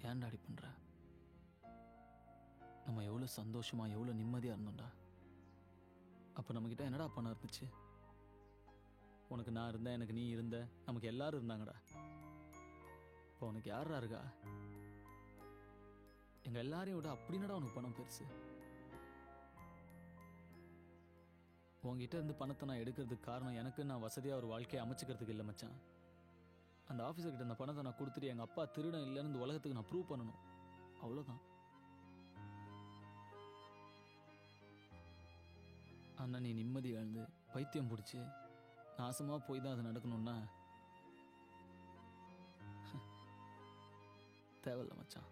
ஏன்டா அடி பண்ற? நம்ம எவ்வளோ சந்தோஷமா எவ்வளோ நிம்மதியாக இருந்தோம்டா. அப்போ நம்மக்கிட்ட என்னடா பணம் இருந்துச்சு? உனக்கு நான் இருந்தேன், எனக்கு நீ இருந்த, நமக்கு எல்லாரும் இருந்தாங்கடா. இப்போ உனக்கு யாரா இருக்கா? எங்கள் எல்லாரையும் விட அப்படின்னடா உனக்கு பணம் பெருசு. உங்ககிட்ட இருந்து பணத்தை நான் எடுக்கிறதுக்கு காரணம் எனக்கு நான் வசதியாக ஒரு வாழ்க்கையை அமைச்சுக்கிறதுக்கு இல்லை மச்சான். அந்த ஆஃபீஸர்கிட்ட அந்த பணத்தை நான் கொடுத்துட்டு எங்கள் அப்பா திருடன் இல்லைன்னு இந்த உலகத்துக்கு நான் ப்ரூவ் பண்ணணும். அவ்வளோதான். அண்ணா நீ நிம்மதி இழந்து பைத்தியம் பிடிச்சி நாசமாக போய் தான் அது நடக்கணும்னா தேவையில்ல மச்சான்.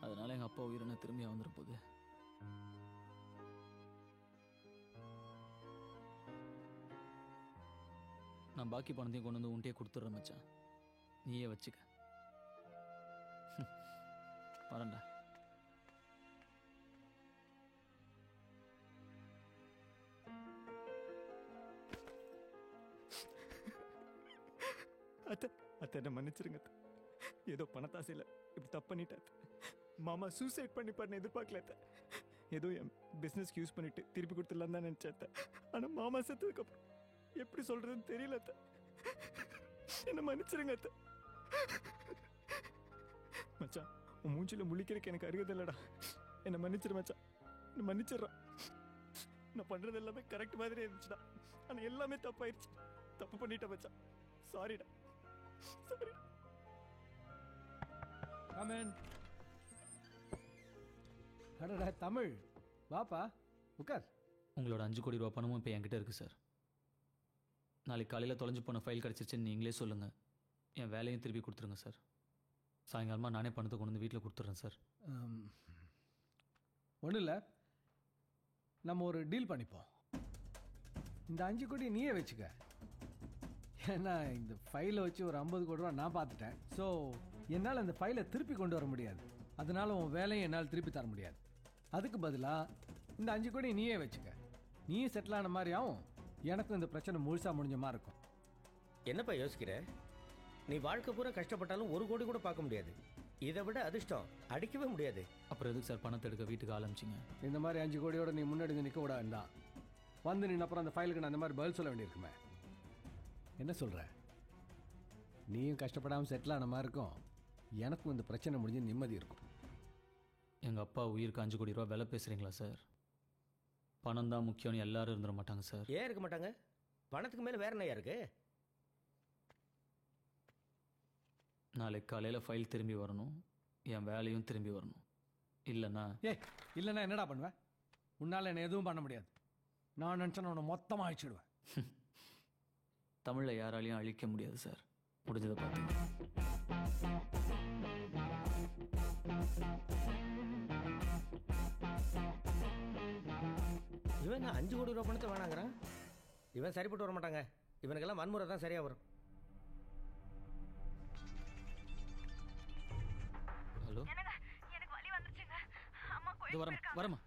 அதனால எங்கள் அப்பா உயிரினை திரும்பி வந்துட போகுது. நான் பாக்கி பணத்தையும் கொண்டு வந்து உன்ட்டே கொடுத்துட்றேன் மச்சான். நீயே வச்சுக்க. வரேன்டா. அத்தை என்ன மன்னிச்சிருங்க. ஏதோ பணத்தாசையில் இப்படி தப்பு பண்ணிட்டேன். மாமா சூசைட் பண்ணிப்பாருன்னு எதிர்பார்க்கல. ஏதோ என் பிஸ்னஸ்க்கு யூஸ் பண்ணிட்டு திருப்பி கொடுத்துடலாம் தான் நினச்சேன். ஆனால் மாமா செத்ததுக்கப்புறம் எப்படி சொல்றதுன்னு தெரியல. என்ன மன்னிச்சிருங்க. மச்சான் உன் மூஞ்சில முழிக்கிறதுக்கு எனக்கு அருகதை இல்லடா. என்ன மன்னிச்சிரு மச்சான். என்ன மன்னிச்சிடுறான். நான் பண்றது எல்லாமே கரெக்ட் மாதிரி இருந்துச்சுடா. ஆனா எல்லாமே தப்பாயிருச்சு. தப்பு பண்ணிட்டேன் மச்சான். சாரிடா. சாரி. கமன். அடடா தமிழ், வாப்பா உட்கார். உங்களோட 5 கோடி ரூபா பணமும் இப்போ என்கிட்ட இருக்குது சார். நாளைக்கு காலையில் தொலைஞ்சு போன ஃபைல் கிடச்சிருச்சுன்னு நீங்களே சொல்லுங்கள். என் வேலையும் திருப்பி கொடுத்துருங்க சார். சாயங்காலமாக நானே பணத்தை கொண்டு வந்து வீட்டில் கொடுத்துட்றேன் சார். ஒன்றும் இல்லை, நம்ம ஒரு டீல் பண்ணிப்போம். இந்த 5 கோடி நீயே வச்சுக்க. ஏன்னா இந்த ஃபைலை வச்சு ஒரு 50 கோடி ரூபா நான் பார்த்துட்டேன். ஸோ என்னால் அந்த ஃபைலை திருப்பி கொண்டு வர முடியாது. அதனால உன் வேலையை என்னால் திருப்பி தர முடியாது. அதுக்கு பதிலாக இந்த 5 கோடி நீயே வச்சுக்க. நீயும் செட்டில் ஆன மாதிரி ஆகும், எனக்கும் இந்த பிரச்சனை முழுசாக முடிஞ்ச மாதிரி இருக்கும். என்னப்பா யோசிக்கிற? நீ வாழ்க்கை பூரா கஷ்டப்பட்டாலும் 1 கோடி கூட பார்க்க முடியாது. இதை விட அதிர்ஷ்டம் அடிக்கவே முடியாது. அப்புறம் எதுக்கு சார் பணத்தை எடுக்க வீட்டுக்கு ஆரம்பிச்சிங்க? இந்த மாதிரி 5 கோடியோட நீ முன்னாடி நிற்க விடாதான். வந்து நின்று அப்புறம் அந்த ஃபைலுக்கு நான் அந்த மாதிரி பதில் சொல்ல வேண்டியிருக்குமே. என்ன சொல்கிற? நீயும் கஷ்டப்படாமல் செட்டில் ஆன மாதிரி இருக்கும், எனக்கும் இந்த பிரச்சனை முடிஞ்சு நிம்மதி இருக்கும். எங்கள் அப்பா உயிருக்கு 5 கோடி ரூபா விலை பேசுகிறீங்களா சார்? பணம் தான் முக்கியம்னு எல்லாரும் இருந்துட மாட்டாங்க சார். ஏன் இருக்க மாட்டாங்க? பணத்துக்கு மேலே வேற என்ன இருக்கு? நாளைக்கு காலையில் ஃபைல் திரும்பி வரணும், என் வேலையும் திரும்பி வரணும். இல்லைண்ணா இல்லைண்ணா என்னடா பண்ணுவேன்? உன்னால் என்ன எதுவும் பண்ண முடியாது. நான் நினச்சேன்னு உன்னை மொத்தமாக அழிச்சிடுவேன். தமிழில் யாராலையும் அழிக்க முடியாது சார். முடிஞ்சதை பார்த்தீங்க. இவன் 5 கோடி ரூபா பணத்தை வேணாங்கிறான். இவன் சரிப்பட்டு வர மாட்டாங்க. இவனுக்கெல்லாம் வன்முறை தான் சரியா வரும். ஹலோ, எனக்கு வலி வந்துருச்சுங்க. அம்மா இது வரமா.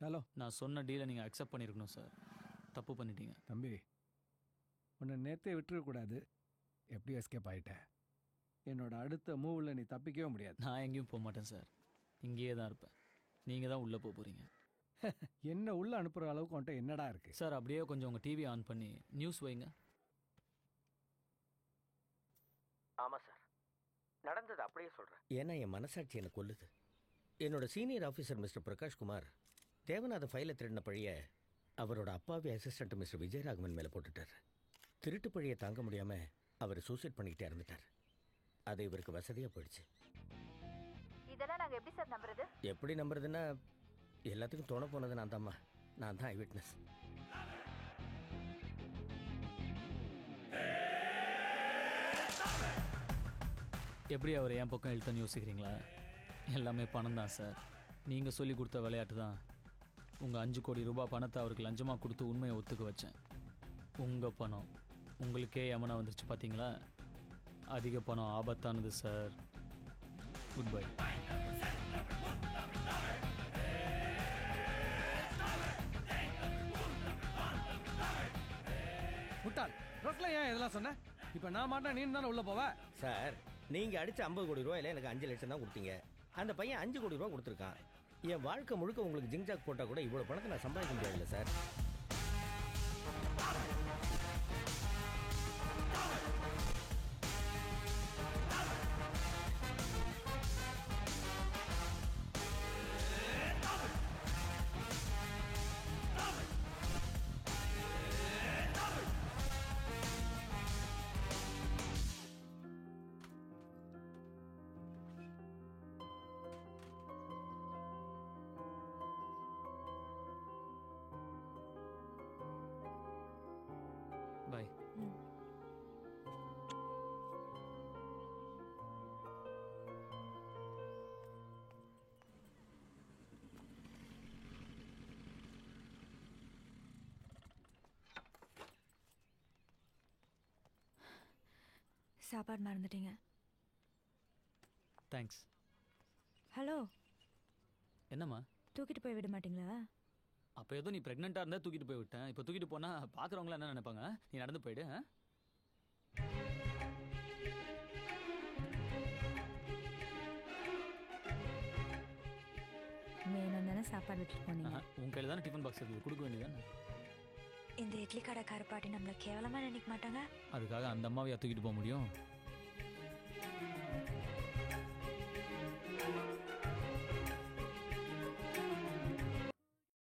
ஹலோ, நான் சொன்ன டீலை நீங்கள் அக்செப்ட் பண்ணியிருக்கணும் சார். தப்பு பண்ணிட்டீங்க. தம்பி, உன்னை நேற்றே விட்டுறக்கூடாது. எப்படி எஸ்கேப் ஆகிட்ட? என்னோட அடுத்த மூவில் நீ தப்பிக்கவே முடியாது. நான் எங்கேயும் போக மாட்டேன் சார். இங்கேயே தான் இருப்பேன். நீங்கள் தான் உள்ளே போக போகிறீங்க. என்ன உள்ளே அனுப்புகிற அளவுக்கு உன்ட்ட என்னடா இருக்குது? சார் அப்படியே கொஞ்சம் உங்கள் டிவி ஆன் பண்ணி நியூஸ் வைங்க. ஆமாம் சார், நடந்தது அப்படியே சொல்கிறேன். ஏன்னா என் மனசாட்சி எனக்கு கொல்லுது. என்னோட senior officer mister Prakash Kumar Devanatha ஃபைலை திருடின பழிய அவரோட அப்பாவி அசிஸ்டன்ட் மிஸ்டர் விஜயராகவன் மேலே போட்டுட்டார். திருட்டு பழியை தாங்க முடியாமல் அவர் சூசைட் பண்ணிக்கிட்டே இறந்துட்டார். அது இவருக்கு வசதியாக போயிடுச்சு. இதெல்லாம் நாங்கள் எப்படி சார் நம்புறது? எப்படி நம்புறதுன்னா, எல்லாத்துக்கும் தோண போனது நான் தான்மா. நான் தான் ஐ விட்னஸ். எப்படி அவர் என் பக்கம் இழுத்தன்னு யோசிக்கிறீங்களா? எல்லாமே பணம் தான் சார். நீங்கள் சொல்லி கொடுத்த விளையாட்டு தான். உங்கள் 5 கோடி ரூபாய் பணத்தை அவருக்கு லஞ்சமாக கொடுத்து உண்மையை ஒத்துக்க வச்சேன். உங்கள் பணம் உங்களுக்கே யமனா வந்துருச்சு பார்த்தீங்களா? அதிக பணம் ஆபத்தானது சார். Good bye. முட்டாள், ட்ரெஸ்ல ஏன் இதெல்லாம் சொன்ன? இப்போ நான் மாட்டேன், நீ தானே உள்ளே போவ. சார், நீங்கள் அடித்த 50 கோடி ரூபாயில் எனக்கு 5 லட்சம் தான் கொடுத்தீங்க. அந்த பையன் 5 கோடி ரூபா கொடுத்துருக்கான். என் வாழ்க்கை முழுக்க உங்களுக்கு ஜிங்ஜாக் போட்டால் கூட இவ்வளோ பணத்தை நான் சம்பாதிக்க முடியாதுல்ல சார். பை. சாப்பாடு மறந்துட்டீங்க. தேங்க்ஸ். ஹலோ, என்னம்மா? தூக்கிட்டு போய் விட மாட்டீங்களா? அப்போ ஏதோ நீ ப்ரெக்னெண்ட்டாக இருந்தால் தூக்கிட்டு போய் விட்டேன். இப்போ தூக்கிட்டு போனால் பார்க்குறவங்களாம் என்ன நினைப்பாங்க? நீ நடந்து போயிடு. வேணும் தானே சாப்பாடு விட்டுட்டு போனீங்க. உன் கையில் தானே டிஃபன் பாக்ஸ் இருக்குது, கொடுக்க வேண்டியதானே? இந்த இட்லி கடை காரப்பாட்டி நம்மளை கேவலமாக நினைக்க மாட்டாங்க. அதுக்காக அந்த அம்மாவையா தூக்கிட்டு போக முடியும்?